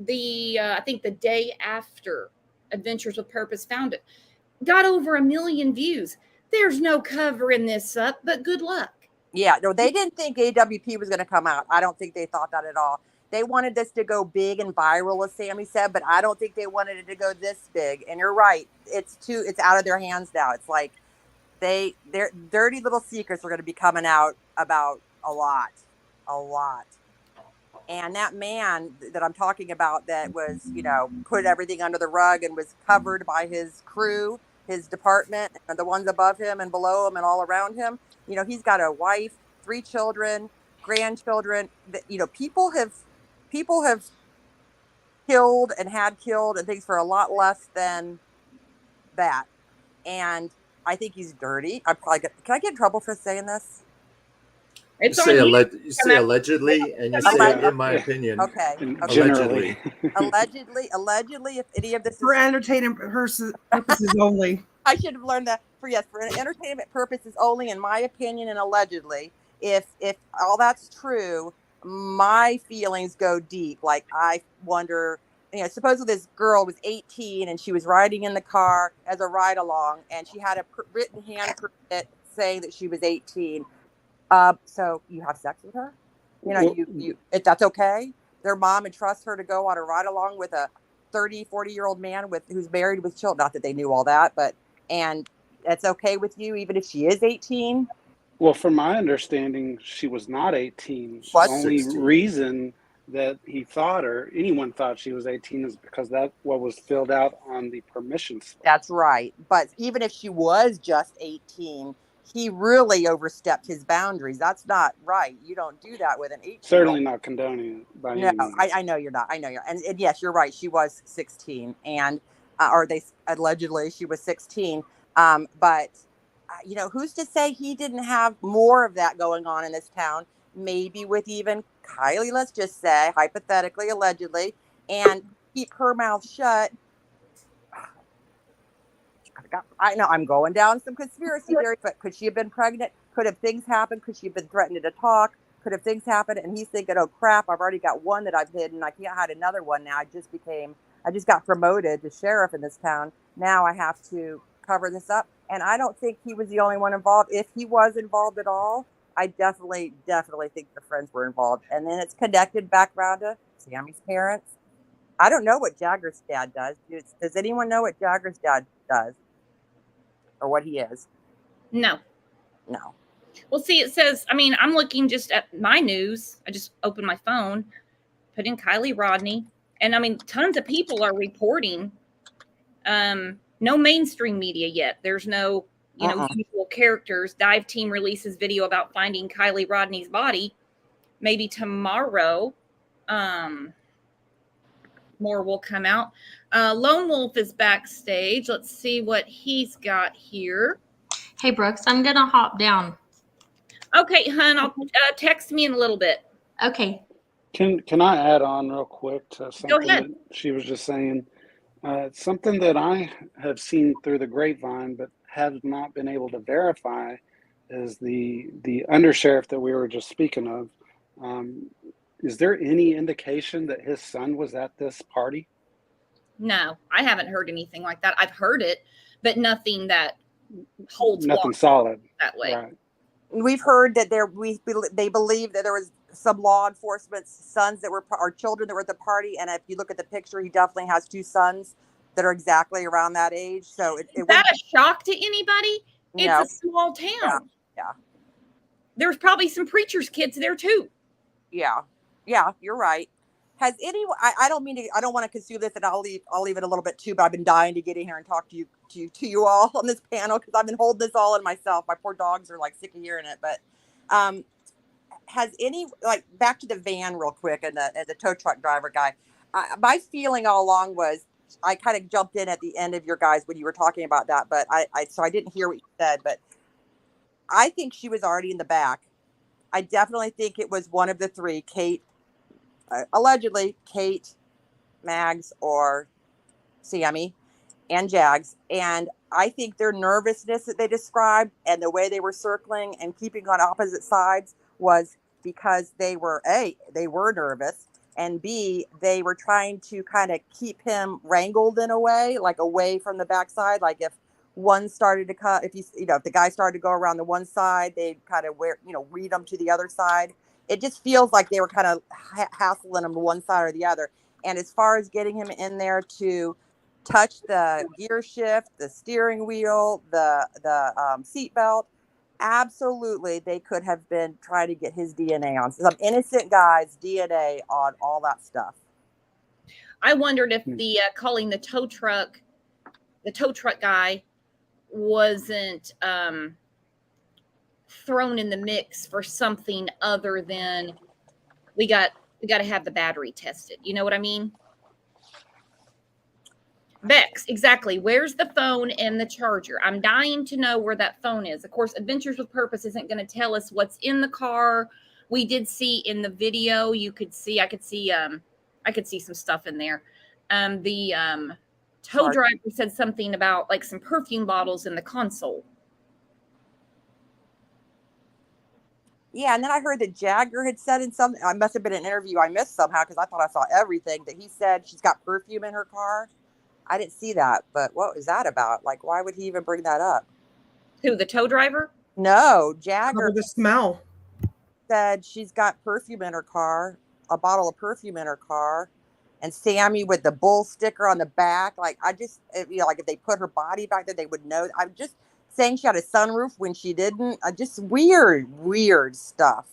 I think the day after Adventures with Purpose found it, got over 1 million views. There's no covering this up, but good luck. Yeah, no, they didn't think AWP was going to come out. I don't think they thought that at all. They wanted this to go big and viral, as Sammy said, but I don't think they wanted it to go this big. And you're right. It's out of their hands now. It's like their dirty little secrets are going to be coming out about a lot. And that man that I'm talking about that was, put everything under the rug and was covered by his crew, his department, and the ones above him and below him and all around him. He's got a wife, 3 children, grandchildren. People have killed and things for a lot less than that. And I think he's dirty. Can I get in trouble for saying this? You say allegedly, and you say in my opinion. Okay. Allegedly. Allegedly, if any of this for entertainment purposes only. I should have learned that for entertainment purposes only, in my opinion, and allegedly. If all that's true, my feelings go deep. Like I wonder, supposedly this girl was 18 and she was riding in the car as a ride along, and she had a written hand permit saying that she was 18. So you have sex with her? If that's okay. Their mom entrusts her to go on a ride along with a 40-year-old man who's married with children. Not that they knew all that, and that's okay with you, even if she is 18? Well, from my understanding, she was not 18. What? The only reason that he thought or anyone thought she was 18 is because that's what was filled out on the permission slip. That's right. But even if she was just 18, he really overstepped his boundaries. That's not right. You don't do that with an 8-year-old. Certainly not condoning it by No, any means. I know you're not. I know you're. And yes, you're right. She was 16, and or they allegedly she was 16. But you know, who's to say he didn't have more of that going on in this town? Maybe with even Kiely. Let's just say hypothetically, allegedly, and keep her mouth shut. I know I'm going down some conspiracy theory, but could she have been pregnant? Could have things happened? Could she have been threatened to talk? Could have things happened? And he's thinking, oh crap, I've already got one that I've hidden. I can't hide another one now. I just got promoted to sheriff in this town. Now I have to cover this up. And I don't think he was the only one involved. If he was involved at all, I definitely think the friends were involved. And then it's connected back around to Sammy's parents. I don't know what Jagger's dad does. Does anyone know what Jagger's dad does? Or what he is? No. No. Well, see, it says, I mean, I'm looking just at my news. I just opened my phone, put in Kiely Rodni, and I mean, tons of people are reporting. No mainstream media yet. There's no, usual characters. Dive team releases video about finding Kiely Rodni's body. Maybe tomorrow, more will come out. Lone Wolf is backstage. Let's see what he's got here. Hey, Brooks, I'm going to hop down. Okay, hon, I'll text me in a little bit. Okay. Can I add on real quick to something Go ahead. that she was just saying? Something that I have seen through the grapevine but have not been able to verify is the undersheriff that we were just speaking of. Is there any indication that his son was at this party? No, I haven't heard anything like that. I've heard it, but nothing that holds Nothing water solid that way. Right. We've heard that they believe that there was some law enforcement sons that were, or children that were at the party. And if you look at the picture, he definitely has 2 sons that are exactly around that age. So is that a shock to anybody? No. It's a small town. Yeah. There's probably some preachers' kids there too. Yeah, you're right. Has anyone? I don't mean to. I don't want to consume this, and I'll leave it a little bit too. But I've been dying to get in here and talk to you all on this panel because I've been holding this all in myself. My poor dogs are like sick of hearing it. But has any, like, back to the van real quick and the tow truck driver guy? My feeling all along was I kind of jumped in at the end of your guys when you were talking about that, but so I didn't hear what you said. But I think she was already in the back. I definitely think it was one of the 3, Kate, allegedly Kate, Mags, or Sammy, and Jags. And I think their nervousness that they described and the way they were circling and keeping on opposite sides was because they were nervous, and B, they were trying to kind of keep him wrangled in a way, like away from the backside. Like if one started to cut, if the guy started to go around the one side, they'd kind of read him to the other side. It just feels like they were kind of hassling him to one side or the other. And as far as getting him in there to touch the gear shift, the steering wheel, the seat belt, absolutely, they could have been trying to get his DNA on some innocent guy's DNA on all that stuff. I wondered if the calling the tow truck guy wasn't thrown in the mix for something other than we got to have the battery tested. You know what I mean? Bex, exactly. Where's the phone and the charger? I'm dying to know where that phone is. Of course, Adventures with Purpose isn't going to tell us what's in the car. We did see in the video, I could see some stuff in there. The tow driver said something about like some perfume bottles in the console. Yeah, and then I heard that Jagger had said in some, I must have been an interview I missed somehow because I thought I saw everything, that he said she's got perfume in her car. I didn't see that, but what was that about? Like, why would he even bring that up? Who, the tow driver? No, Jagger. Cover the smell. Said she's got perfume in her car, a bottle of perfume in her car, and Sammy with the bull sticker on the back. Like, like if they put her body back there, they would know. I'm just saying she had a sunroof when she didn't. Just weird stuff.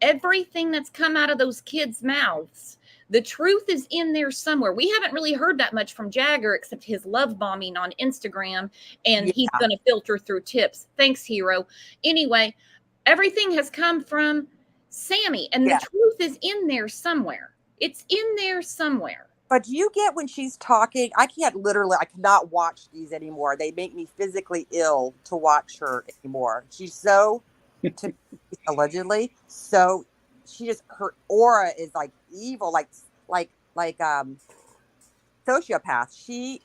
Everything that's come out of those kids' mouths, The truth is in there somewhere. We haven't really heard that much from Jagger except his love bombing on Instagram, and he's going to filter through tips. Thanks, hero. Anyway, everything has come from Sammy, and the truth is in there somewhere. It's in there somewhere. But do you get when she's talking? I cannot watch these anymore. They make me physically ill to watch her anymore. She's so, allegedly, so her aura is like evil, like sociopath.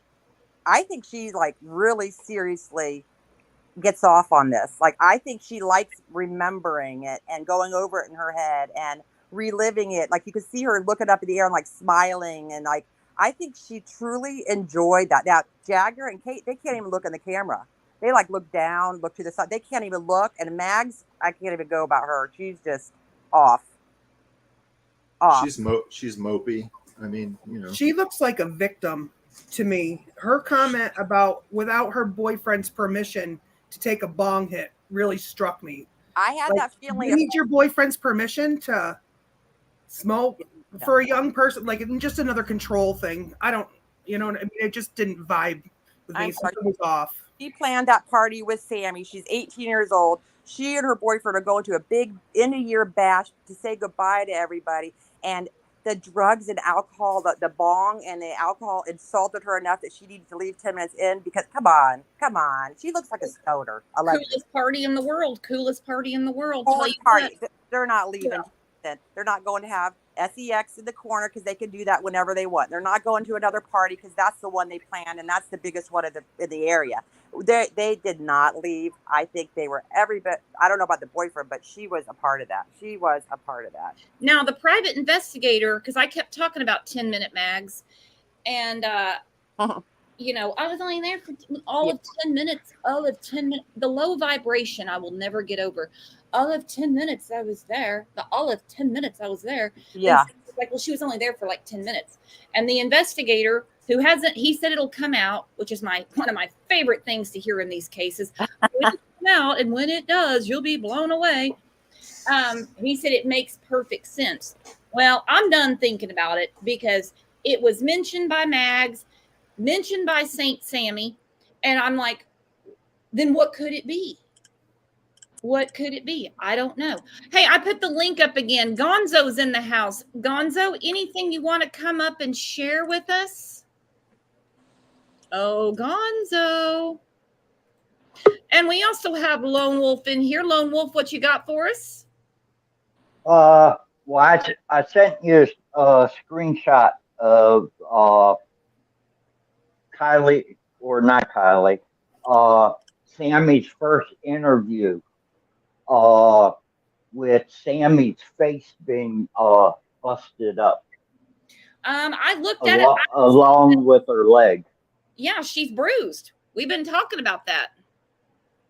I think she like really seriously gets off on this. Like, I think she likes remembering it and going over it in her head and reliving it. Like, you could see her looking up in the air and like smiling, and like, I think she truly enjoyed that. Now, Jagger and Kate, they can't even look in the camera. They like look down, look to the side. They can't even look. And Mags, I can't even go about her. She's just off. She's mopey. I mean, you know. She looks like a victim to me. Her comment about without her boyfriend's permission to take a bong hit really struck me. I had that feeling. You need your boyfriend's permission to smoke for a young person, like just another control thing. I don't, you know, I mean, it just didn't vibe with me. Something was off. She planned that party with Sammy. She's 18 years old. She and her boyfriend are going to a big end-of-year bash to say goodbye to everybody. And the drugs and alcohol, the bong and the alcohol insulted her enough that she needed to leave 10 minutes in because, come on. She looks like a stoner. Coolest party in the world. Coolest party in the world. Coolest party. They're not leaving. They're not going to have SEX in the corner because they can do that whenever they want. They're not going to another party because that's the one they planned, and that's the biggest one in the area. They did not leave. I think they were every bit. I don't know about the boyfriend, but she was a part of that. Now, the private investigator, because I kept talking about 10-minute mags, and you know, I was only there for all of 10 minutes. The low vibration I will never get over. All of 10 minutes I was there. Yeah. Like, well, she was only there for like 10 minutes. And the investigator he said it'll come out, which is one of my favorite things to hear in these cases. It'll come out, and when it does, you'll be blown away. He said it makes perfect sense. Well, I'm done thinking about it because it was mentioned by Mags, mentioned by Saint Sammy, and I'm like, then what could it be? What could it be? I don't know. Hey, I put the link up again. Gonzo's in the house. Gonzo, anything you want to come up and share with us? Oh, Gonzo. And we also have Lone Wolf in here. Lone Wolf, what you got for us? Well, I sent you a screenshot of Kiely, or not Kiely, Sammy's first interview with Sammy's face being busted up. I looked at it. Along with her leg. Yeah, she's bruised. We've been talking about that.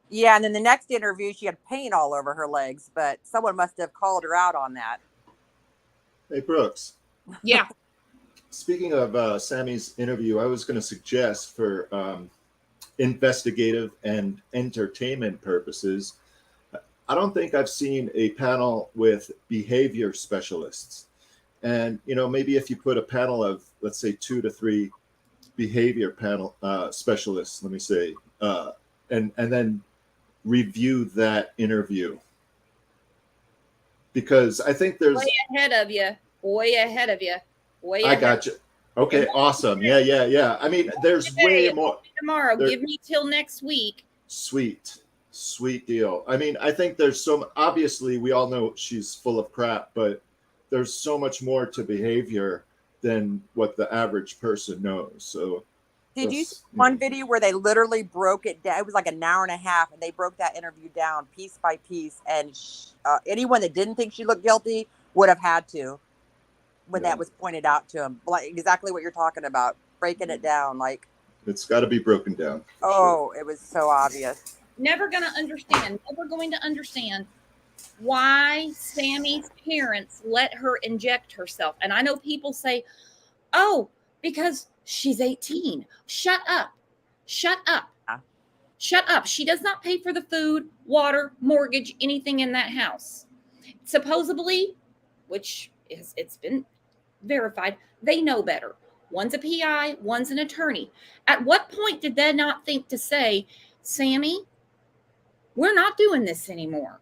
Yeah, and then the next interview, she had paint all over her legs, but someone must have called her out on that. Hey, Brooks. Yeah. Speaking of Sammy's interview, I was going to suggest for investigative and entertainment purposes, I don't think I've seen a panel with behavior specialists. And, you know, maybe if you put a panel of, let's say, 2 to 3 behavior panel specialists, let me say, and then review that interview. Because I think there's... Way ahead of you. I got you. Okay, awesome. Yeah. I mean, there's way more. Tomorrow, give me till next week. Sweet deal. I mean, I think there's obviously we all know she's full of crap, but there's so much more to behavior than what the average person knows. So did you see one video where they literally broke it down? It was like an hour and a half, and they broke that interview down piece by piece. And anyone that didn't think she looked guilty would have had to when that was pointed out to him. Like exactly what you're talking about, breaking it down. Like it's got to be broken down. Oh, sure. It was so obvious. Never going to understand why Sammy's parents let her inject herself. And I know people say, oh, because she's 18. Shut up. She does not pay for the food, water, mortgage, anything in that house. Supposedly, which is, it's been verified. They know better. One's a PI, one's an attorney. At what point did they not think to say, Sammy, we're not doing this anymore.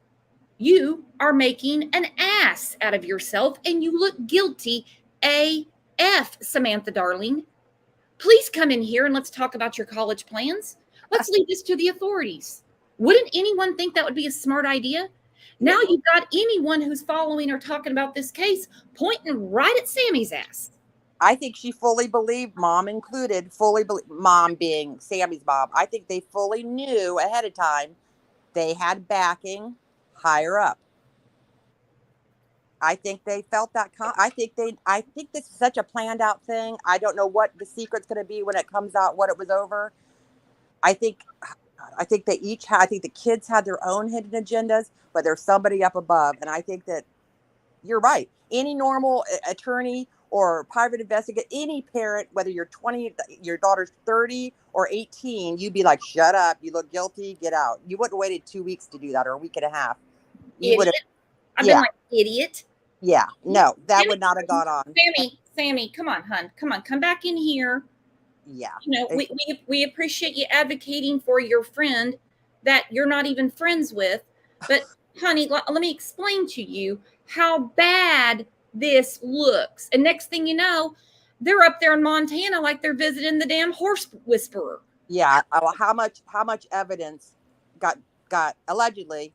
You are making an ass out of yourself and you look guilty AF, Samantha darling. Please come in here and let's talk about your college plans. Let's leave this to the authorities. Wouldn't anyone think that would be a smart idea? Now you've got anyone who's following or talking about this case pointing right at Sammy's ass. I think she fully believed, mom included, mom being Sammy's mom. I think they fully knew ahead of time they had backing higher up. I think they felt that. I think this is such a planned out thing. I don't know what the secret's going to be when it comes out, what it was over. I think they each had, I think the kids had their own hidden agendas, but there's somebody up above. And I think that you're right. Any normal attorney or private investigator, any parent, whether you're 20, your daughter's 30 or 18, you'd be like, shut up. You look guilty. Get out. You wouldn't have waited 2 weeks to do that or a week and a half. You would have. I've been like, idiot. Yeah. No, that would not have gone on. Sammy, come on, hun. Come on. Come back in here. Yeah. You know, we appreciate you advocating for your friend that you're not even friends with. But, honey, let me explain to you how bad this looks. And next thing you know, they're up there in Montana like they're visiting the damn horse whisperer. Yeah. Well, how much evidence got allegedly?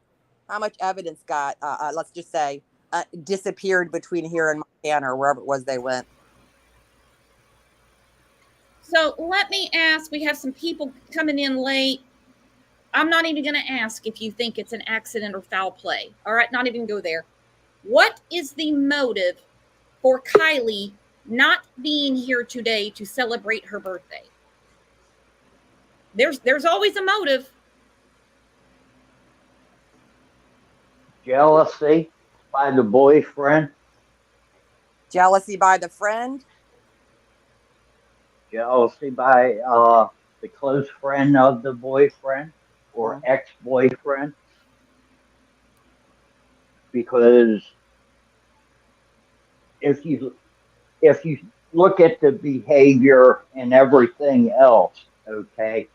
How much evidence got? Let's just say disappeared between here and Montana or wherever it was they went. So let me ask, we have some people coming in late. I'm not even going to ask if you think it's an accident or foul play. All right, not even go there. What is the motive for Kiely not being here today to celebrate her birthday? There's always a motive. Jealousy by the boyfriend. Jealousy by the friend. Jealousy by the close friend of the boyfriend or ex-boyfriend. Because if you look at the behavior and everything else, okay,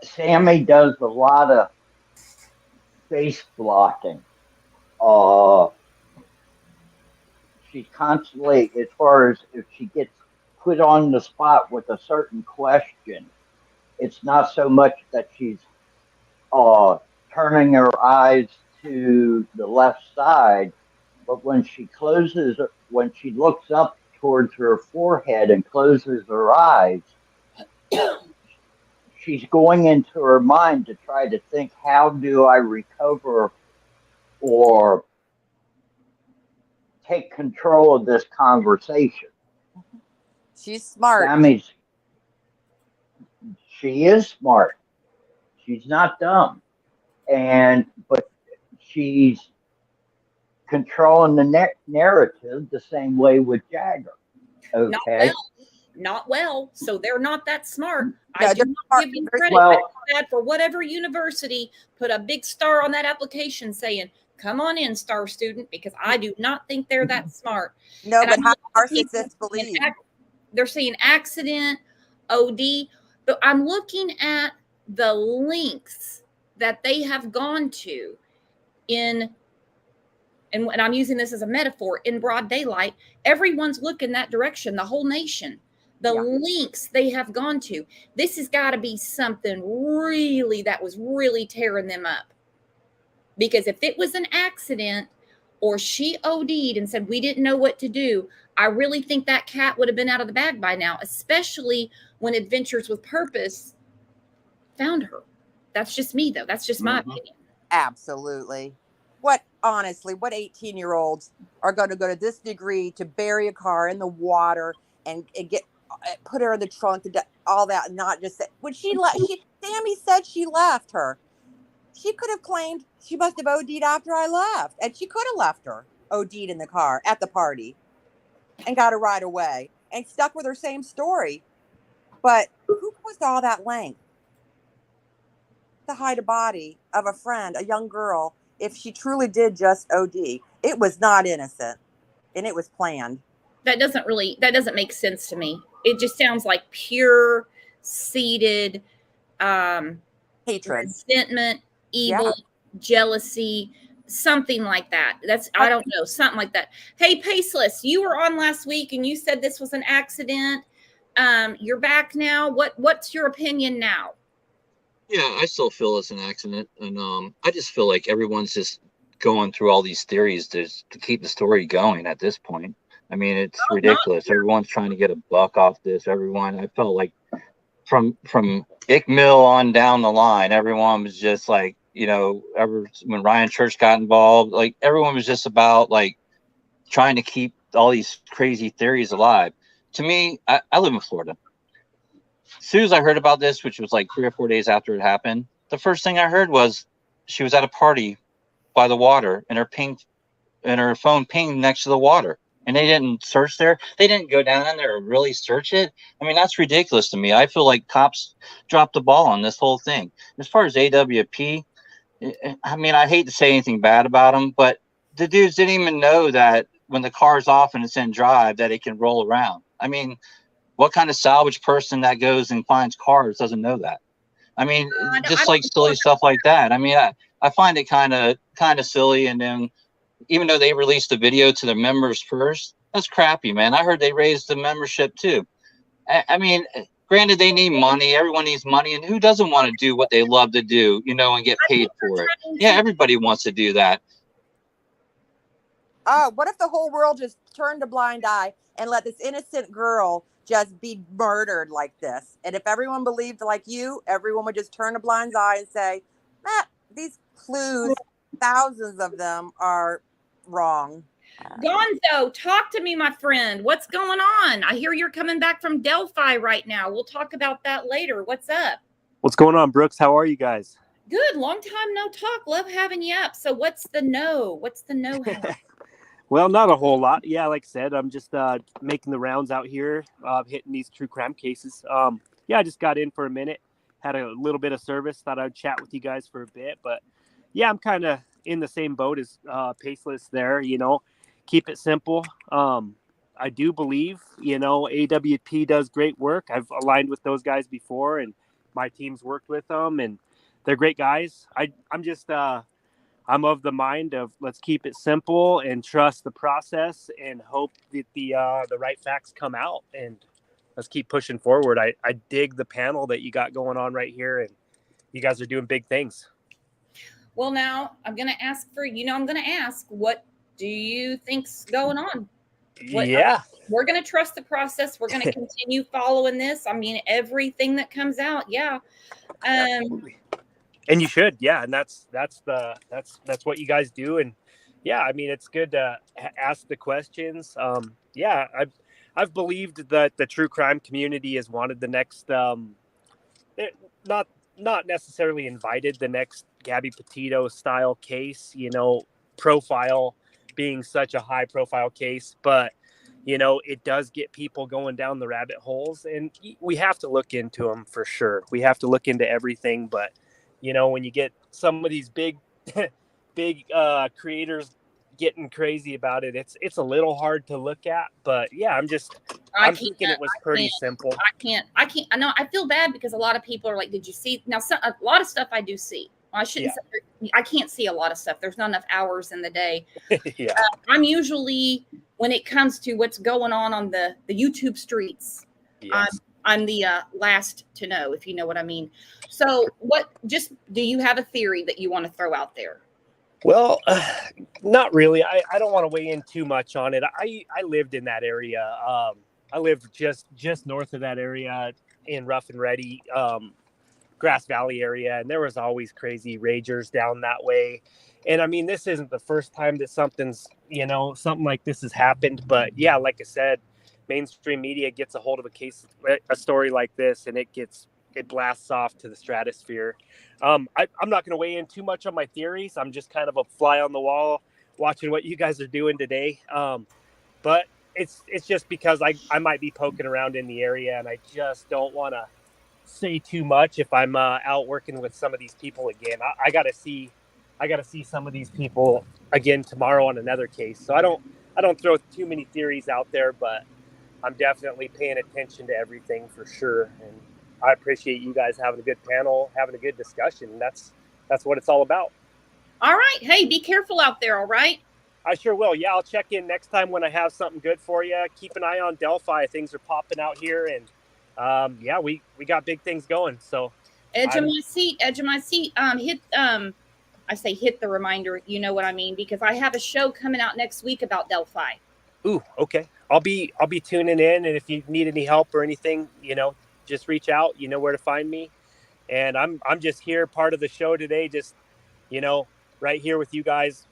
Sammy does a lot of face blocking. She's constantly, as far as if she gets put on the spot with a certain question, it's not so much that she's turning her eyes to the left side, but when she looks up towards her forehead and closes her eyes, she's going into her mind to try to think, how do I recover or take control of this conversation? She's smart. She is smart. She's not dumb. But she's controlling the narrative the same way with Jagger. Okay. Not well. So they're not that smart. I do not give them credit. For whatever university put a big star on that application saying, come on in, star student, because I do not think they're that smart. No, and but how narcissists believe. They're saying accident, OD, but I'm looking at the links that they have gone to and I'm using this as a metaphor, in broad daylight. Everyone's looking that direction, the whole nation. The links they have gone to. This has got to be something that was really tearing them up. Because if it was an accident or she OD'd and said, we didn't know what to do, I really think that cat would have been out of the bag by now, especially when Adventures with Purpose found her. That's just me, though. That's just my opinion. Absolutely. What 18-year-olds are going to go to this degree to bury a car in the water and put her in the trunk, all that, not just say, when Sammy said she left her. She could have claimed she must have OD'd after I left. And she could have left her OD'd in the car at the party and got her right away and stuck with her same story. But who goes to all that length to hide a body of a friend, a young girl, if she truly did just OD? It was not innocent. and it was planned. That doesn't make sense to me. It just sounds like pure seated hatred, resentment, evil, jealousy, something like that. I don't know, something like that. Hey, Paceless, you were on last week and you said this was an accident. You're back now. What's your opinion now? Yeah, I still feel it's an accident, and I just feel like everyone's just going through all these theories to keep the story going at this point. I mean, it's ridiculous. Everyone's trying to get a buck off this. I felt like from Ick Mill on down the line, everyone was just like, when Ryan Church got involved, like everyone was just about like trying to keep all these crazy theories alive. To me, I live in Florida. As soon as I heard about this, which was like 3 or 4 days after it happened, the first thing I heard was she was at a party by the water and her phone pinged next to the water. And they didn't search there. They didn't go down in there and really search it. I mean, that's ridiculous to me. I feel like cops dropped the ball on this whole thing. As far as AWP, I mean, I hate to say anything bad about them, but the dudes didn't even know that when the car's off and it's in drive that it can roll around. I mean, what kind of salvage person that goes and finds cars doesn't know that? I mean, just like silly stuff like that. I mean, I find it kind of silly. And then even though they released the video to their members first, that's crappy, man. I heard they raised the membership too. I mean, granted, they need money. Everyone needs money. And who doesn't want to do what they love to do, and get paid for it? Yeah, everybody wants to do that. What if the whole world just turned a blind eye and let this innocent girl just be murdered like this? And if everyone believed like you, everyone would just turn a blind eye and say, these clues, thousands of them, are wrong. Gonzo, talk to me, my friend. What's going on? I hear you're coming back from Delphi right now. We'll talk about that later. What's up? What's going on, Brooks? How are you guys? Good. Long time no talk. Love having you up. So what's the no? What's the no? Well, not a whole lot. Yeah, like I said, I'm just making the rounds out here, hitting these true crime cases. Yeah, I just got in for a minute, had a little bit of service, thought I'd chat with you guys for a bit. But yeah, I'm kind of in the same boat as Paceless there, keep it simple. I do believe, AWP does great work. I've aligned with those guys before, and my team's worked with them, and they're great guys. I'm of the mind of let's keep it simple and trust the process and hope that the right facts come out, and let's keep pushing forward. I dig the panel that you got going on right here, and you guys are doing big things. Well, now I'm going to ask what do you think's going on? We're going to trust the process. We're going to continue following this. I mean, everything that comes out. Yeah. Absolutely. And you should, yeah, and that's what you guys do, and yeah, I mean, it's good to ask the questions. Yeah, I've believed that the true crime community has wanted the next, not necessarily invited the next Gabby Petito style case, profile being such a high profile case, but it does get people going down the rabbit holes, and we have to look into them for sure. We have to look into everything, but when you get some of these big creators getting crazy about it, it's a little hard to look at. But yeah, I'm thinking it was pretty simple. I can't. I know. I feel bad because a lot of people are like, "Did you see?" Now, a lot of stuff I do see. Well, I shouldn't. Say, I can't see a lot of stuff. There's not enough hours in the day. Yeah. I'm usually, when it comes to what's going on the YouTube streets, yes. I'm the last to know, if you know what I mean. So do you have a theory that you want to throw out there? Well, not really. I don't want to weigh in too much on it. I lived in that area. I lived just north of that area in Rough and Ready, Grass Valley area. And there was always crazy ragers down that way. And I mean, this isn't the first time that something like this has happened. But yeah, like I said, mainstream media gets a hold of a story like this, and it blasts off to the stratosphere. I'm not going to weigh in too much on my theories. I'm just kind of a fly on the wall watching what you guys are doing today. But it's just because I might be poking around in the area, and I just don't want to say too much if I'm out working with some of these people again. I got to see some of these people again tomorrow on another case. So I don't I don't throw too many theories out there, but I'm definitely paying attention to everything for sure. And I appreciate you guys having a good panel, having a good discussion. That's what it's all about. All right. Hey, be careful out there. All right. I sure will. Yeah, I'll check in next time when I have something good for you. Keep an eye on Delphi. Things are popping out here, and yeah, we got big things going. So Edge of my seat. Hit I say hit the reminder. You know what I mean, because I have a show coming out next week about Delphi. Ooh, okay. I'll be tuning in, and if you need any help or anything, just reach out. You know where to find me. And I'm just here, part of the show today, just right here with you guys,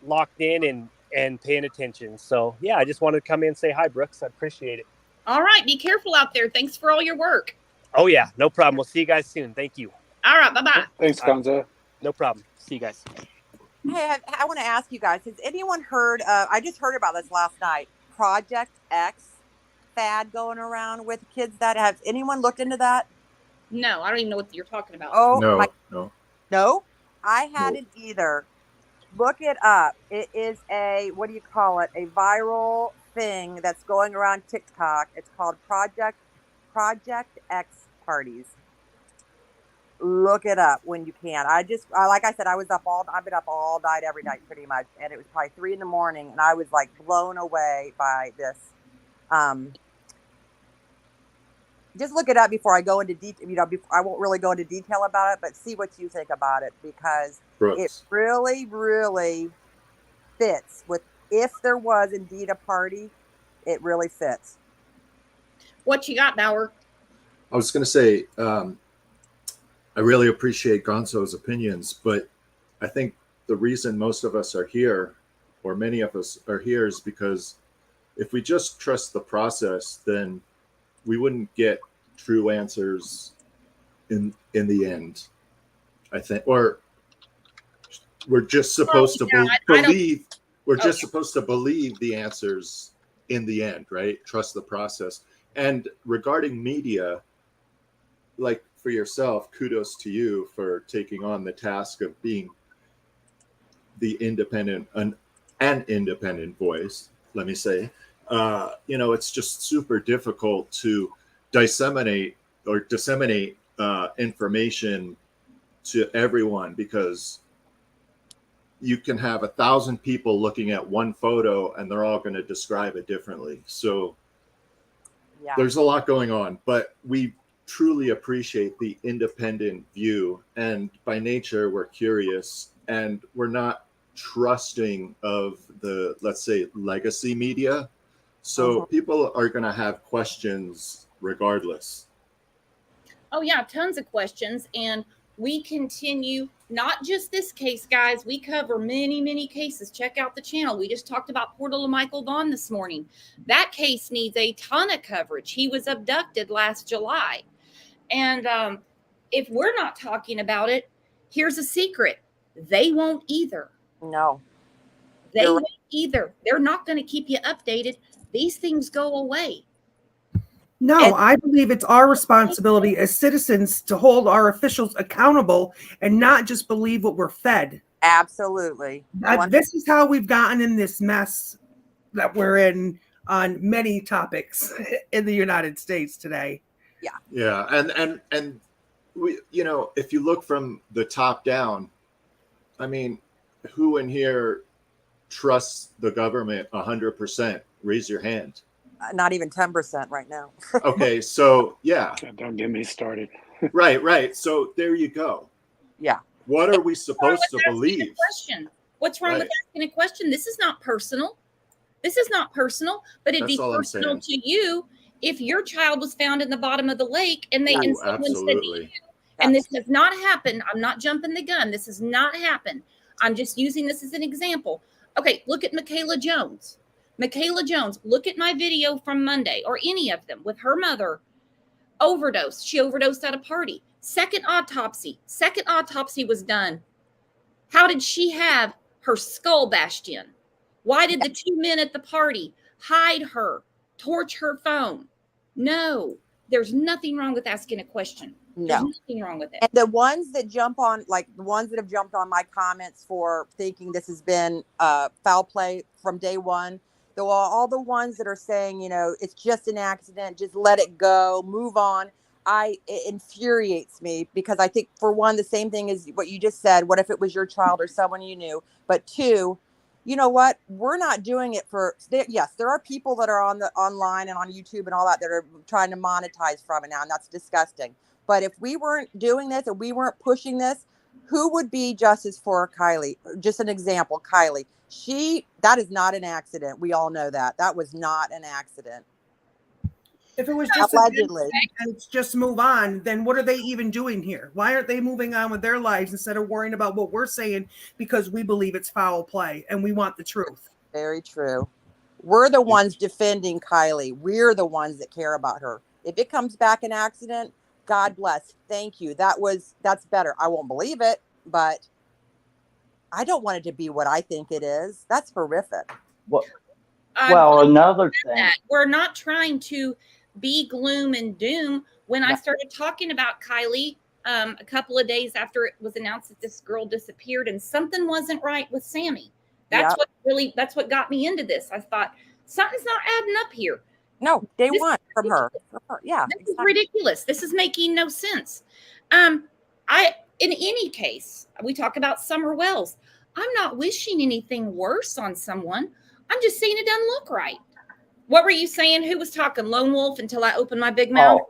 locked in and paying attention. So yeah, I just wanted to come in and say hi, Brooks. I appreciate it. All right, be careful out there. Thanks for all your work. Oh yeah, no problem. We'll see you guys soon. Thank you. All right, bye-bye. Thanks, Gonzo. No problem. See you guys. Hey, I want to ask you guys, has anyone heard, I just heard about this last night, Project X fad going around with kids that have, anyone looked into that? No, I don't even know what you're talking about. Oh, no. I hadn't either. Look it up. It is a, what do you call it? A viral thing that's going around TikTok. It's called Project X parties. Look it up when you can. Like I said, I've been up all night, every night pretty much. And it was probably 3 a.m. and I was like blown away by this. Just look it up before I go into detail. I won't really go into detail about it, but see what you think about it, because it really, really fits with, if there was indeed a party, it really fits. What you got, Bauer? I was going to say, I really appreciate Gonzo's opinions, but I think the reason most of us are here, or many of us are here, is because if we just trust the process, then we wouldn't get true answers in the end, I think. Or we're just supposed to believe. We're just supposed to believe the answers in the end, right? Trust the process. And regarding media, like for yourself, kudos to you for taking on the task of being the an independent voice. Let me say, it's just super difficult to disseminate information to everyone, because you can have 1,000 people looking at one photo and they're all going to describe it differently. So there's a lot going on, but we truly appreciate the independent view. And by nature, we're curious, and we're not trusting of the, let's say, legacy media. So people are going to have questions regardless. Oh yeah, tons of questions. And we continue, not just this case, guys. We cover many, many cases. Check out the channel. We just talked about poor little Michael Vaughn this morning. That case needs a ton of coverage. He was abducted last July. And if we're not talking about it, here's a secret. They won't either. No. They won't either. They're not going to keep you updated. These things go away. No, I believe it's our responsibility as citizens to hold our officials accountable and not just believe what we're fed. Absolutely. This is how we've gotten in this mess that we're in on many topics in the United States today. Yeah. And we, if you look from the top down, I mean, who in here trusts the government 100%? Raise your hand. Not even 10% right now. Okay, so yeah. Don't get me started. Right. So there you go. Yeah. What are we supposed to believe? What's wrong with asking a question? This is not personal. But it'd be personal to you if your child was found in the bottom of the lake and someone said to you, and this has not happened. I'm not jumping the gun. This has not happened. I'm just using this as an example. Okay, look at Michaela Jones. Look at my video from Monday, or any of them, with her mother. Overdose. She overdosed at a party. Second autopsy was done. How did she have her skull bashed in? Why did the 2 men at the party hide her, torch her phone? No, there's nothing wrong with asking a question. There's nothing wrong with it. And the ones that have jumped on my comments for thinking this has been foul play from day one, Though all the ones that are saying, you know, it's just an accident, just let it go, move on. It infuriates me because I think, for one, the same thing as what you just said. What if it was your child or someone you knew? But two, you know what? We're not doing it for. Yes, there are people that are online and on YouTube and all that are trying to monetize from it now, and that's disgusting. But if we weren't doing this and we weren't pushing this, who would be justice for Kiely? Just an example, Kiely. That is not an accident. We all know that. That was not an accident. If it was just allegedly, and just move on, then what are they even doing here? Why aren't they moving on with their lives instead of worrying about what we're saying because we believe it's foul play and we want the truth? Very true. We're the ones defending Kiely. We're the ones that care about her. If it comes back an accident, God bless. Thank you. That's better. I won't believe it, but I don't want it to be what I think it is. That's horrific. Well, another thing. We're not trying to be gloom and doom. When I started talking about Kiely a couple of days after it was announced that this girl disappeared and something wasn't right with Sammy, that's what got me into this. I thought something's not adding up here. No, day one from her. Yeah, this is ridiculous. This is making no sense. In any case, we talk about Summer Wells. I'm not wishing anything worse on someone. I'm just saying it doesn't look right. What were you saying? Who was talking? Lone Wolf until I opened my big mouth?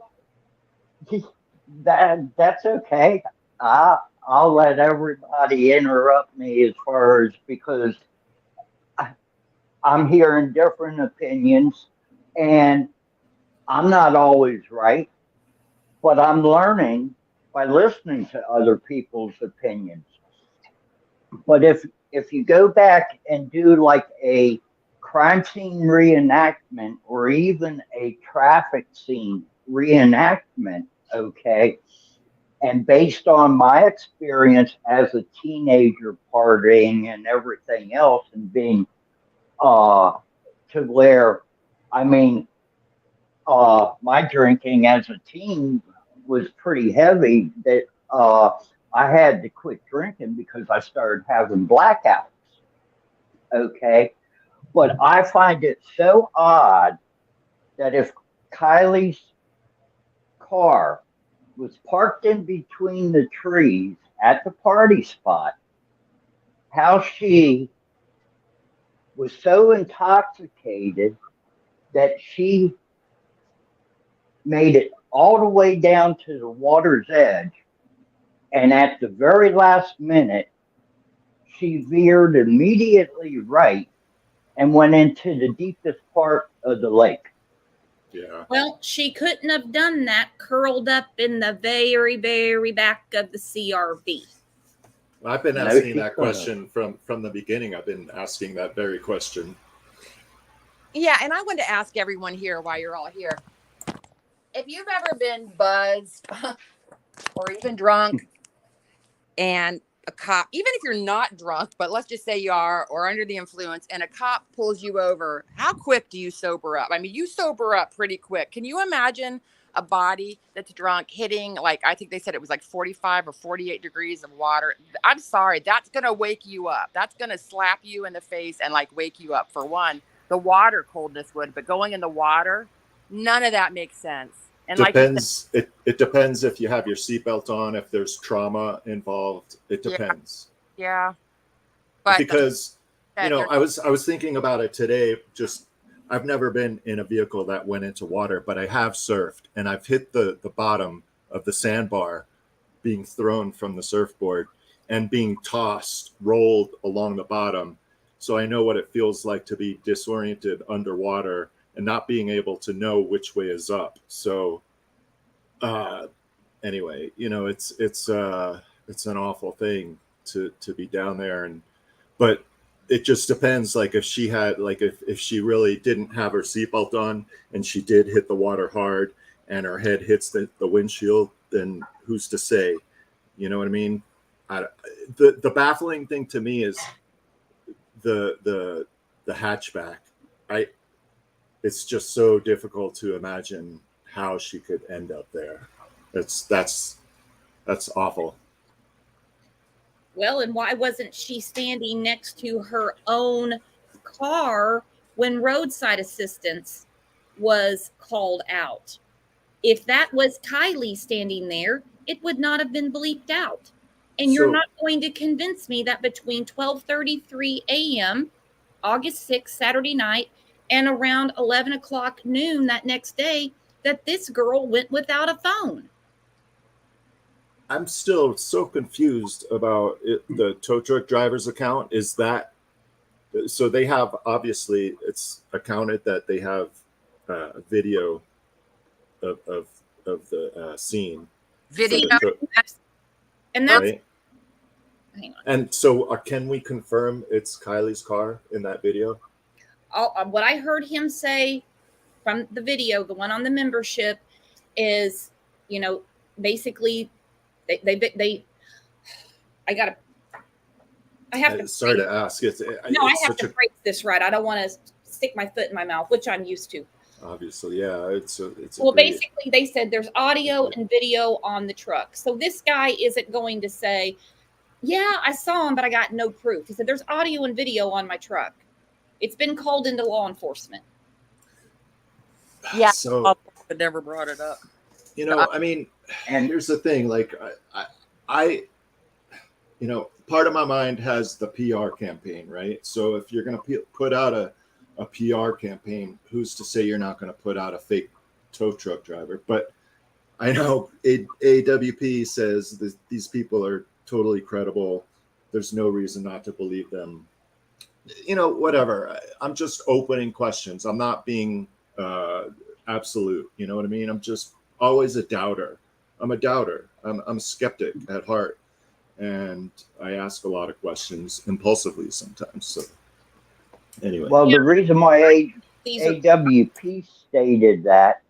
That's okay. I'll let everybody interrupt me as far as, because I'm hearing different opinions and I'm not always right, but I'm learning by listening to other people's opinions. But if you go back and do like a crime scene reenactment or even a traffic scene reenactment, okay, and based on my experience as a teenager partying and everything else and being to where, I mean, my drinking as a teen was pretty heavy that I had to quit drinking because I started having blackouts. Okay. But I find it so odd that if Kiely's car was parked in between the trees at the party spot, how she was so intoxicated that she made it all the way down to the water's edge. And at the very last minute, she veered immediately right and went into the deepest part of the lake. Yeah. Well, she couldn't have done that curled up in the very, very back of the CRV. I've been asking that question from the beginning. I've been asking that very question. Yeah, and I wanted to ask everyone here while you're all here. If you've ever been buzzed or even drunk and a cop, even if you're not drunk, but let's just say you are, or under the influence, and a cop pulls you over, how quick do you sober up? I mean, you sober up pretty quick. Can you imagine a body that's drunk hitting, like, I think they said it was like 45 or 48 degrees of water? I'm sorry, that's going to wake you up. That's going to slap you in the face and like wake you up. For one, the water coldness would, but going in the water, none of that makes sense. And Depends. It depends if you have your seatbelt on, if there's trauma involved. It depends. Yeah. But because I was thinking about it today. Just I've never been in a vehicle that went into water, but I have surfed and I've hit the bottom of the sandbar, being thrown from the surfboard and being tossed, rolled along the bottom. So I know what it feels like to be disoriented underwater and not being able to know which way is up. So anyway, it's an awful thing to be down there. But it just depends. Like if she had, like if she really didn't have her seatbelt on and she did hit the water hard and her head hits the windshield, then who's to say? You know what I mean? The baffling thing to me is the hatchback. It's just so difficult to imagine how she could end up there. That's awful. Well, and why wasn't she standing next to her own car when roadside assistance was called out. If that was Kiely standing there, it would not have been bleeped out. And you're not going to convince me that between 12:33 a.m., August 6th, Saturday night, and around 11 o'clock noon that next day, that this girl went without a phone. I'm still so confused about the tow truck driver's account. Is that so? They have, obviously, it's accounted that they have a video of the scene. Video. And that's right? Hang on. And so, can we confirm it's Kiely's car in that video? What I heard him say from the video, the one on the membership, is, basically they I have to. Sorry to ask. I have to phrase this right. I don't want to stick my foot in my mouth, which I'm used to. Obviously, yeah. It's well, basically, they said there's audio and video on the truck. So this guy isn't going to say, yeah, I saw him, but I got no proof. He said there's audio and video on my truck. It's been called into law enforcement. Yeah, so but never brought it up. I mean, and here's the thing, like I part of my mind has the PR campaign, right? So if you're going to put out a PR campaign, who's to say you're not going to put out a fake tow truck driver? But I know AWP says these people are totally credible. There's no reason not to believe them. Whatever. I'm just opening questions. I'm not being absolute. You know what I mean? I'm just always a doubter. I'm a doubter. I'm a skeptic at heart. And I ask a lot of questions impulsively sometimes. So anyway. Well, the reason why AWP stated that,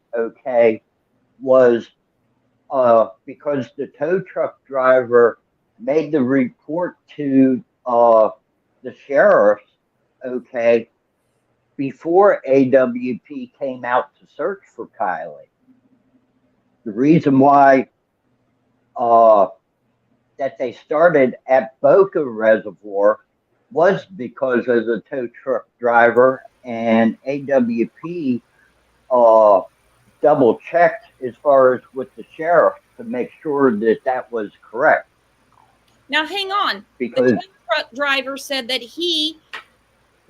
was because the tow truck driver made the report to the sheriff, before AWP came out to search for Kiely. The reason why that they started at Boca Reservoir was because of the tow truck driver, and AWP double checked as far as with the sheriff to make sure that that was correct. Now, hang on. Because the tow truck driver said that he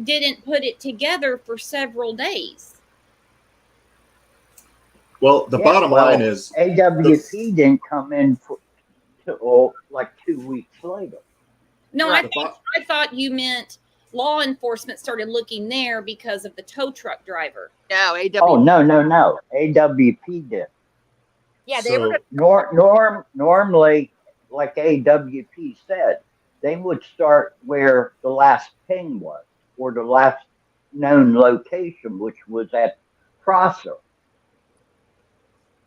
didn't put it together for several days. Well, the bottom line is AWP didn't come in till like 2 weeks later. No, I thought you meant law enforcement started looking there because of the tow truck driver. No, AWP. Oh, no. AWP did. Yeah, they were. Normally, like AWP said, they would start where the last ping was, or the last known location, which was at Prosser.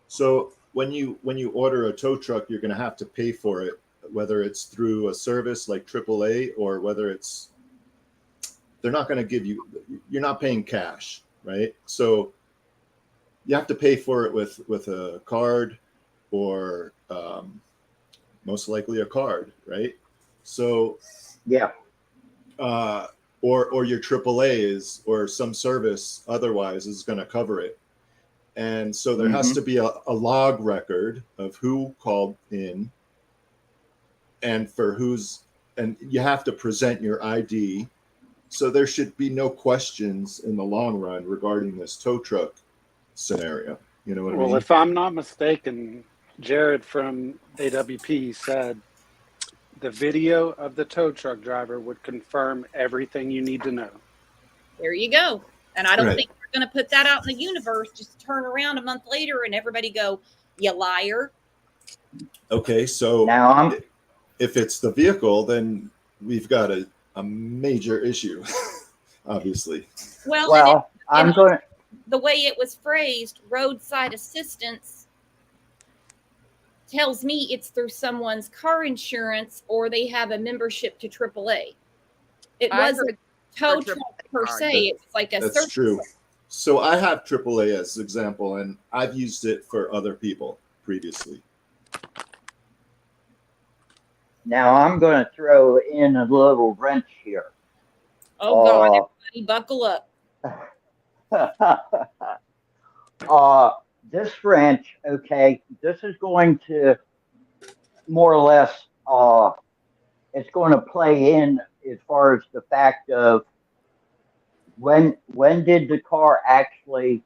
So when you order a tow truck, you're going to have to pay for it, whether it's through a service like AAA or whether it's, they're not going to give you, you're not paying cash, right? So you have to pay for it with a card or most likely a card, right? So yeah, or your AAA is, or some service otherwise is going to cover it. And so there has to be a log record of who called in and for who's, and you have to present your ID. So there should be no questions in the long run regarding this tow truck scenario. You know what I mean? Well, if I'm not mistaken, Jared from AWP said the video of the tow truck driver would confirm everything you need to know. There you go. And I don't think we're going to put that out in the universe, just turn around a month later and everybody go, you liar. Okay, so now if it's the vehicle, then we've got a major issue, obviously. Well, I'm going. The way it was phrased, roadside assistance, tells me it's through someone's car insurance or they have a membership to AAA. It wasn't tow truck per se. It's like a That's true. So I have AAA as example, and I've used it for other people previously. Now I'm going to throw in a little wrench here. Oh God! Everybody, buckle up. This ranch, okay, this is going to more or less, it's going to play in as far as the fact of when did the car actually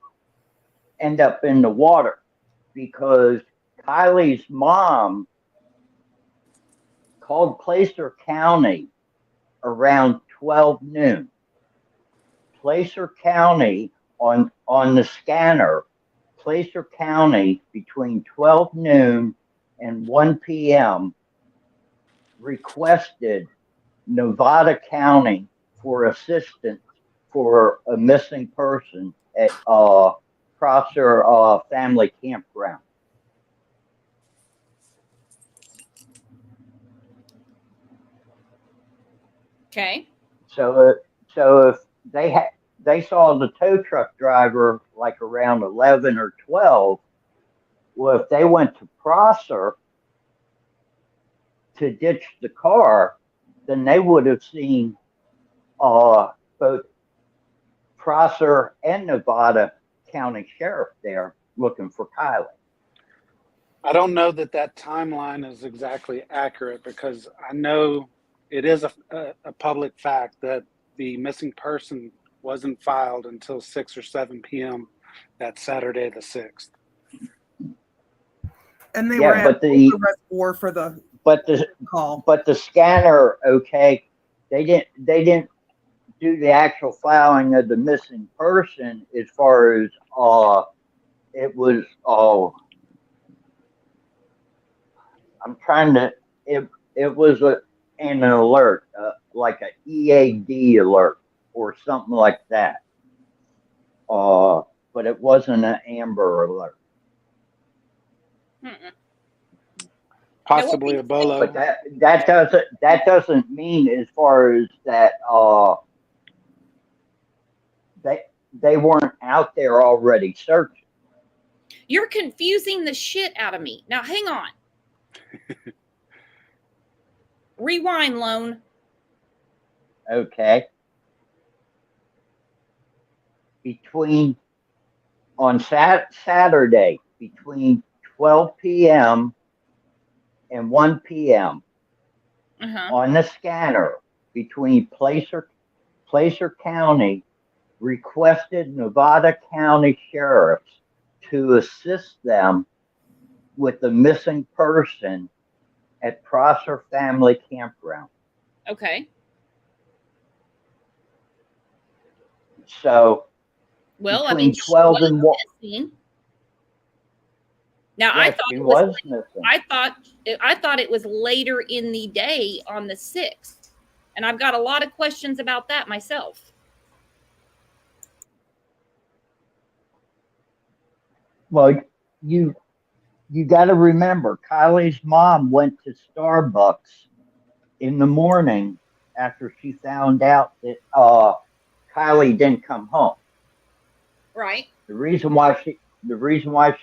end up in the water? Because Kylie's mom called Placer County around 12 noon. Placer County on the scanner, Placer County between 12 noon and 1 p.m. requested Nevada County for assistance for a missing person at Prosser Family Campground. Okay. So if they saw the tow truck driver like around 11 or 12, well, if they went to Prosser to ditch the car, then they would have seen both Prosser and Nevada County Sheriff there looking for Kiely. I don't know that timeline is exactly accurate because I know it is a public fact that the missing person wasn't filed until 6 or 7 p.m. that Saturday the 6th. And they were at the reservoir for the call. But the scanner, okay, they didn't do the actual filing of the missing person as far as it was I'm trying to it was an alert, like a EAD alert or something like that. But it wasn't an Amber alert. Possibly a bolo. But that doesn't mean as far as that they weren't out there already searching. You're confusing the shit out of me. Now hang on. Rewind, Lone. Okay. On Saturday, between 12 p.m. and 1 p.m. On the scanner, between Placer County requested Nevada County sheriffs to assist them with the missing person at Prosser Family Campground. Okay. So, well, between I mean, 12 and 1. Now, yes, I thought it was later in the day on the 6th, and I've got a lot of questions about that myself. Well, you got to remember, Kylie's mom went to Starbucks in the morning after she found out that Kiely didn't come home. Right. The reason why she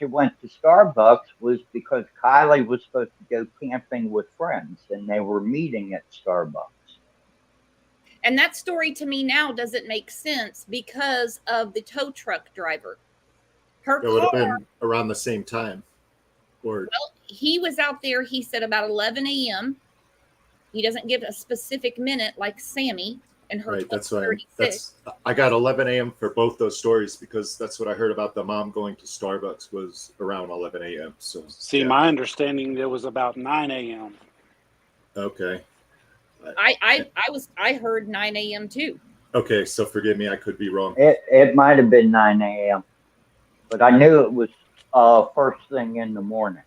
went to Starbucks was because Kiely was supposed to go camping with friends, and they were meeting at Starbucks. And that story to me now doesn't make sense because of the tow truck driver. It would have been around the same time. Well, he was out there, he said, about 11 a.m. He doesn't give a specific minute like Sammy and her. Right, that's why I got 11 a.m. for both those stories because that's what I heard about the mom going to Starbucks was around 11 a.m. So see, my understanding it was about 9 a.m. Okay. I heard 9 a.m. too. Okay, so forgive me, I could be wrong. It might have been 9 a.m., but I knew it was first thing in the morning.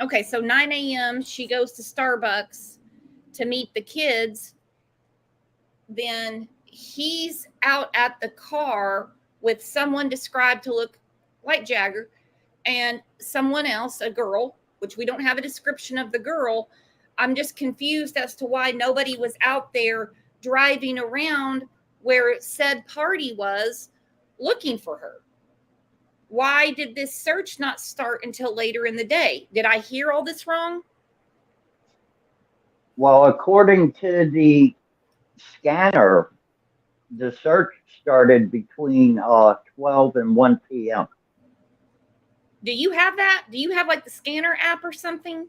Okay, so 9 a.m. she goes to Starbucks to meet the kids. Then he's out at the car with someone described to look like Jagger and someone else, a girl, which we don't have a description of the girl. I'm just confused as to why nobody was out there driving around where said party was looking for her. Why did this search not start until later in the day? Did I hear all this wrong? Well, according to the scanner, the search started between 12 and 1 p.m. Do you have that? Do you have like the scanner app or something?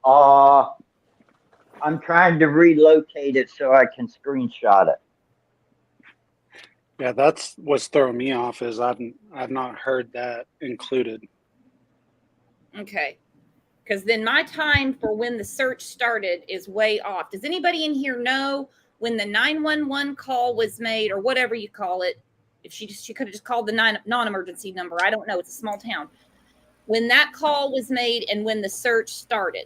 I'm trying to relocate it so I can screenshot it. Yeah, that's what's throwing me off is I've not heard that included. Okay. Because then my time for when the search started is way off. Does anybody in here know when the 911 call was made, or whatever you call it? If she could have just called the non-emergency number. I don't know. It's a small town. When that call was made and when the search started.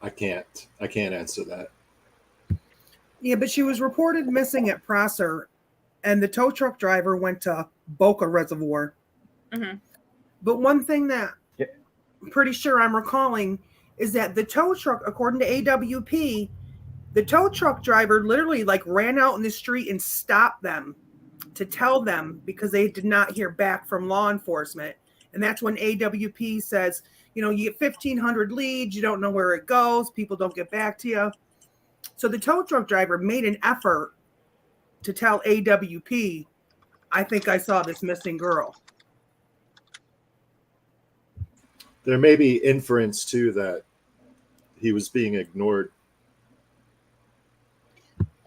I can't answer that. Yeah, but she was reported missing at Prosser, and the tow truck driver went to Boca Reservoir. Mm-hmm. But one thing that I'm pretty sure I'm recalling is that the tow truck, according to AWP, the tow truck driver literally like ran out in the street and stopped them to tell them because they did not hear back from law enforcement. And that's when AWP says, you get 1,500 leads, you don't know where it goes, people don't get back to you. So the tow truck driver made an effort to tell AWP, I think I saw this missing girl. There may be inference too that he was being ignored.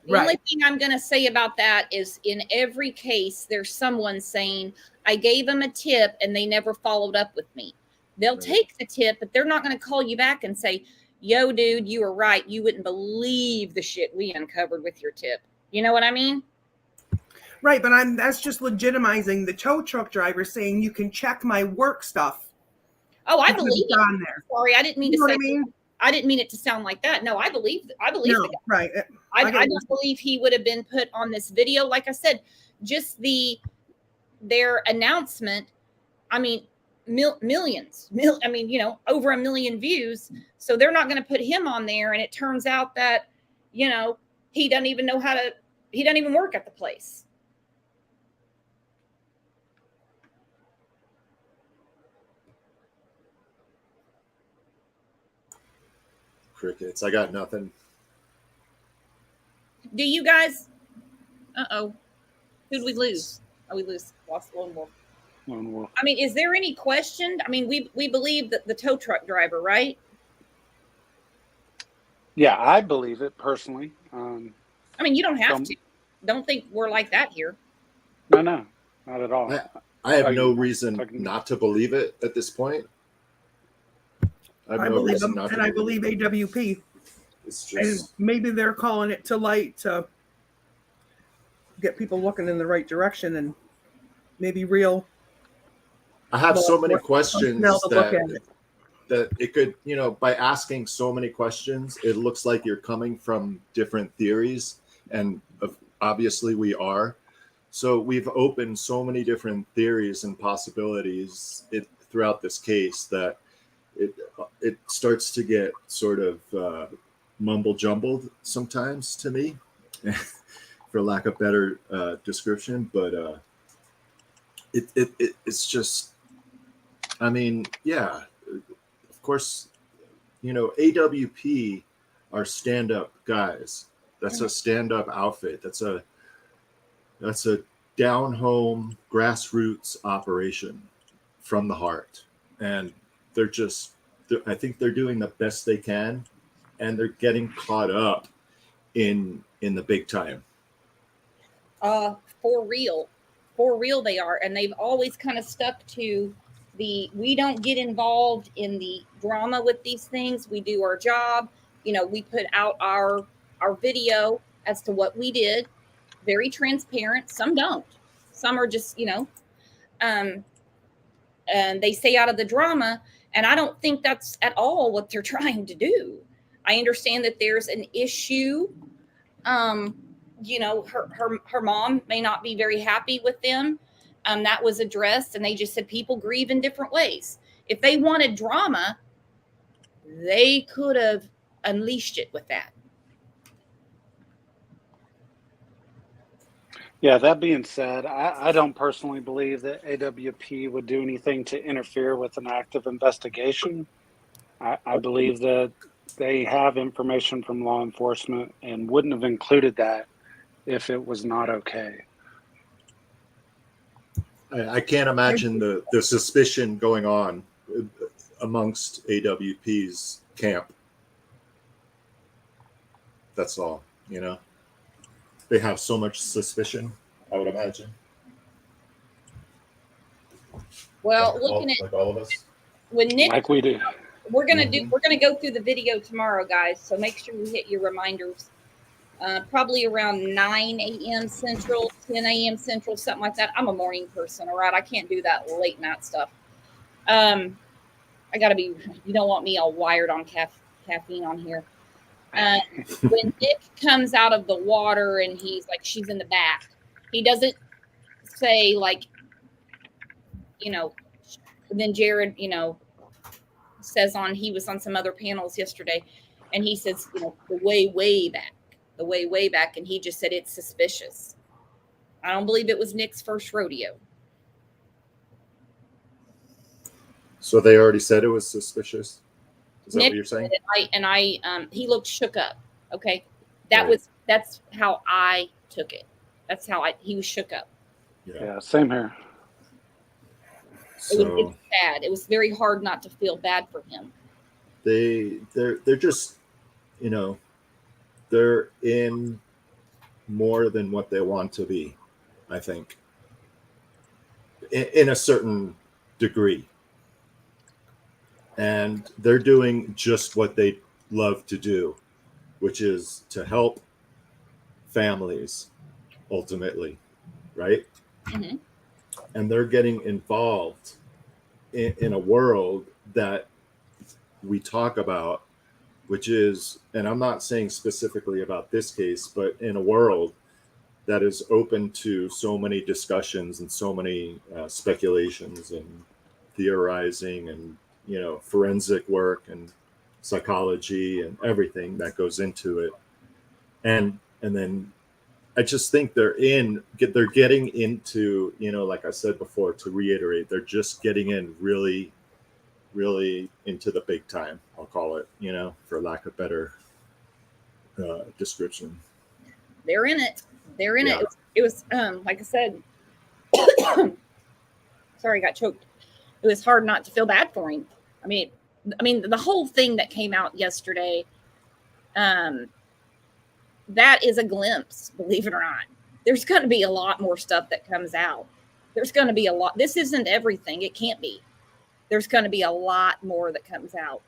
The only thing I'm going to say about that is in every case, there's someone saying, I gave them a tip and they never followed up with me. They'll take the tip, but they're not going to call you back and say, yo, dude, you were right. You wouldn't believe the shit we uncovered with your tip. You know what I mean? Right, but that's just legitimizing the tow truck driver saying you can check my work stuff. Oh, I believe it. On there. Sorry, I didn't mean to say. What I mean? I didn't mean it to sound like that. No, I believe the guy. Right. I don't believe he would have been put on this video. Like I said, just their announcement. I mean, millions. Over 1 million views. So they're not going to put him on there. And it turns out that, he doesn't even know he doesn't even work at the place. Crickets. I got nothing. Do you guys? Uh-oh. Who'd we lose? Oh, we lost Lone Wolf. Lone Wolf. I mean, is there any question? I mean, we believe that the tow truck driver, right? Yeah, I believe it personally. I mean, you don't have to. Don't think we're like that here. No, not at all. I have no reason not to believe it at this point. I believe them, and I believe AWP. It's just, and maybe they're calling it to light to get people looking in the right direction and maybe real. I have so many questions that it could, by asking so many questions, it looks like you're coming from different theories, and obviously we are. So we've opened so many different theories and possibilities throughout this case that it starts to get sort of mumble jumbled sometimes to me, for lack of better description. But it's just, I mean, yeah, of course, AWP are stand-up guys. That's a stand-up outfit. That's a down-home grassroots operation from the heart, and I think they're doing the best they can, and they're getting caught up in the big time. For real they are, and they've always kind of stuck to we don't get involved in the drama with these things. We do our job. We put out our video as to what we did, very transparent. Some don't. Some are just, and they stay out of the drama. And I don't think that's at all what they're trying to do. I understand that there's an issue. Her mom may not be very happy with them. That was addressed, and they just said people grieve in different ways. If they wanted drama, they could have unleashed it with that. Yeah, that being said, I don't personally believe that AWP would do anything to interfere with an active investigation. I believe that They have information from law enforcement and wouldn't have included that if it was not okay. I can't imagine the suspicion going on amongst AWP's camp. That's all, you know. They have so much suspicion, I would imagine. Well, looking at like all of us, when Nick, like we do, we're gonna go through the video tomorrow, guys. So make sure you hit your reminders. Probably around 9 a.m. Central, 10 a.m. Central, something like that. I'm a morning person, all right? I can't do that late night stuff. I gotta be. You don't want me all wired on caffeine on here. When Nick comes out of the water and he's like, she's in the back, he doesn't say like, you know, then Jared, you know, says he was on some other panels yesterday and he says, you know, the way back. And he just said, it's suspicious. I don't believe it was Nick's first rodeo. so they already said it was suspicious. Is that Nick, what you're saying? He looked shook up. Okay. That's how I took it. That's how he was shook up. Yeah, same here. It was bad. It was very hard not to feel bad for him. They're just, you know, they're in more than what they want to be, I think, in a certain degree. And they're doing just what they love to do, which is to help families ultimately, right? Mm-hmm. And they're getting involved in a world that we talk about, which is, and I'm not saying specifically about this case, but in a world that is open to so many discussions and so many speculations and theorizing and, you know, forensic work and psychology and everything that goes into it. And then I just think they're getting into, you know, like I said before, to reiterate, they're just getting in really, really into the big time, I'll call it, you know, for lack of better description. They're in it. They're in it. It was like I said, sorry, I got choked. It was hard not to feel bad for him. I mean, the whole thing that came out yesterday, that is a glimpse, believe it or not. There's going to be a lot more stuff that comes out. There's going to be a lot. This isn't everything. It can't be. There's going to be a lot more that comes out.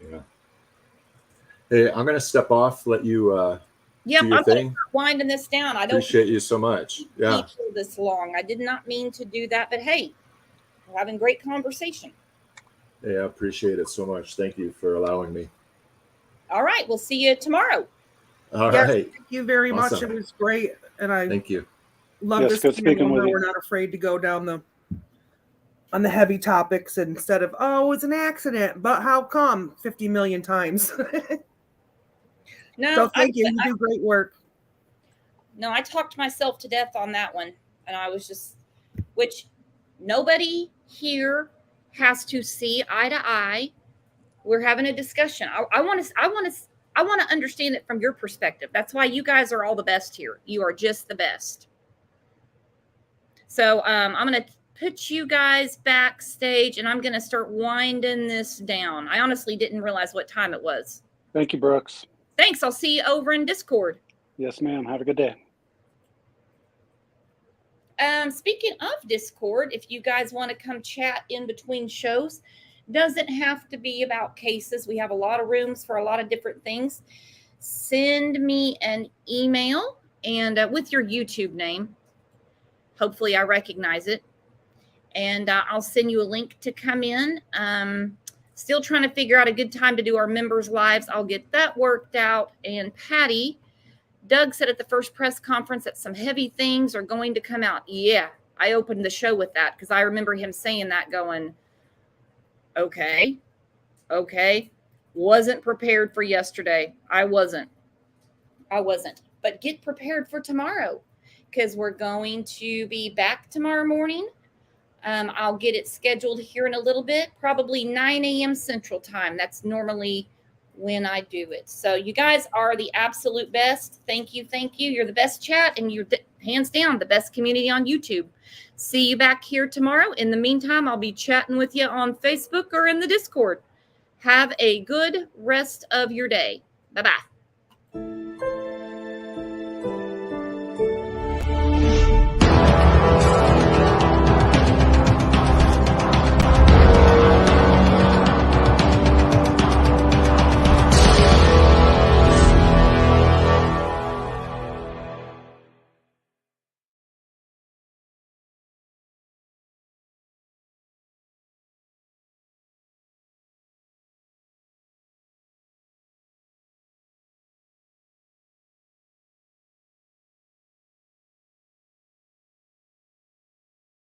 Yeah. Hey, I'm going to step off, let you do your I'm going thing. to start winding this down. I don't Appreciate you so much. Yeah. keep this long. I did not mean to do that, but hey, we're having great conversation. Yeah, I appreciate it so much. Thank you for allowing me. All right. We'll see you tomorrow. All right. Thank you very much. Awesome. It was great. And I thank you. Love this panel where we're not afraid to go down on the heavy topics instead of, oh, it's an accident, but how come 50 million times? No, so thank you. You do great work. No, I talked myself to death on that one. And I was just, which nobody here has to see eye to eye. We're having a discussion. I want to understand it from your perspective. That's why you guys are all the best here. You are just the best. So I'm going to put you guys backstage and I'm going to start winding this down. I honestly didn't realize what time it was. Thank you, Brooks. Thanks. I'll see you over in Discord. Yes, ma'am. Have a good day. Speaking of Discord, if you guys want to come chat in between shows, doesn't have to be about cases. We have a lot of rooms for a lot of different things. Send me an email and with your YouTube name. Hopefully I recognize it. And I'll send you a link to come in. Still trying to figure out a good time to do our members' lives. I'll get that worked out. And Patty, Doug said at the first press conference that some heavy things are going to come out. Yeah, I opened the show with that because I remember him saying that going, okay. Wasn't prepared for yesterday. I wasn't. But get prepared for tomorrow because we're going to be back tomorrow morning. I'll get it scheduled here in a little bit, probably 9 a.m. Central Time. That's normally when I do it. So you guys are the absolute best. Thank you. Thank you. You're the best chat, and you're hands down the best community on YouTube. See you back here tomorrow. In the meantime, I'll be chatting with you on Facebook or in the Discord. Have a good rest of your day. Bye-bye.